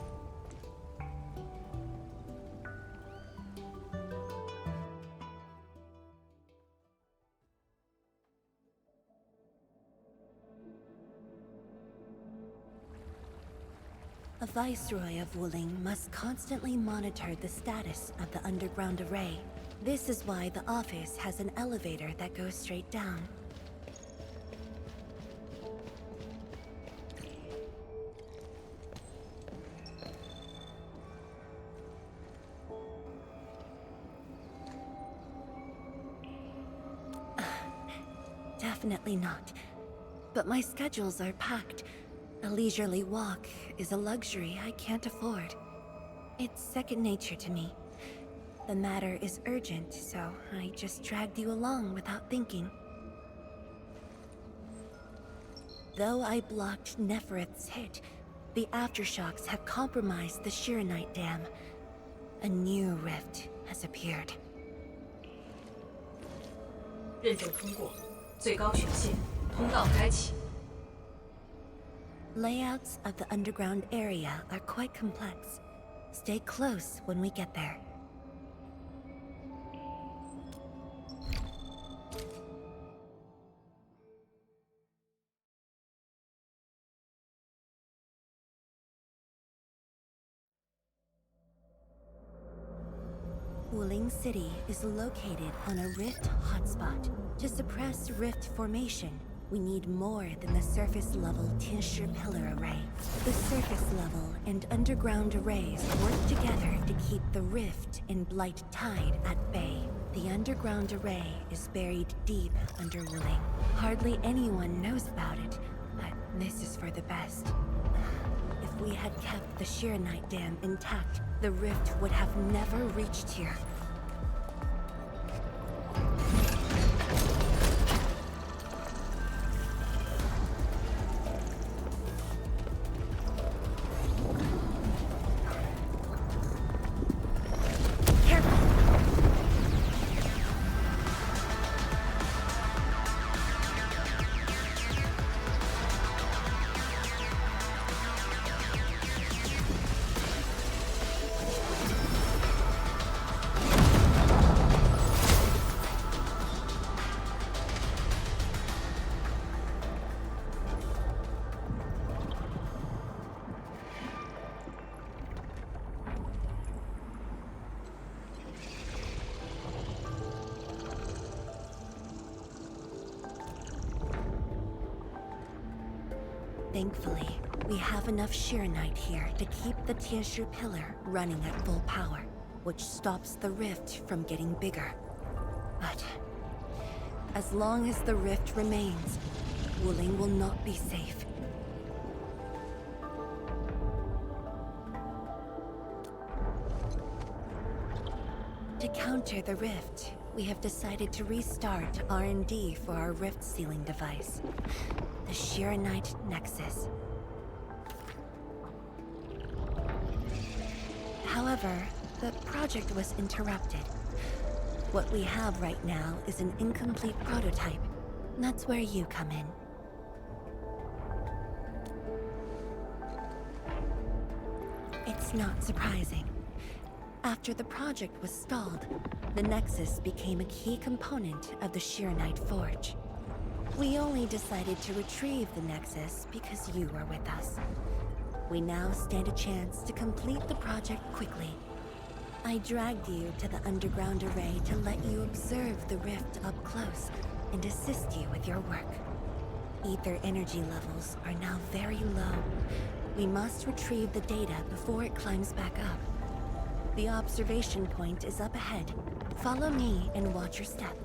A viceroy of Wuling must constantly monitor the status of the underground array. This is why the office has an elevator that goes straight down. Definitely not. But my schedules are packed. A leisurely walk is a luxury I can't afford. It's second nature to me. The matter is urgent, so I just dragged you along without thinking. Though I blocked Nefereth's hit, the aftershocks have compromised the Shiranite Dam. A new rift has appeared. 认证通过，最高权限，通道开启。 Layouts of the underground area are quite complex. Stay close when we get there. Wuling City is located on a rift hotspot. To suppress rift formation, we need more than the surface-level Tianshi pillar array. The surface-level and underground arrays work together to keep the rift and Blight Tide at bay. The underground array is buried deep under Wuling. Hardly anyone knows about it, but this is for the best. If we had kept the Shiranite Dam intact, the rift would have never reached here. Thankfully, we have enough Shiranite here to keep the Tieshu pillar running at full power, which stops the rift from getting bigger. But as long as the rift remains, Wuling will not be safe. To counter the rift, we have decided to restart R&D for our rift sealing device, the Shiranite Nexus. However, the project was interrupted. What we have right now is an incomplete prototype. That's where you come in. It's not surprising. After the project was stalled, the Nexus became a key component of the Shiranite Forge. We only decided to retrieve the Nexus because you were with us. We now stand a chance to complete the project quickly. I dragged you to the underground array to let you observe the rift up close and assist you with your work. Ether energy levels are now very low. We must retrieve the data before it climbs back up. The observation point is up ahead. Follow me and watch your step.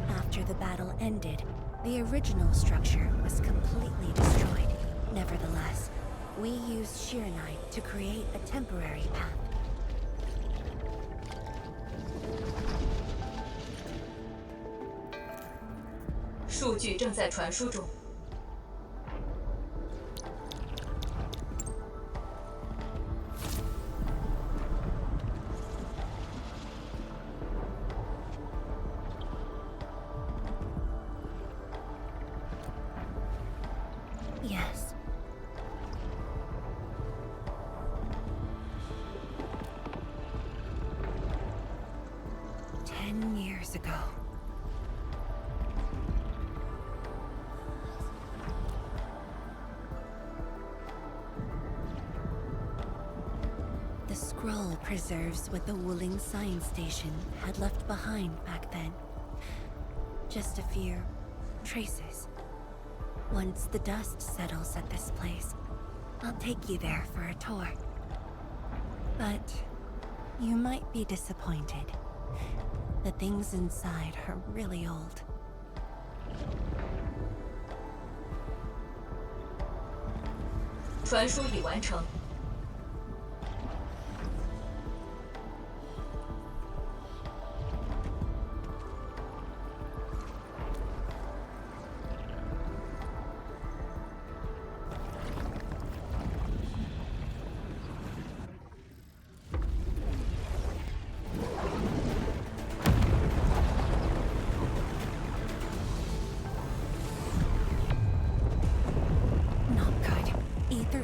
After the battle ended, the original structure was completely destroyed. Nevertheless, we used Shiranite to create a temporary path. 数据正在传输中。Yes. Ten years ago. The scroll preserves what the Wuling Science Station had left behind back then. Just a few traces. Once the dust settles at this place, I'll take you there for a tour. But you might be disappointed. The things inside are really old. 传输已完成。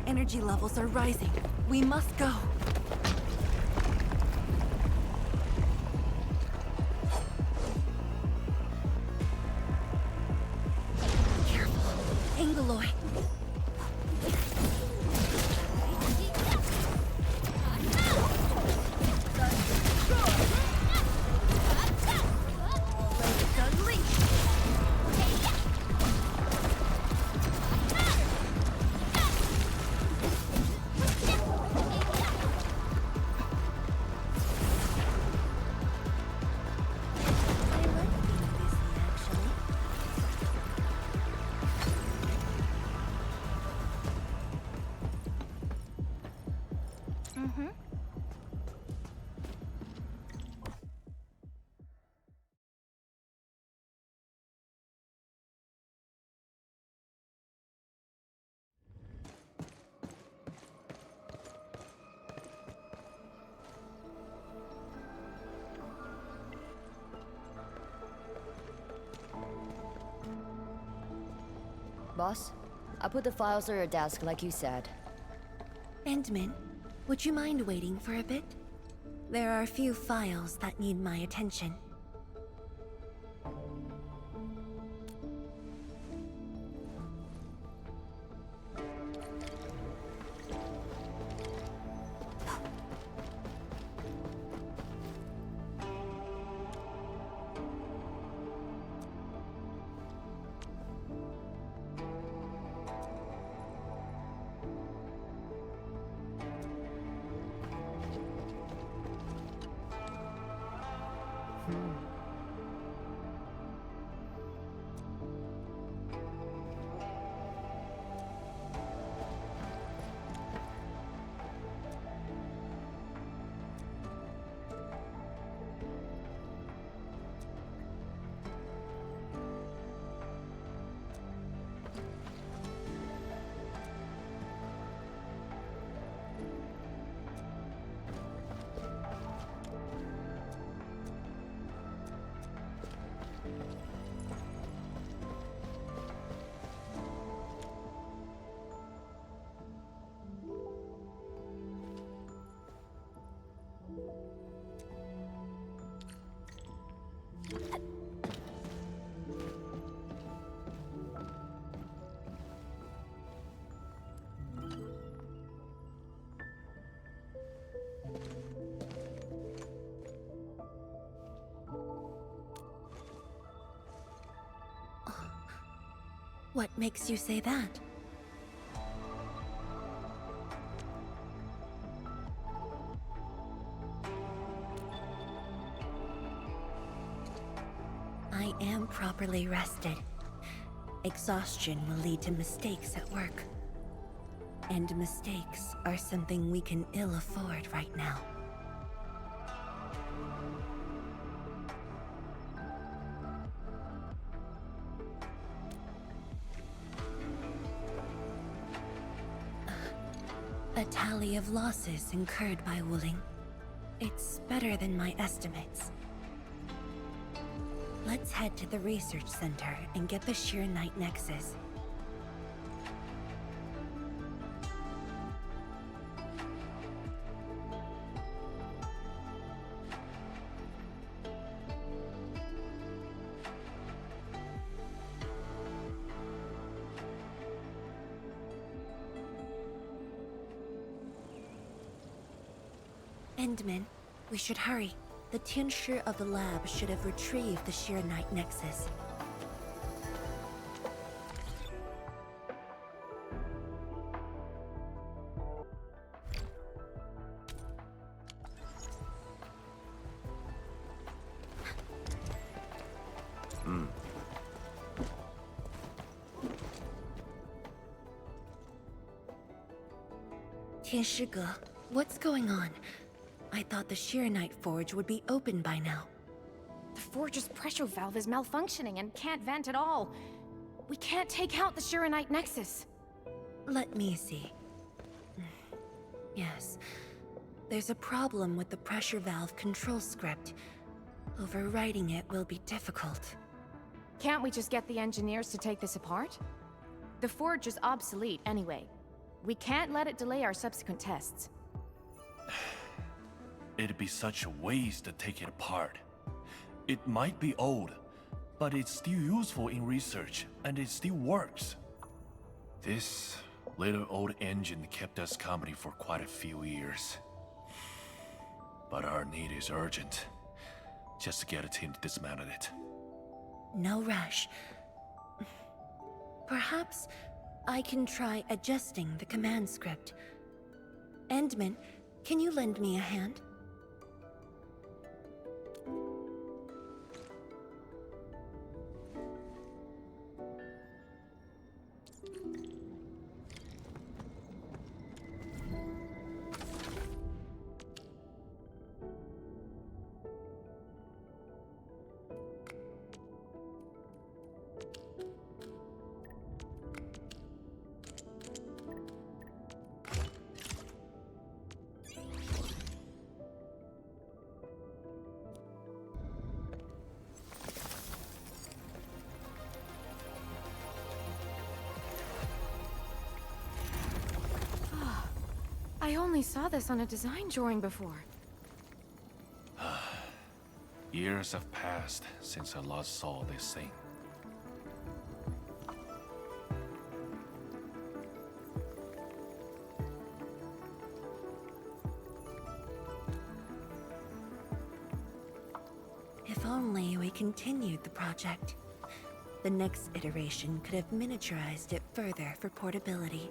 Energy levels are rising. We must go. Careful. Angaloy. Boss, I put the files on your desk like you said. Endman, would you mind waiting for a bit? There are a few files that need my attention. What makes you say that? I am properly rested. Exhaustion will lead to mistakes at work. And mistakes are something we can ill afford right now. A tally of losses incurred by Wuling. It's better than my estimates. Let's head to the research center and get the Sheer Knight Nexus. Endman, we should hurry. The Tianshi of the lab should have retrieved the Sheer Knight Nexus. Tianshi, what's going on? I thought the Sheer Knight Forge would be open by now. The forge's pressure valve is malfunctioning and can't vent at all. We can't take out the Shiranite Nexus. Let me see. Yes. There's a problem with the pressure valve control script. Overwriting it will be difficult. Can't we just get the engineers to take this apart? The forge is obsolete anyway. We can't let it delay our subsequent tests. It'd be such a waste to take it apart. It might be old, but it's still useful in research, and it still works. This little old engine kept us company for quite a few years. But our need is urgent. Just to get a team to dismantle it. No rush. Perhaps I can try adjusting the command script. Endman, can you lend me a hand? I only saw this on a design drawing before. Years have passed since I last saw this thing. If only we continued the project. The next iteration could have miniaturized it further for portability.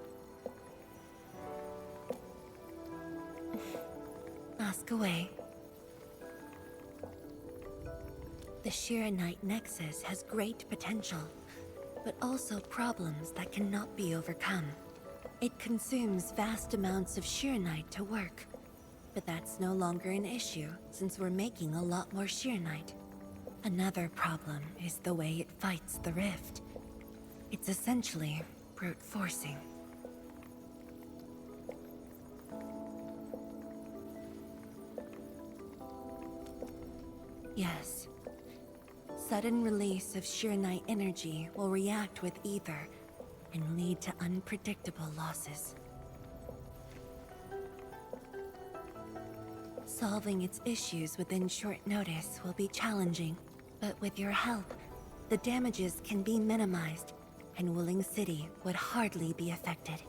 Ask away. Shiranite Nexus has great potential, but also problems that cannot be overcome. It consumes vast amounts of Shiranite to work, but that's no longer an issue since we're making a lot more Shiranite. Another problem is the way it fights the rift. It's essentially brute forcing. Yes. Sudden release of Shiranite energy will react with ether and lead to unpredictable losses. Solving its issues within short notice will be challenging, but with your help, the damages can be minimized, and Wuling City would hardly be affected.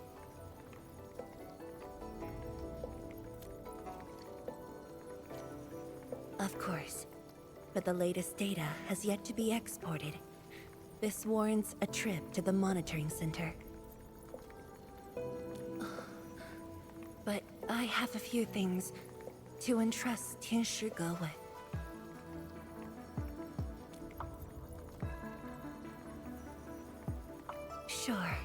Of course, but the latest data has yet to be exported. This warrants a trip to the monitoring center. But I have a few things to entrust Tian Shige with. Sure.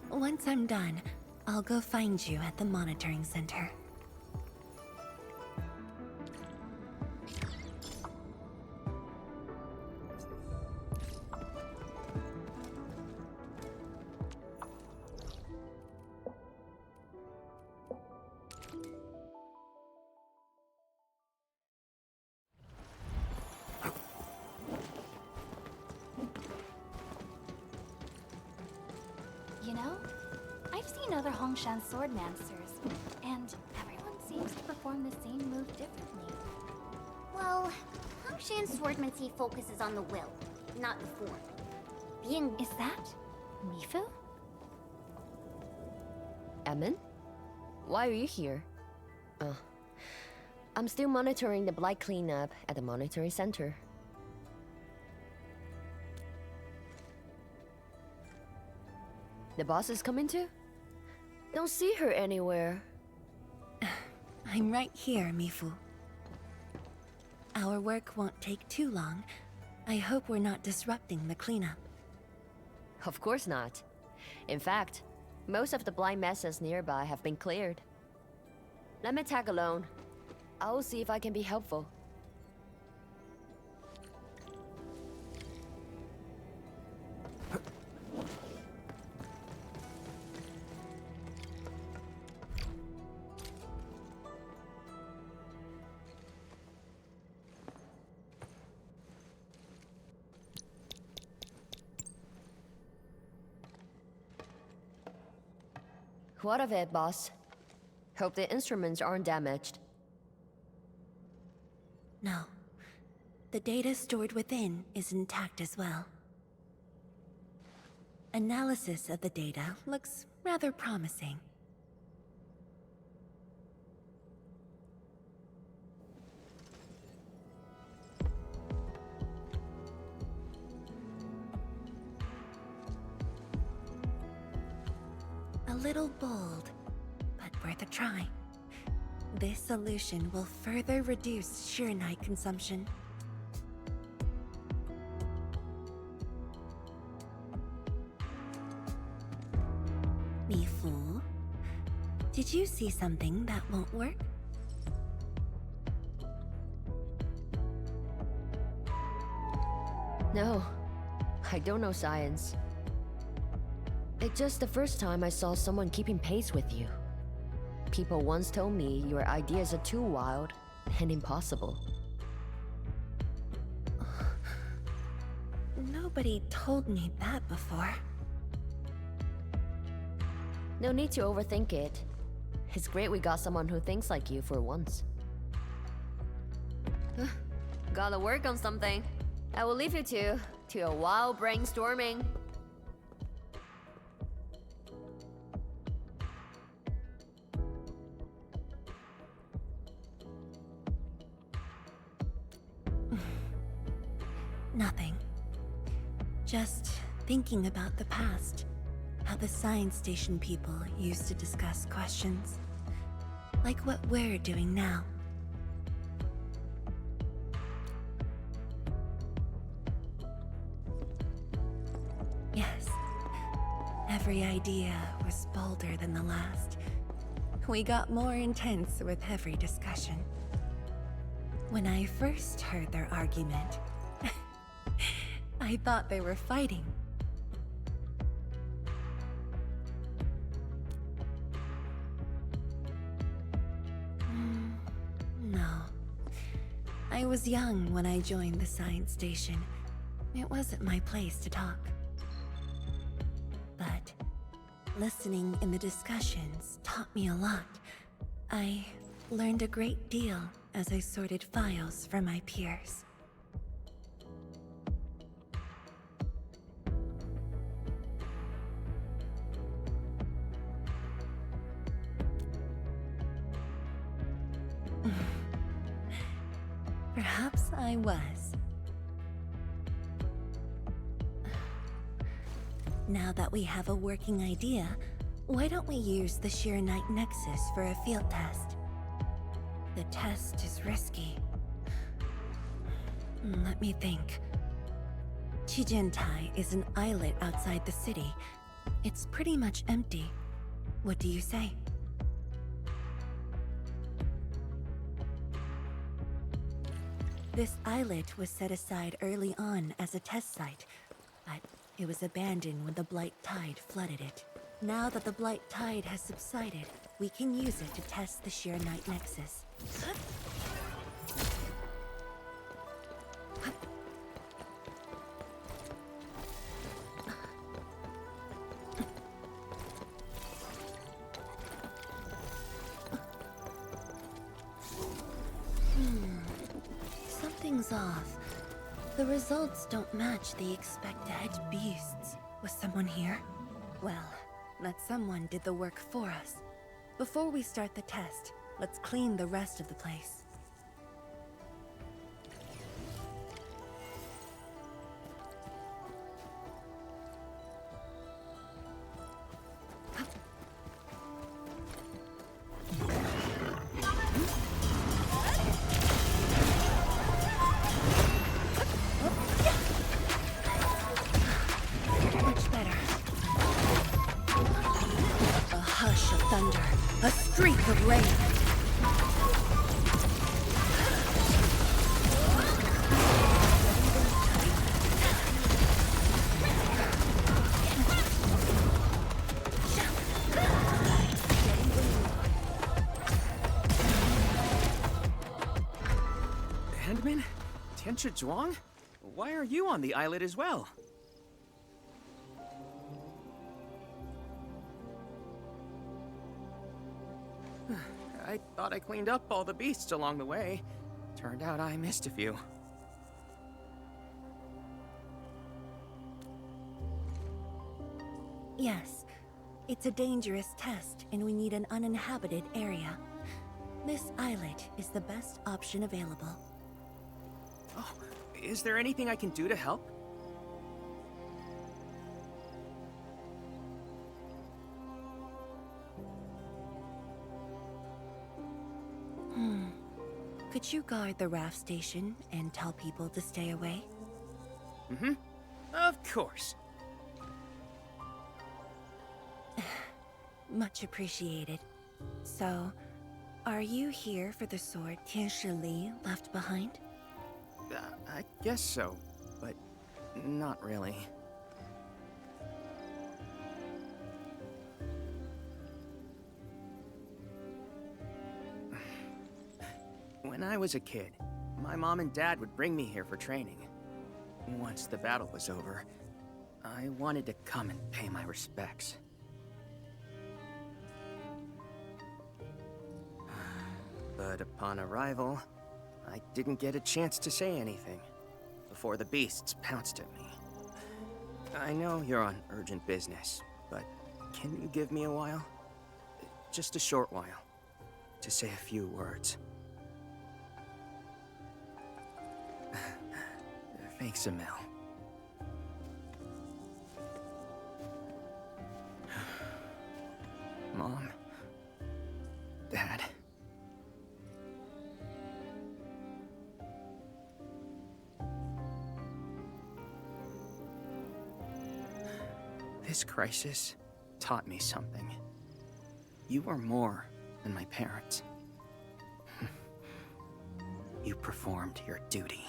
Once I'm done, I'll go find you at the monitoring center. You know, I've seen other Hongshan swordmancers, and everyone seems to perform the same move differently. Well, Hongshan swordmancy focuses on the will, not the form. Being... Is that Mifu? Emin? Why are you here? I'm still monitoring the blight cleanup at the monitoring center. The boss is coming too? Don't see her anywhere. I'm right here, Mifu. Our work won't take too long. I hope we're not disrupting the cleanup. Of course not. In fact, most of the blind messes nearby have been cleared. Let me tag along. I'll see if I can be helpful. What of it, boss? Hope the instruments aren't damaged. No. The data stored within is intact as well. Analysis of the data looks rather promising. A little bold, but worth a try. This solution will further reduce Shiranite consumption. Mifu, did you see something that won't work? No, I don't know science. It's just the first time I saw someone keeping pace with you. People once told me your ideas are too wild and impossible. Nobody told me that before. No need to overthink it. It's great we got someone who thinks like you for once. Gotta work on something. I will leave you to a wild brainstorming. Nothing. Just thinking about the past. How the science station people used to discuss questions. Like what we're doing now. Yes. Every idea was bolder than the last. We got more intense with every discussion. When I first heard their argument, I thought they were fighting. No. I was young when I joined the science station. It wasn't my place to talk. But listening in the discussions taught me a lot. I learned a great deal as I sorted files for my peers. Perhaps I was. Now that we have a working idea, why don't we use the Shiranite Nexus for a field test? The test is risky. Let me think. Chijentai is an islet outside the city. It's pretty much empty. What do you say? This islet was set aside early on as a test site, but it was abandoned when the Blight Tide flooded it. Now that the Blight Tide has subsided, we can use it to test the Shiranite Nexus. Something's off. The results don't match the expected beasts. Was someone here? Well, that someone did the work for us. Before we start the test, let's clean the rest of the place. Much better. A hush of thunder, a streak of rain. Handman? Tianchi Zhuang? Why are you on the islet as well? I thought I cleaned up all the beasts along the way. Turned out I missed a few. Yes, it's a dangerous test, and we need an uninhabited area. This islet is the best option available. Oh, is there anything I can do to help? Could you guard the raft station and tell people to stay away? Mm-hmm. Of course. Much appreciated. So, are you here for the sword Tianshi Li left behind? I guess so, but not really. When I was a kid, my mom and dad would bring me here for training. Once the battle was over, I wanted to come and pay my respects. But upon arrival, I didn't get a chance to say anything before the beasts pounced at me. I know you're on urgent business, but can you give me a while? Just a short while, to say a few words. Thanks, Emil. Mom. Dad. This crisis taught me something. You are more than my parents. You performed your duty.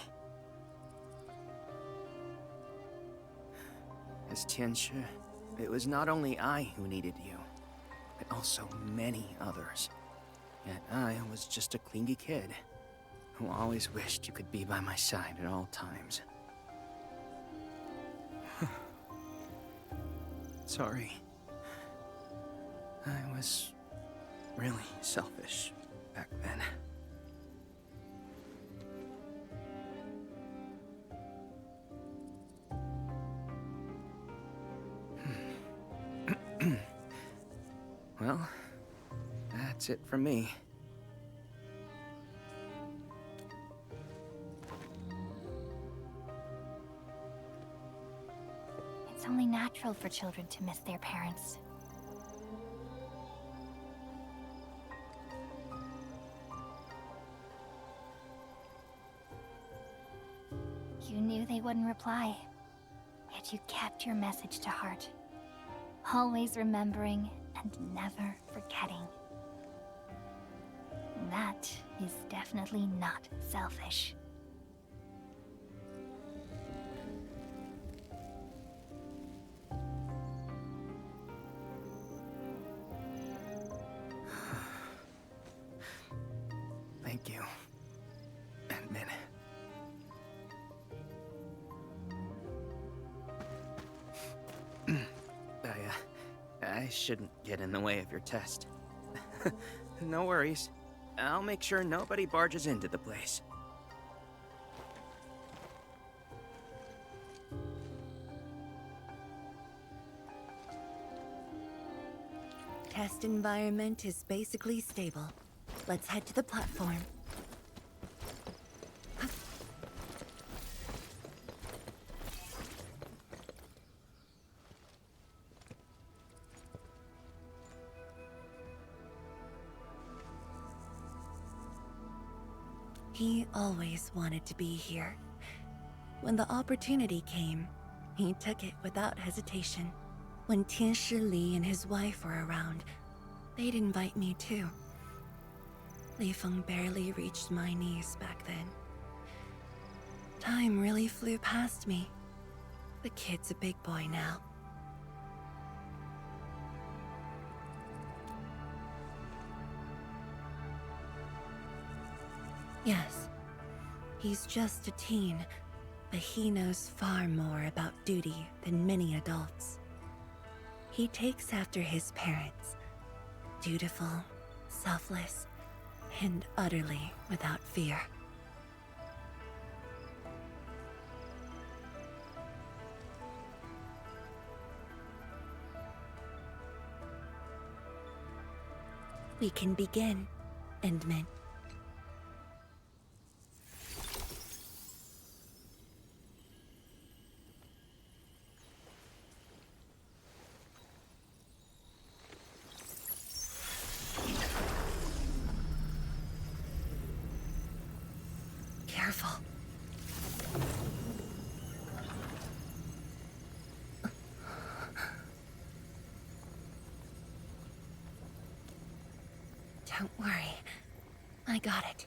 As Tianshi, it was not only I who needed you, but also many others. Yet I was just a clingy kid who always wished you could be by my side at all times. Sorry. I was really selfish back then. Well, that's it from me. It's only natural for children to miss their parents. You knew they wouldn't reply, yet you kept your message to heart. Always remembering and never forgetting. That is definitely not selfish. Thank you, Endman. I shouldn't get in the way of your test. No worries. I'll make sure nobody barges into the place. Test environment is basically stable. Let's head to the platform. He always wanted to be here. When the opportunity came, he took it without hesitation. When Tianshi Li and his wife were around, they'd invite me too. Li Feng barely reached my knees back then. Time really flew past me. The kid's a big boy now. Yes, he's just a teen, but he knows far more about duty than many adults. He takes after his parents, dutiful, selfless, and utterly without fear. We can begin, Endman. Careful. Don't worry. I got it.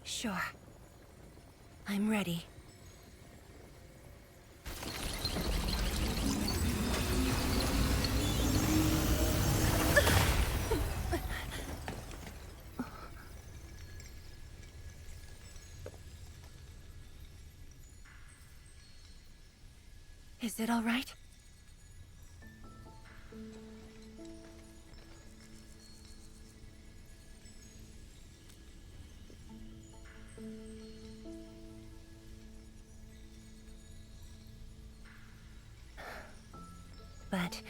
Sure. I'm ready. Is it all right? But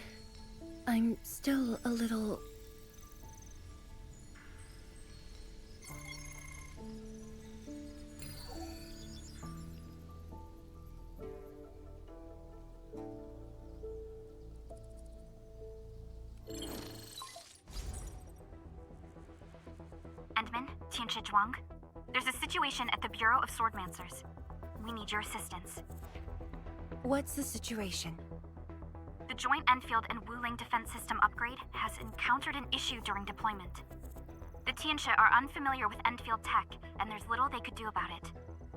I'm still a little... Endman, Tianshi Zhuang. There's a situation at the Bureau of Swordmancers. We need your assistance. What's the situation? The joint Endfield and Wuling defense system upgrade has encountered an issue during deployment. The Tianxia are unfamiliar with Endfield tech, and there's little they could do about it.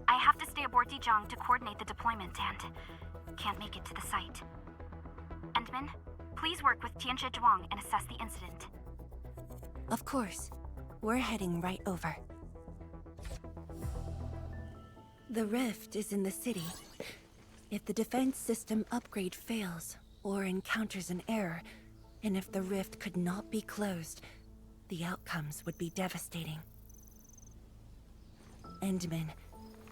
I have to stay aboard Dijiang to coordinate the deployment and can't make it to the site. Endman, please work with Tianxia Zhuang and assess the incident. Of course. We're heading right over. The rift is in the city. If the defense system upgrade fails, or encounters an error, and if the rift could not be closed, the outcomes would be devastating. Endman,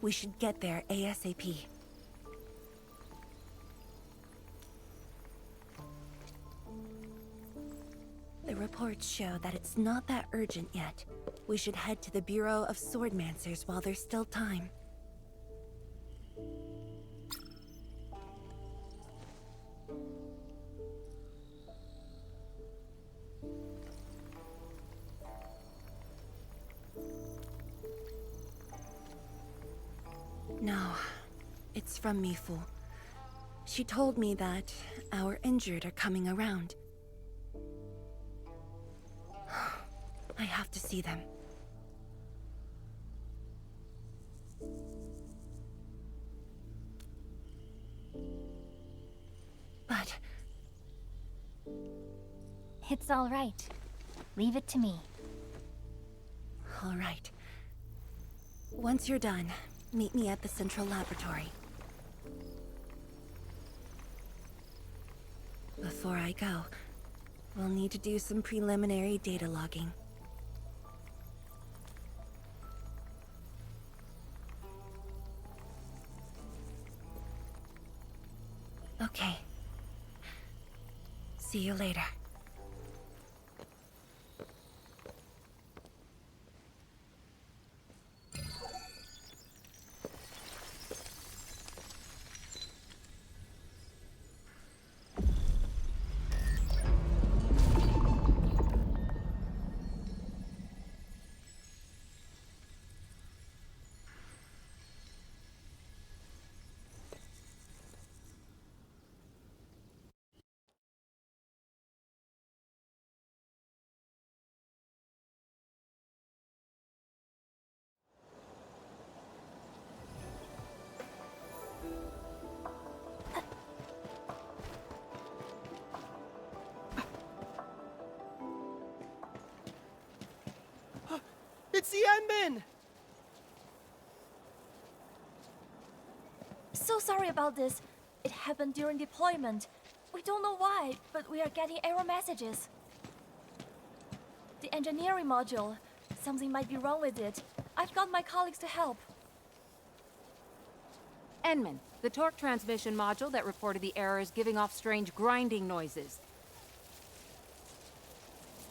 we should get there ASAP. The reports show that it's not that urgent yet. We should head to the Bureau of Swordmancers while there's still time. No, it's from Mifu. She told me that our injured are coming around. I have to see them. But... It's all right. Leave it to me. All right. Once you're done, meet me at the central laboratory. Before I go, we'll need to do some preliminary data logging. Okay. See you later. It's the Endman! So sorry about this. It happened during deployment. We don't know why, but we are getting error messages. The engineering module. Something might be wrong with it. I've got my colleagues to help. Endman, the torque transmission module that reported the error is giving off strange grinding noises.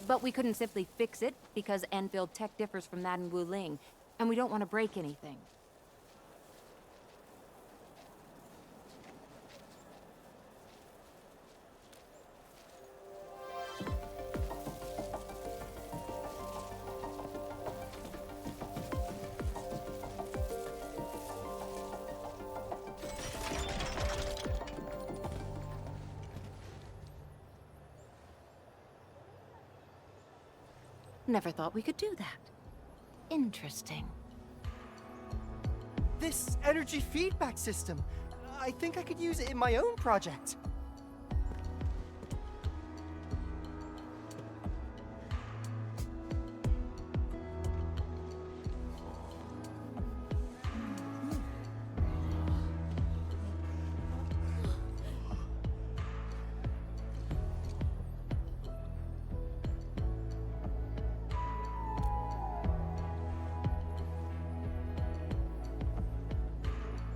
But we couldn't simply fix it, because Endfield tech differs from that in Wuling, and we don't want to break anything. Never thought we could do that. Interesting. This energy feedback system. I think I could use it in my own project.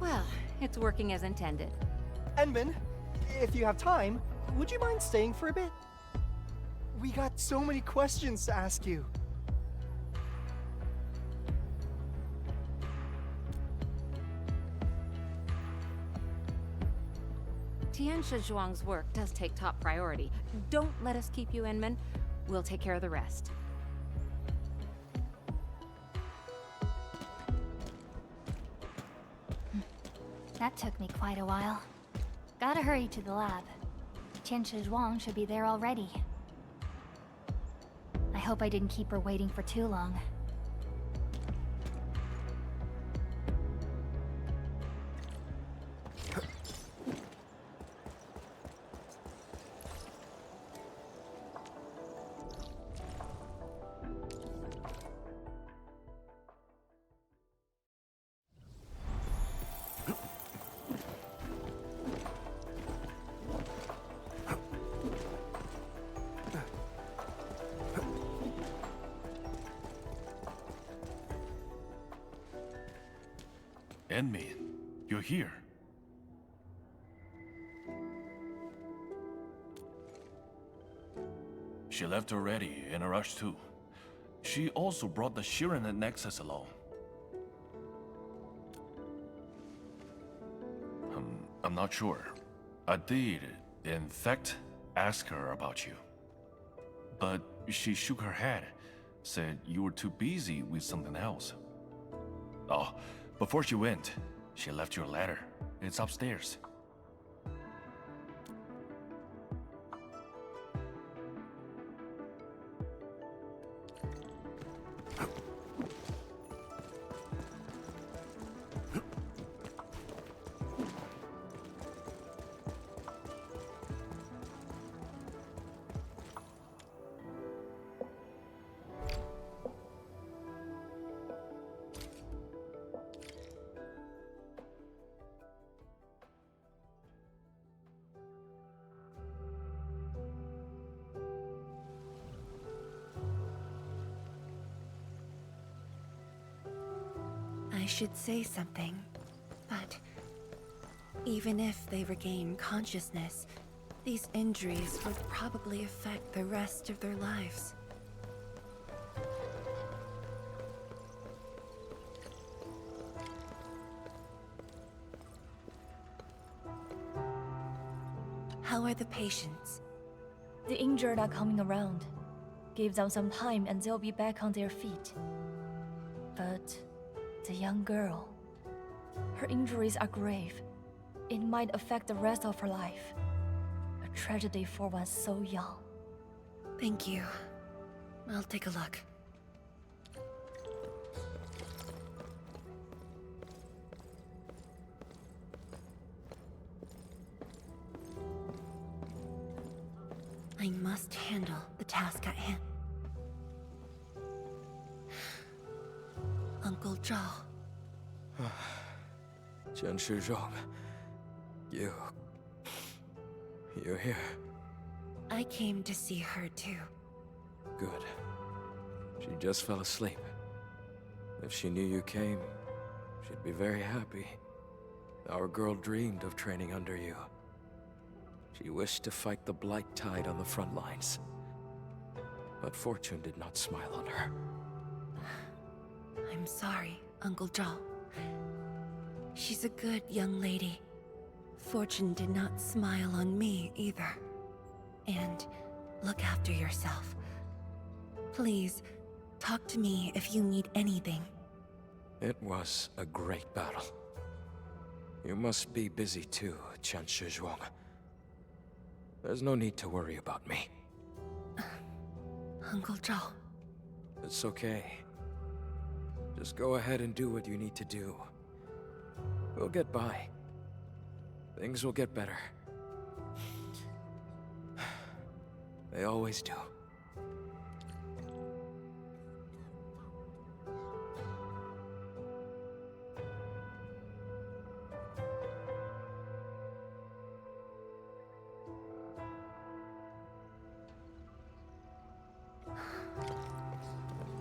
Well, it's working as intended. Endman, if you have time, would you mind staying for a bit? We got so many questions to ask you. Tianxia Zhuang's work does take top priority. Don't let us keep you, Endman. We'll take care of the rest. That took me quite a while. Gotta hurry to the lab. Qianshi Zhuang should be there already. I hope I didn't keep her waiting for too long. Enmin, you're here. She left already, in a rush too. She also brought the Shiren and Nexus along. I'm not sure. I did, in fact, ask her about you. But she shook her head, said you were too busy with something else. Oh, before she went, she left your letter. It's upstairs. I should say something, but even if they regain consciousness, these injuries will probably affect the rest of their lives. How are the patients? The injured are coming around. Give them some time and they'll be back on their feet. But the young girl, her injuries are grave. It might affect the rest of her life. A tragedy for one so young. Thank you. I'll take a look. I must handle the task at hand. Uncle Zhao. Qianshi Zhuang, you're here. I came to see her too. Good. She just fell asleep. If she knew you came, she'd be very happy. Our girl dreamed of training under you. She wished to fight the Blight Tide on the front lines. But fortune did not smile on her. I'm sorry, Uncle Zhao. She's a good young lady. Fortune did not smile on me either. And look after yourself. Please, talk to me if you need anything. It was a great battle. You must be busy too, Qianshi Zhuang. There's no need to worry about me. Uncle Zhao. It's okay. Just go ahead and do what you need to do. We'll get by. Things will get better. They always do.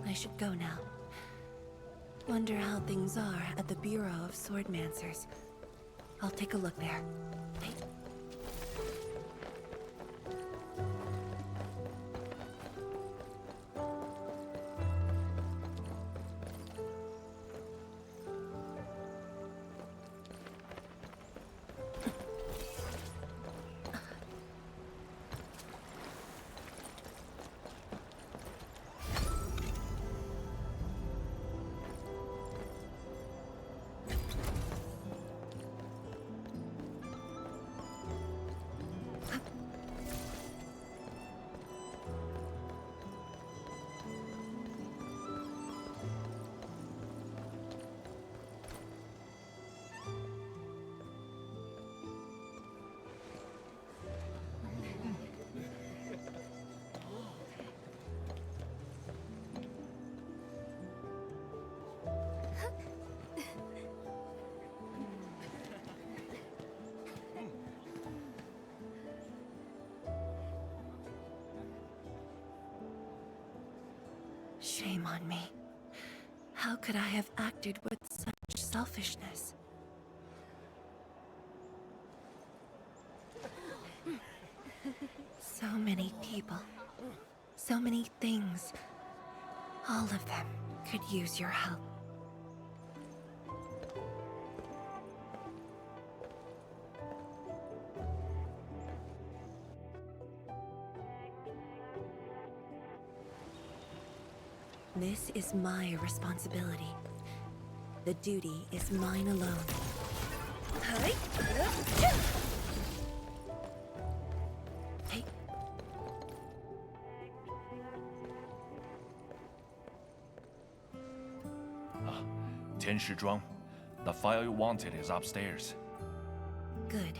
I should go now. Wonder how things are at the Bureau of Swordmancers. I'll take a look there. Shame on me. How could I have acted with such selfishness? So many people. So many things. All of them could use your help. This is my responsibility. The duty is mine alone. Hey. Hey. 天使庄, the file you wanted is upstairs. Good.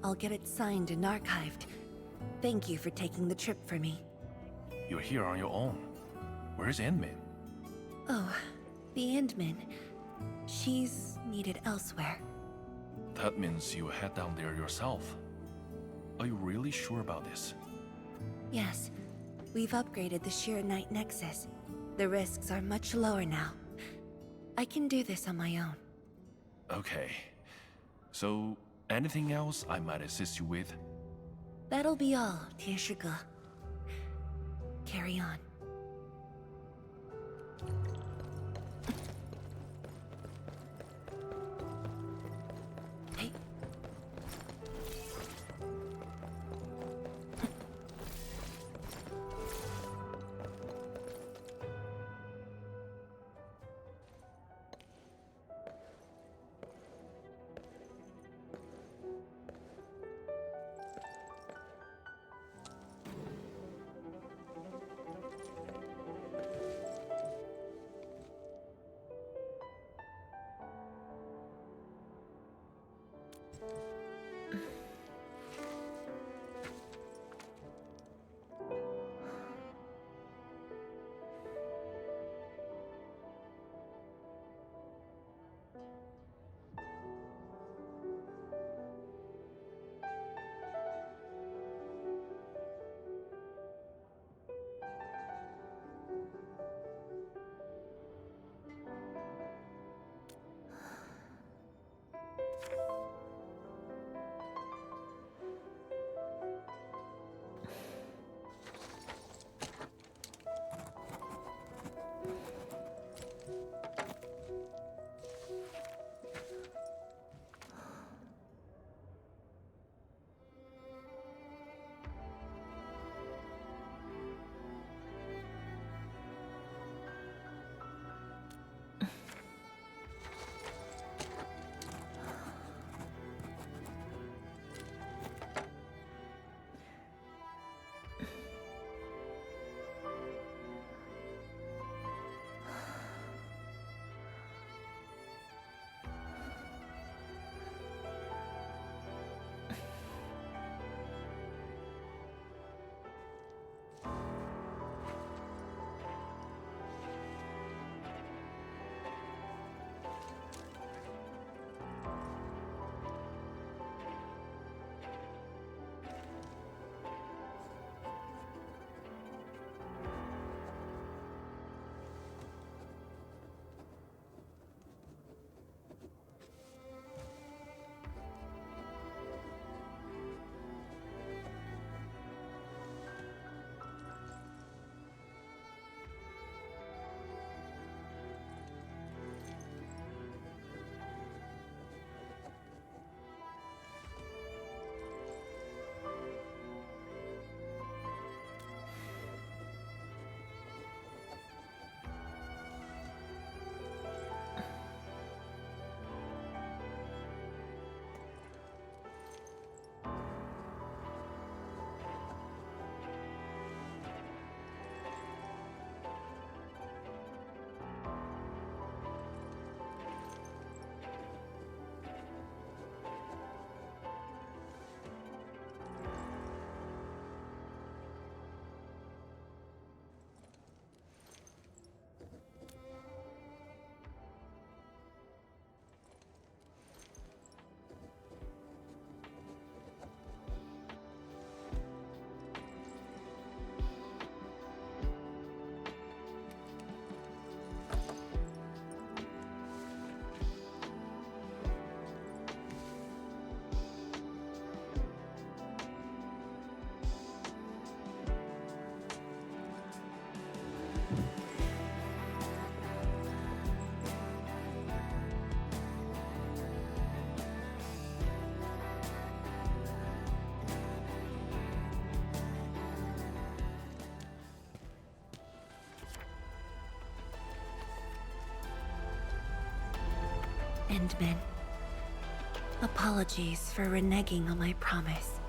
I'll get it signed and archived. Thank you for taking the trip for me. You're here on your own. Where's Inmin? Oh, the Endmin. She's needed elsewhere. That means you head down there yourself. Are you really sure about this? Yes. We've upgraded the Sheer Night Nexus. The risks are much lower now. I can do this on my own. Okay. So, anything else I might assist you with? That'll be all, 天使哥. Carry on. Hey. Endman. Apologies for reneging on my promise.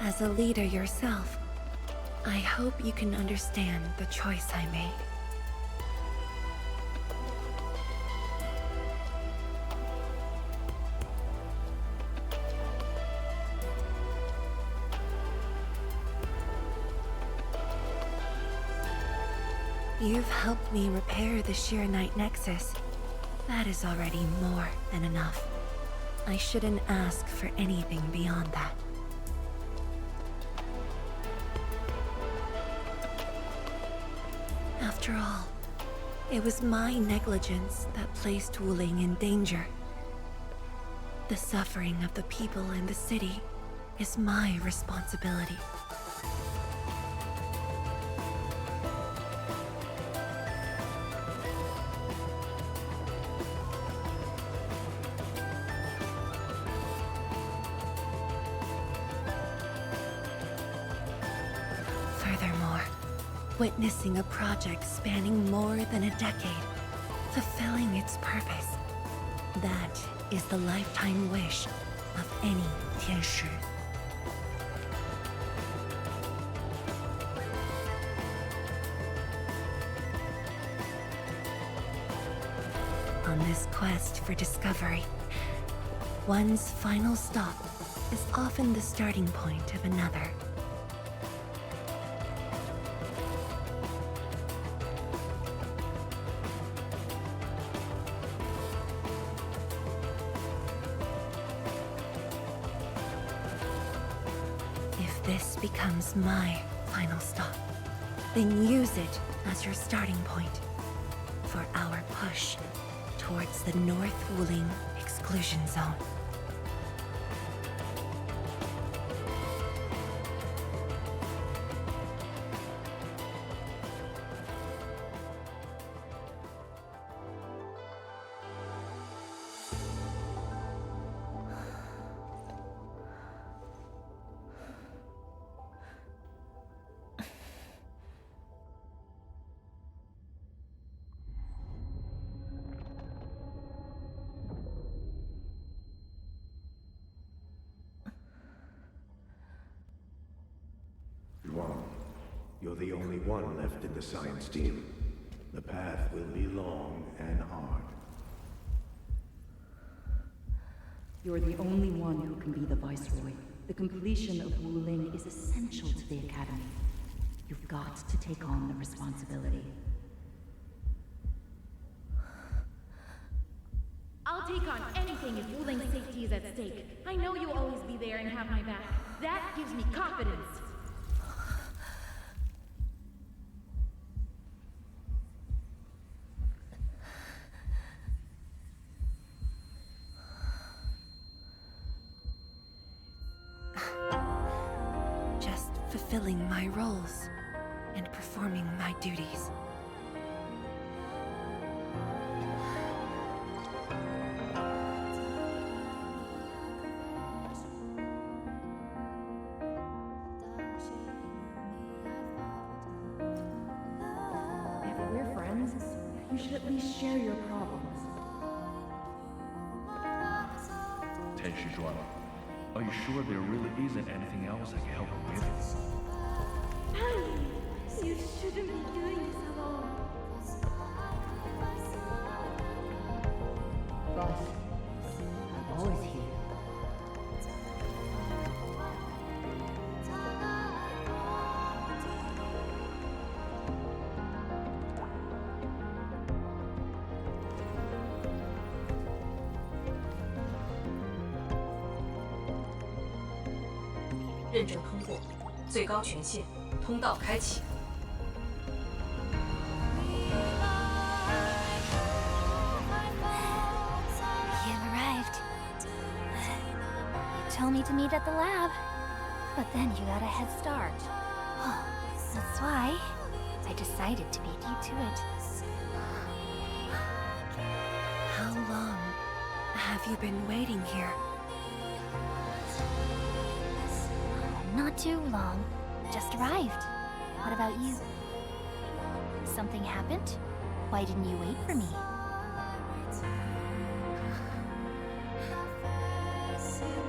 As a leader yourself, I hope you can understand the choice I made. You've helped me repair the Sheer Night Nexus. That is already more than enough. I shouldn't ask for anything beyond that. After all, it was my negligence that placed Wuling in danger. The suffering of the people in the city is my responsibility. Furthermore, witnessing a project spanning more than a decade, fulfilling its purpose, that is the lifetime wish of any Tianshi. On this quest for discovery, one's final stop is often the starting point of another. If this becomes my final stop, then use it as your starting point for our push towards the North Wuling exclusion zone. You're the only one left in the science team. The path will be long and hard. You're the only one who can be the Viceroy. The completion of Wuling is essential to the Academy. You've got to take on the responsibility. I'll take on anything if Wuling's safety is at stake. I know you'll always be there and have my back. That gives me confidence. Just fulfilling my roles and performing my duties. If we're friends, you should at least share your problems. Tenshi are you sure there really isn't anything else I can help you with? You shouldn't be doing this alone. Boss, I'm always here.认证通过，最高权限，通道开启。 You've arrived. You told me to meet at the lab, but then you got a head start. That's why I decided to beat you to it. How long have you been waiting here? Not too long. Just arrived. What about you? Something happened? Why didn't you wait for me?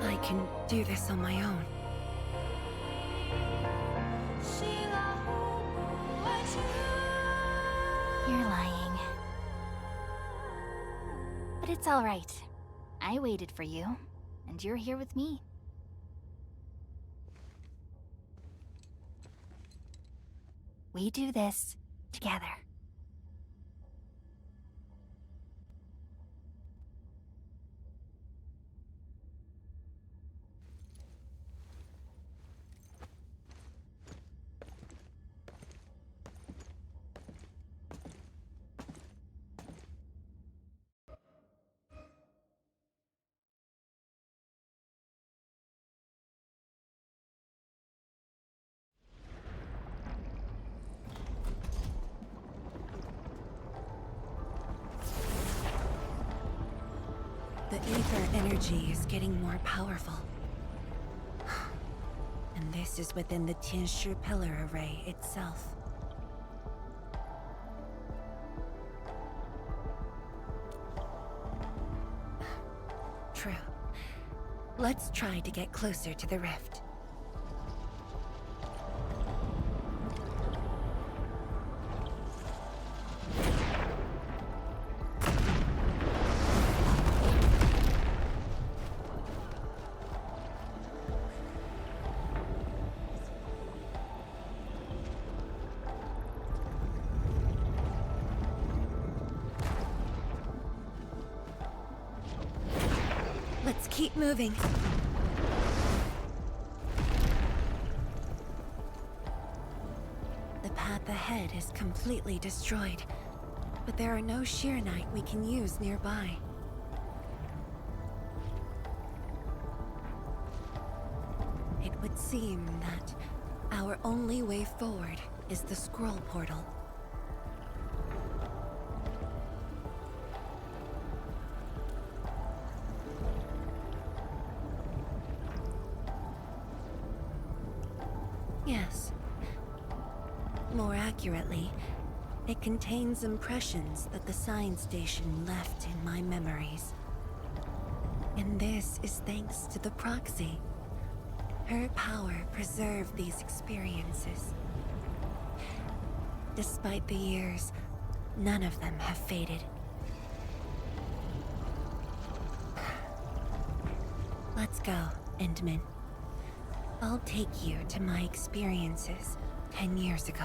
I can do this on my own. You're lying. But it's all right. I waited for you, and you're here with me. We do this together. The ether energy is getting more powerful. And this is within the Tianshi pillar array itself. True. Let's try to get closer to the rift. Let's keep moving. The path ahead is completely destroyed, but there are no Sheernite we can use nearby. It would seem that our only way forward is the scroll portal. Yes. More accurately, it contains impressions that the science station left in my memories. And this is thanks to the proxy. Her power preserved these experiences. Despite the years, none of them have faded. Let's go, Endman. I'll take you to my experiences 10 years ago.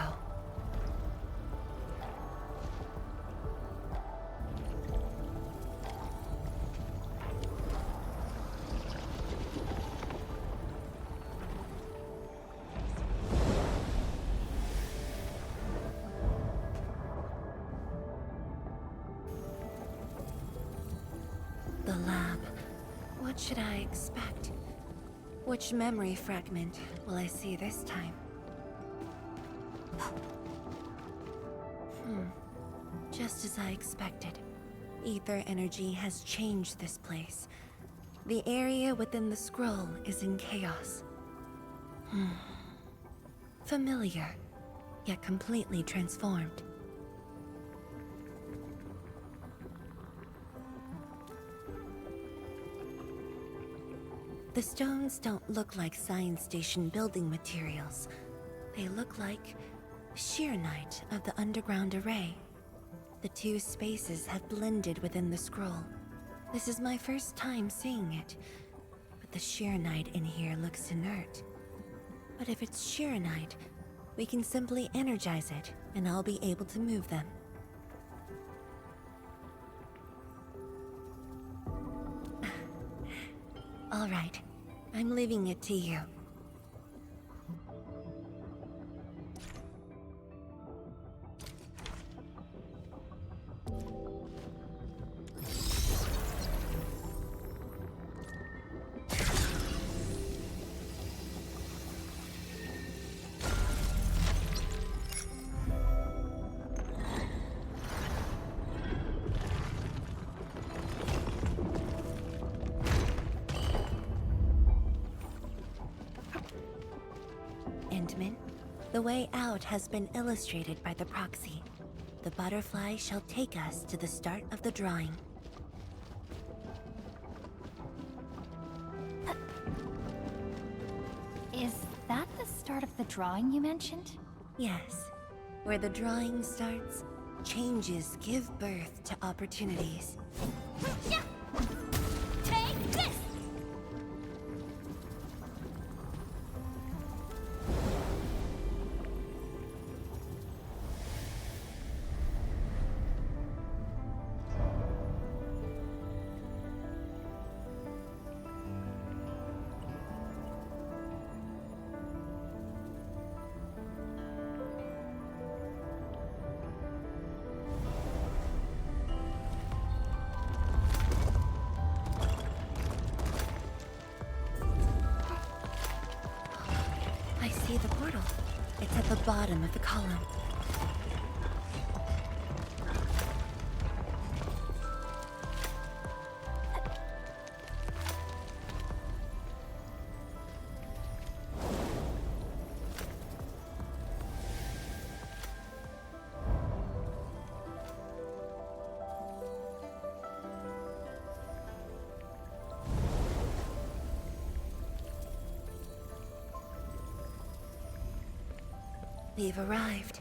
The lab. What should I expect? Which memory fragment will I see this time? Just as I expected. Ether energy has changed this place. The area within the scroll is in chaos. Familiar, yet completely transformed. The stones don't look like science station building materials. They look like Sheernite of the underground array. The two spaces have blended within the scroll. This is my first time seeing it, but the Sheernite in here looks inert. But if it's Sheernite, we can simply energize it, and I'll be able to move them. All right, I'm leaving it to you. The way out has been illustrated by the proxy. the butterfly shall take us to the start of the drawing. Is that the start of the drawing you mentioned? Yes. Where the drawing starts, changes give birth to opportunities. Take this! I see the portal. It's at the bottom of the column. We've arrived.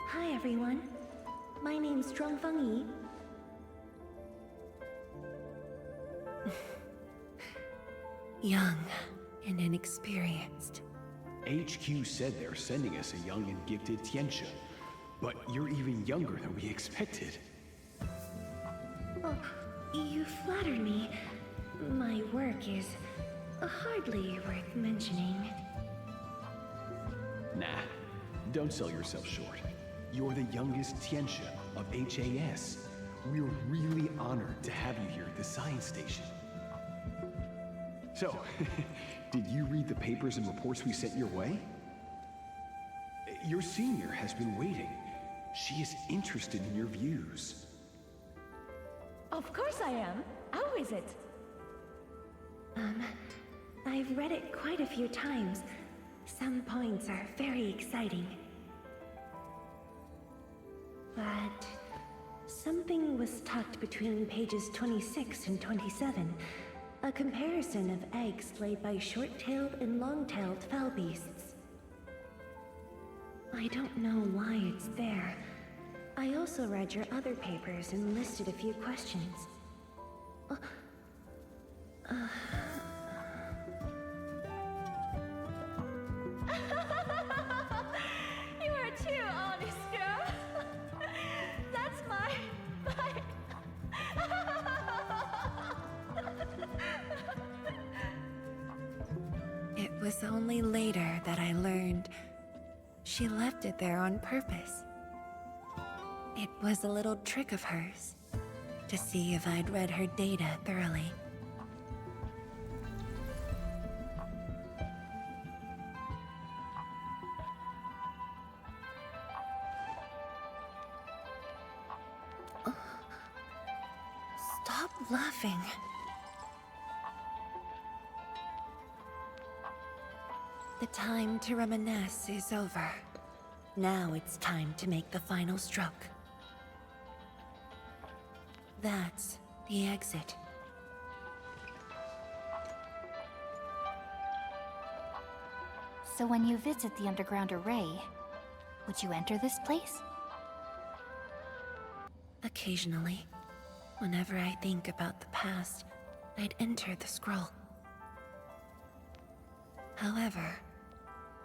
Hi everyone. My name's Zhuangfang Yi. Young and inexperienced. HQ said they're sending us a young and gifted Tianxia, but you're even younger than we expected. Oh, you flatter me. My work is hardly worth mentioning. Nah, don't sell yourself short. You're the youngest Tianxia of HAS. We're really honored to have you here at the science station. So, did you read the papers and reports we sent your way? Your senior has been waiting. She is interested in your views. Of course I am. How is it? I've read it quite a few times. Some points are very exciting. But something was tucked between pages 26 and 27. A comparison of eggs laid by short-tailed and long-tailed fowl beasts. I don't know why it's there. I also read your other papers and listed a few questions. You are too honest, girl. That's my... It was only later that I learned she left it there on purpose. It was a little trick of hers to see if I'd read her data thoroughly. Stop laughing. The time to reminisce is over. Now it's time to make the final stroke. That's the exit. So when you visit the underground array, would you enter this place? Occasionally, whenever I think about the past, I'd enter the scroll. However,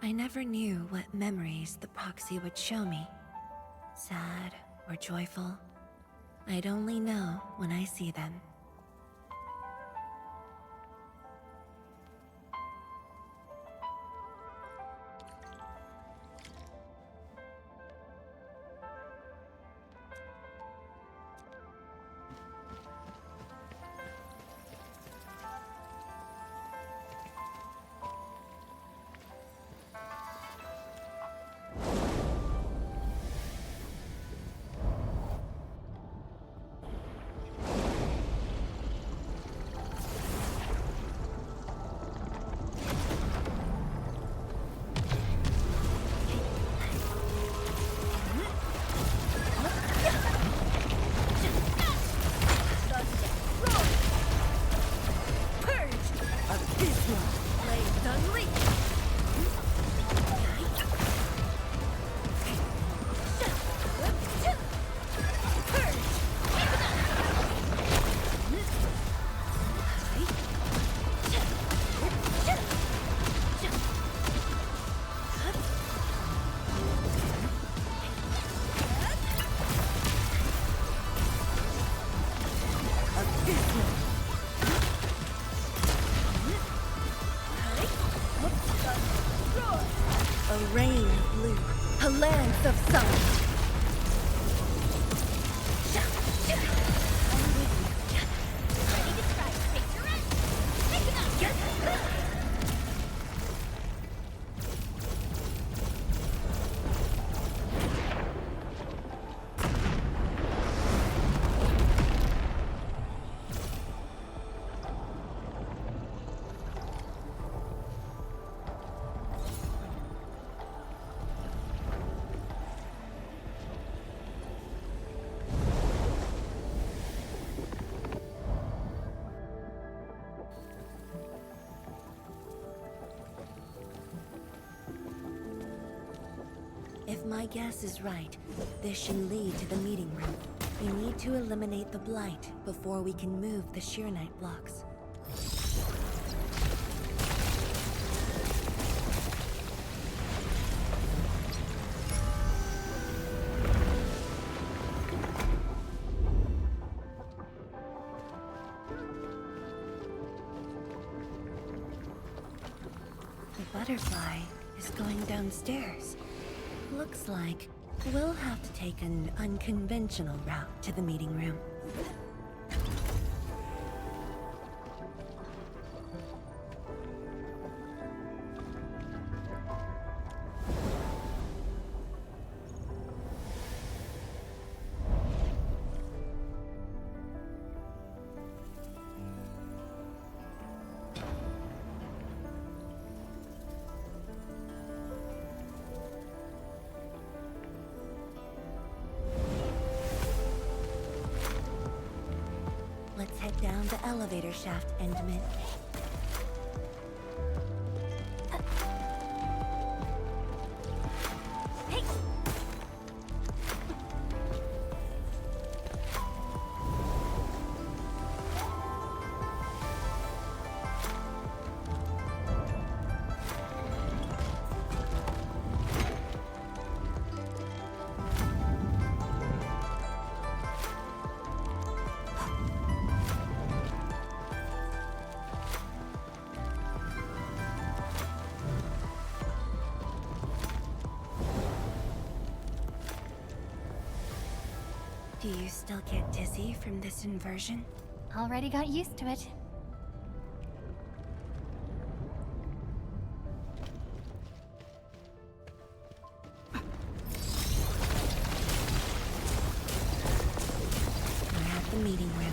I never knew what memories the proxy would show me. Sad or joyful, I'd only know when I see them. If my guess is right, this should lead to the meeting room. We need to eliminate the Blight before we can move the Sheernite blocks. The butterfly is going downstairs. Looks like we'll have to take an unconventional route to the meeting room. Let's head down the elevator shaft, Endman. Do you still get dizzy from this inversion? Already got used to it. We're at the meeting room.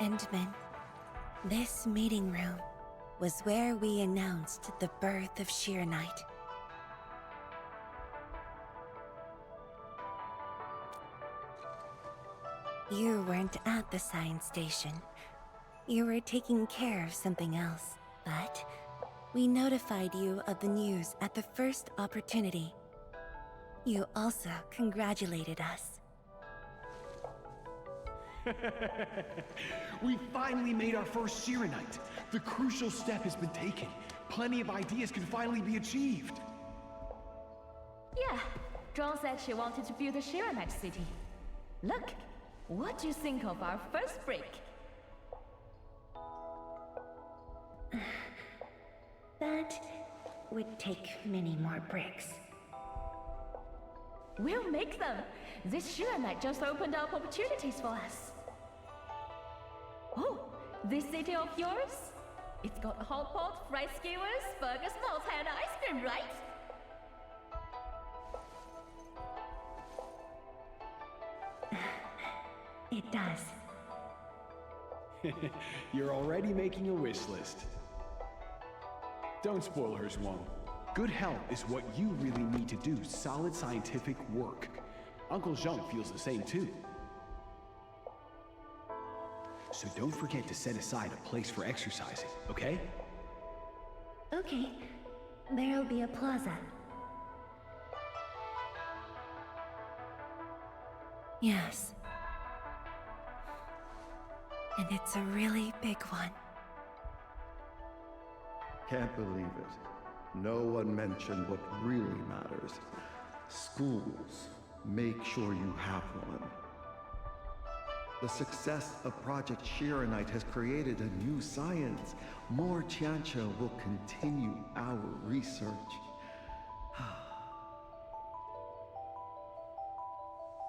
Endman, this meeting room was where we announced the birth of Sheernite. You weren't at the science station. You were taking care of something else, but we notified you of the news at the first opportunity. You also congratulated us. We finally made our first Sheernite. The crucial step has been taken. Plenty of ideas can finally be achieved. Yeah, Dawn said she wanted to build a Sheernite city. Look, what do you think of our first break? That would take many more bricks. We'll make them! This Sheernite just opened up opportunities for us. Oh, this city of yours? It's got a hot pot, fried skewers, burgers, malts, and ice cream, right? It does. You're already making a wish list. Don't spoil her, Zhuang. Good health is what you really need to do solid scientific work. Uncle Zheng feels the same too. So don't forget to set aside a place for exercising, okay? Okay, there'll be a plaza. Yes. And it's a really big one. Can't believe it. No one mentioned what really matters. Schools. Make sure you have one. The success of Project Sheernite has created a new science. More Tiancha will continue our research.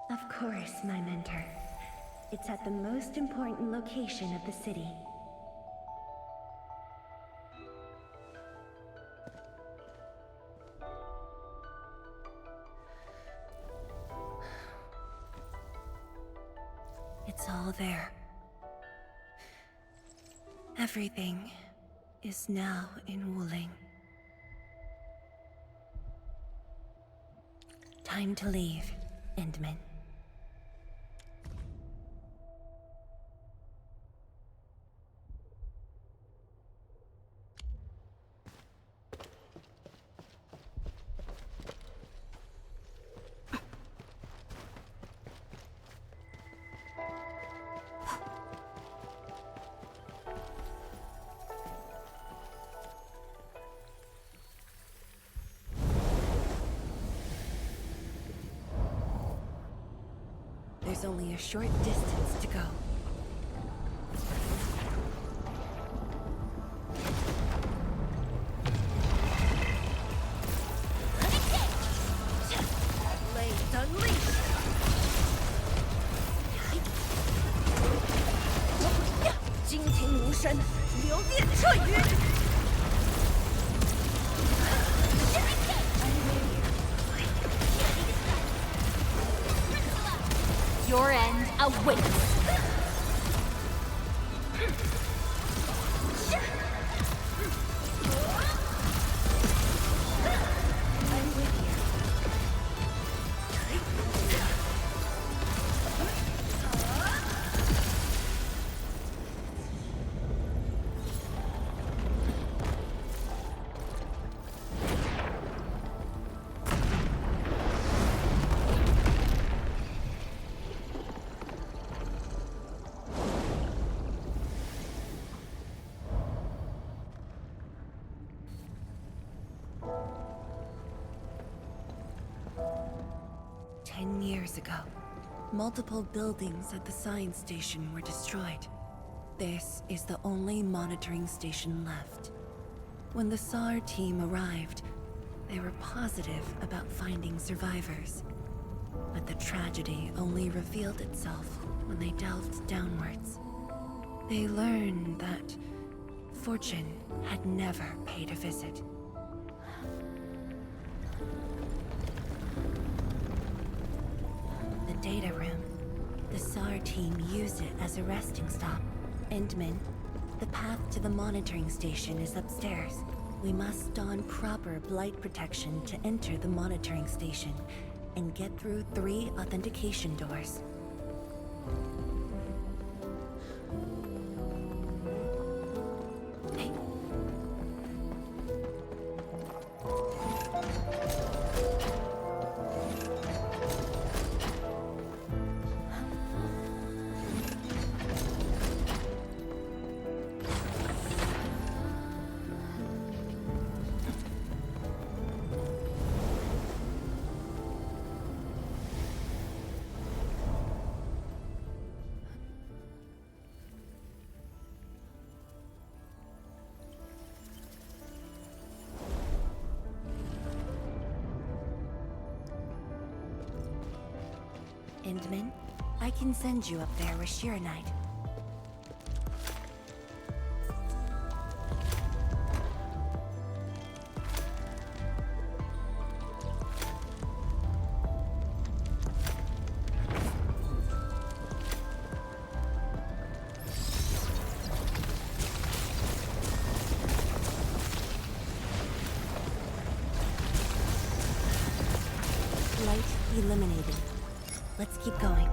Of course, my mentor. It's at the most important location of the city. It's all there. Everything is now in Wuling. Time to leave, Endman. There's only a short distance to go. Blades unleashed! Your end awaits. Years ago, multiple buildings at the science station were destroyed. This is the only monitoring station left. When the SAR team arrived, they were positive about finding survivors. But the tragedy only revealed itself when they delved downwards. They learned that fortune had never paid a visit. Data room. The SAR team used it as a resting stop. Endman, the path to the monitoring station is upstairs. We must don proper blight protection to enter the monitoring station and get through 3 authentication doors. Endman, I can send you up there with Shiranite. Light eliminated. Let's keep going.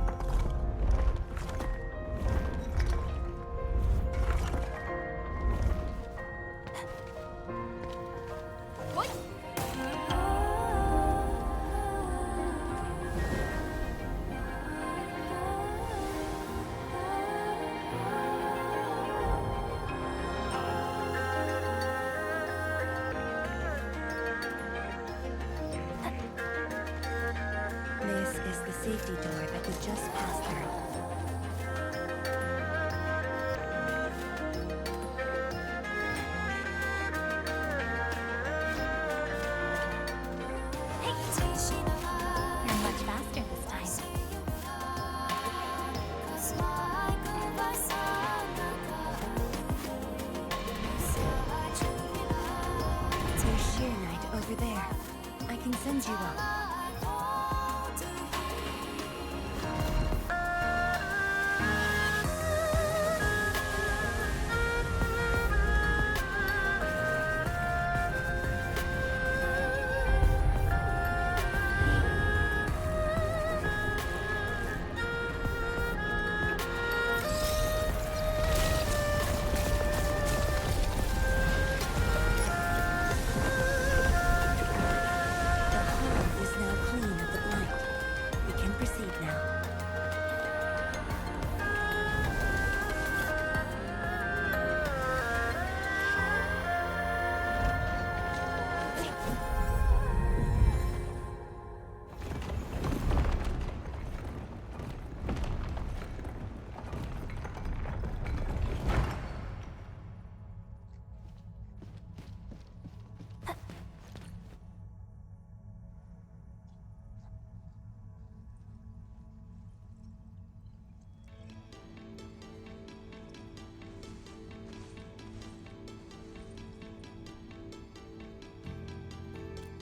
This is the safety door that we just passed through. You're much faster this time. everything sends you up.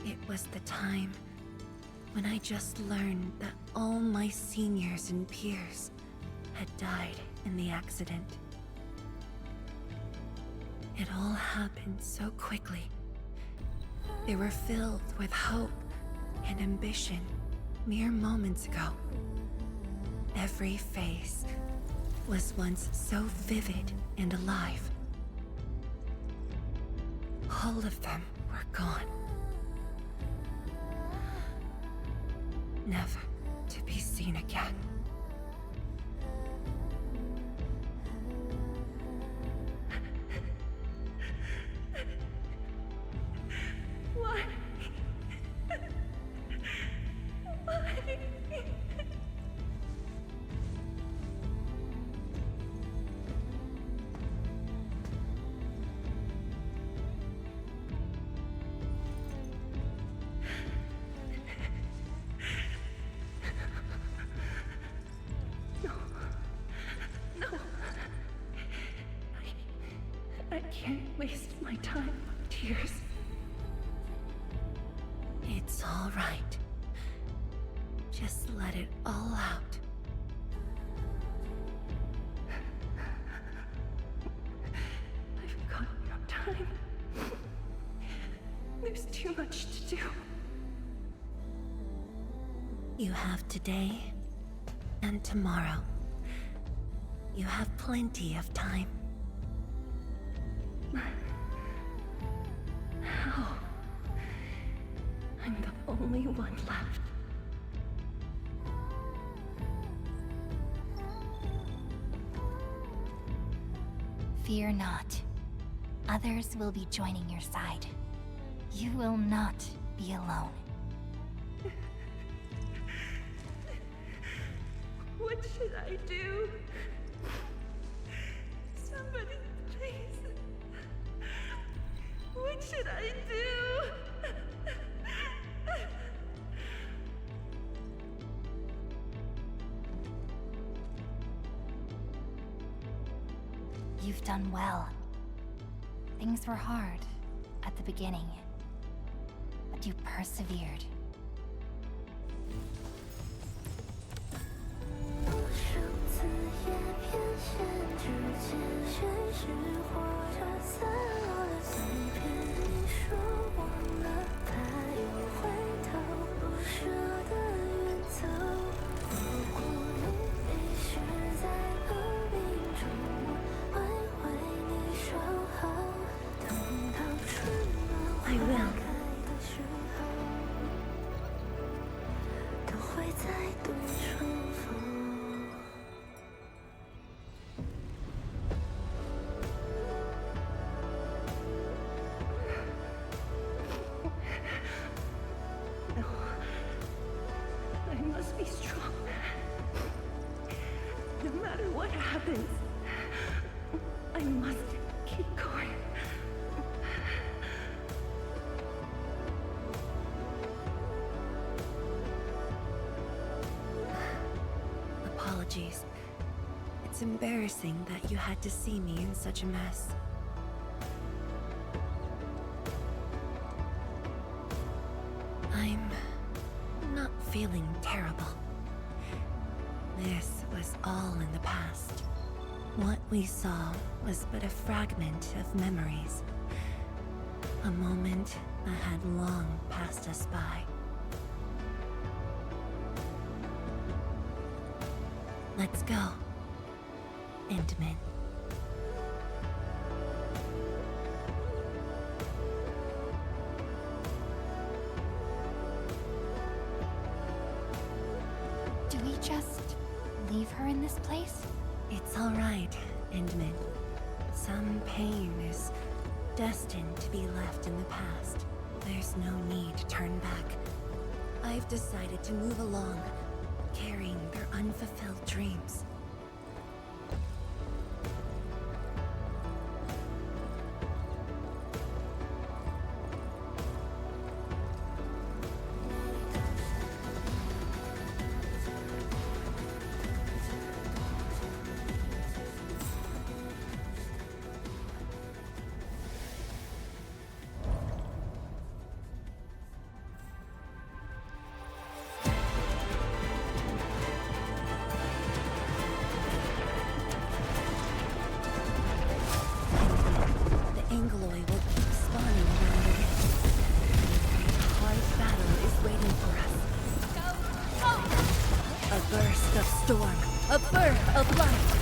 It was the time when I just learned that all my seniors and peers had died in the accident. It all happened so quickly. They were filled with hope and ambition mere moments ago. Every face was once so vivid and alive. All of them were gone. Never to be seen again. Why? Why? I can't waste my time on tears. It's all right. Just let it all out. I've got no time. There's too much to do. You have today and tomorrow. You have plenty of time. How? I'm the only one left. Fear not. Others will be joining your side. You will not be alone. What should I do? Somebody, please. What should I do? You've done well. Things were hard at the beginning, but you persevered. I will. No. I must be strong. No matter what happens, I must keep going. Apologies. It's embarrassing that you had to see me in such a mess. I'm not feeling terrible. This was all in the past. What we saw was but a fragment of memories. A moment that had long passed us by. Let's go, Intamin. Do we just leave her in this place? It's all right, Intamin. Some pain is destined to be left in the past. There's no need to turn back. I've decided to move along, carrying their unfulfilled dreams. A birth of life!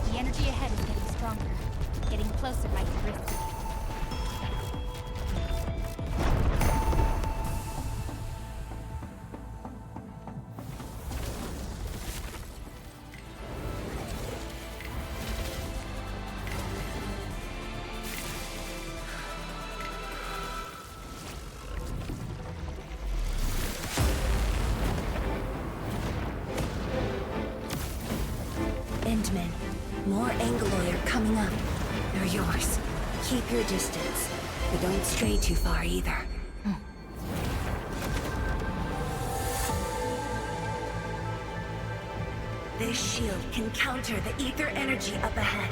The energy ahead is getting stronger. Getting closer might be risky. Endmen, more Angoloi are coming up. They're yours. Keep your distance, but don't stray too far either. This shield can counter the ether energy up ahead.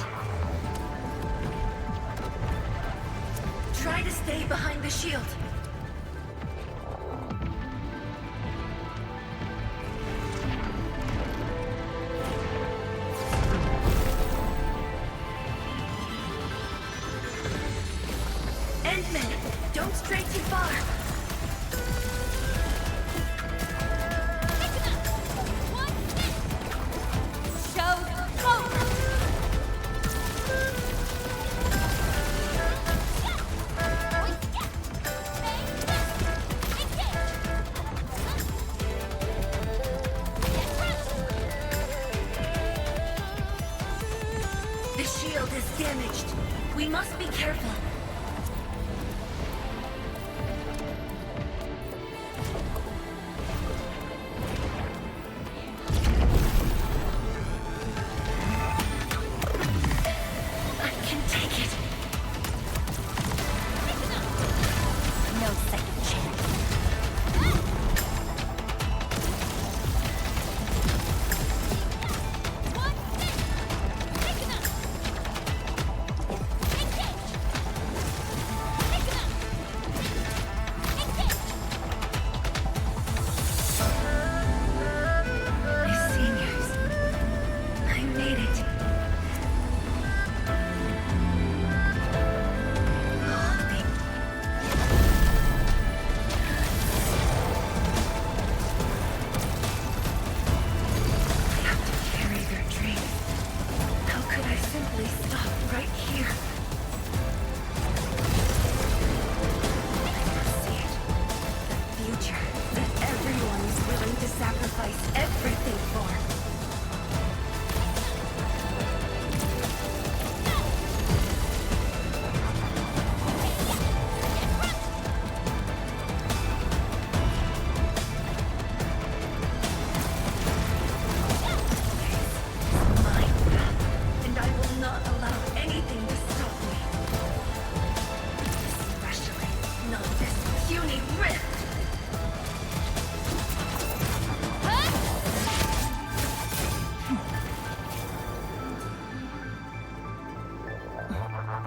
Try to stay behind the shield. Endmen, don't stray too far. The shield is damaged. We must be careful. I can take it. No second chance. My seniors. I made it.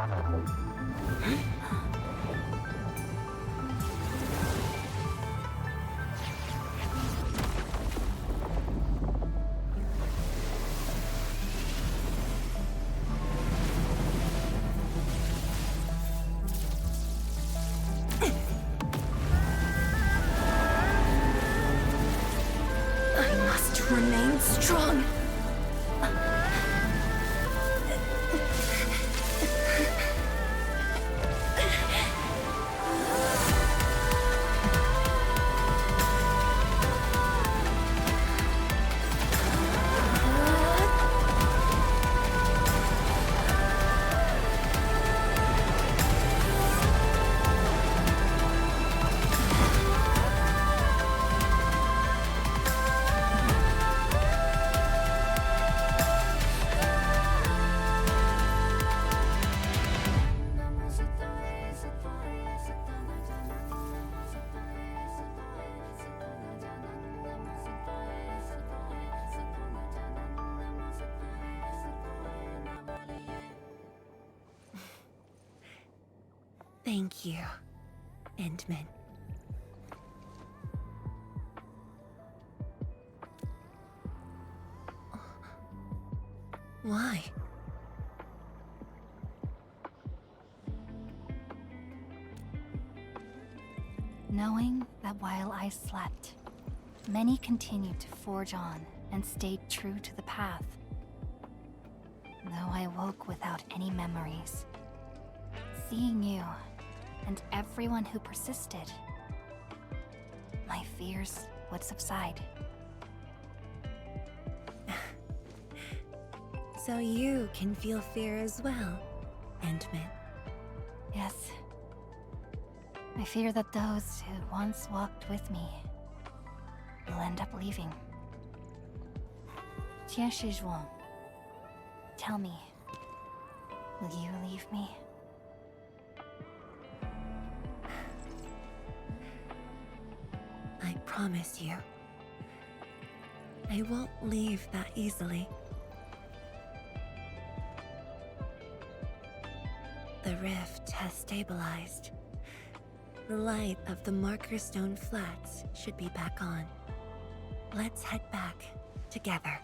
I must remain strong. Thank you, Endman. Why? Knowing that while I slept, many continued to forge on and stayed true to the path. Though I woke without any memories, seeing you and everyone who persisted, my fears would subside. So you can feel fear as well, Endman. Yes. I fear that those who once walked with me will end up leaving. Tian Shizhuang, tell me, will you leave me? I promise you, I won't leave that easily. The rift has stabilized. The light of the Marker Stone Flats should be back on. Let's head back together.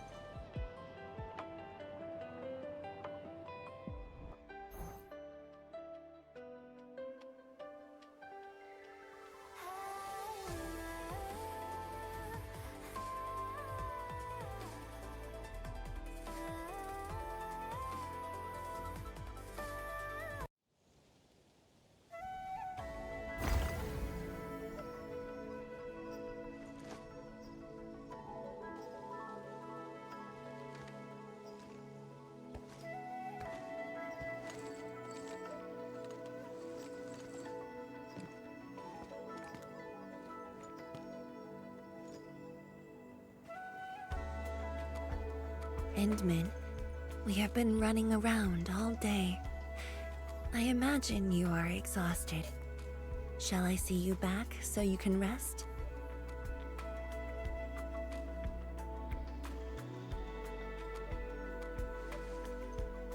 Endman, we have been running around all day. I imagine you are exhausted. Shall I see you back so you can rest?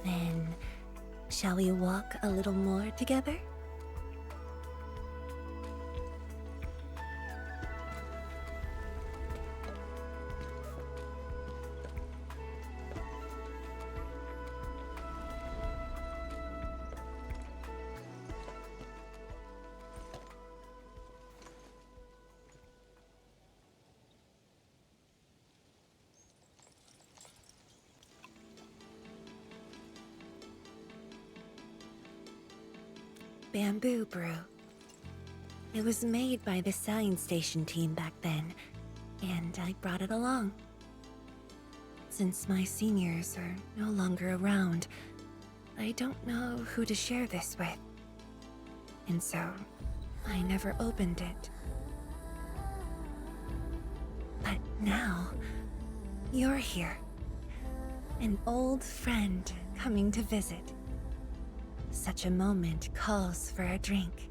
Then, shall we walk a little more together? Bamboo brew. It was made by the science station team back then, and I brought it along. Since my seniors are no longer around, I don't know who to share this with. And so, I never opened it. But now, you're here. An old friend coming to visit. Such a moment calls for a drink.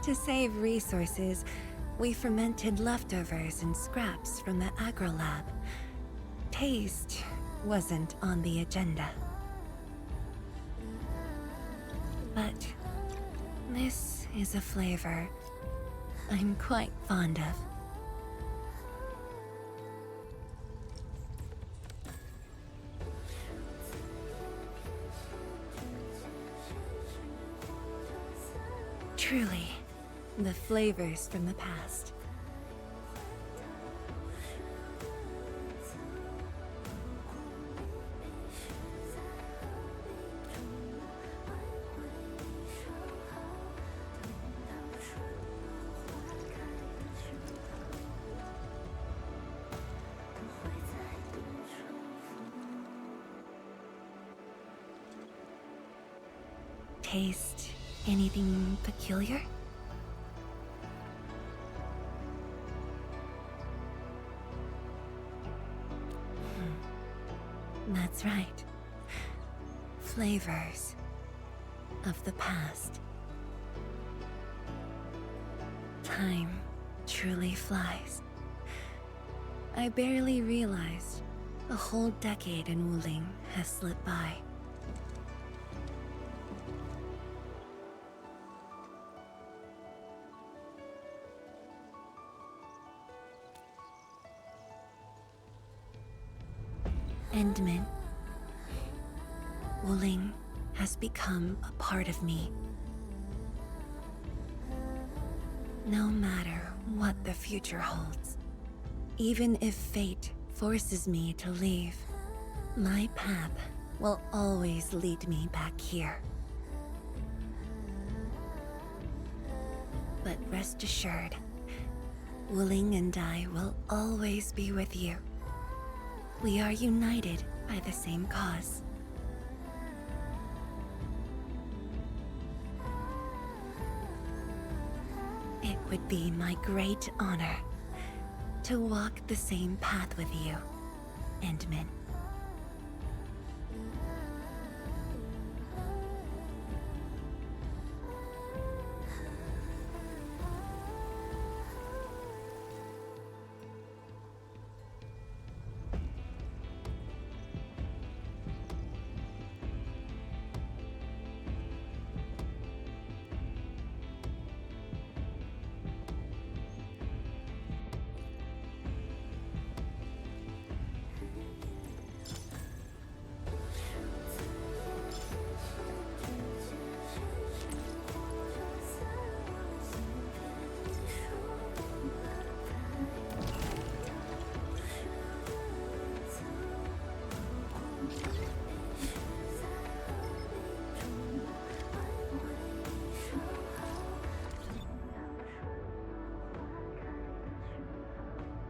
To save resources, we fermented leftovers and scraps from the agro lab. Taste wasn't on the agenda. But this is a flavor I'm quite fond of. Truly, the flavors from the past. Taste anything peculiar? That's right. Flavors of the past. Time truly flies. I barely realized a whole decade in Wuling has slipped by. Endman, Wuling has become a part of me. No matter what the future holds, even if fate forces me to leave, my path will always lead me back here. But rest assured, Wuling and I will always be with you. We are united by the same cause. It would be my great honor to walk the same path with you, Endman.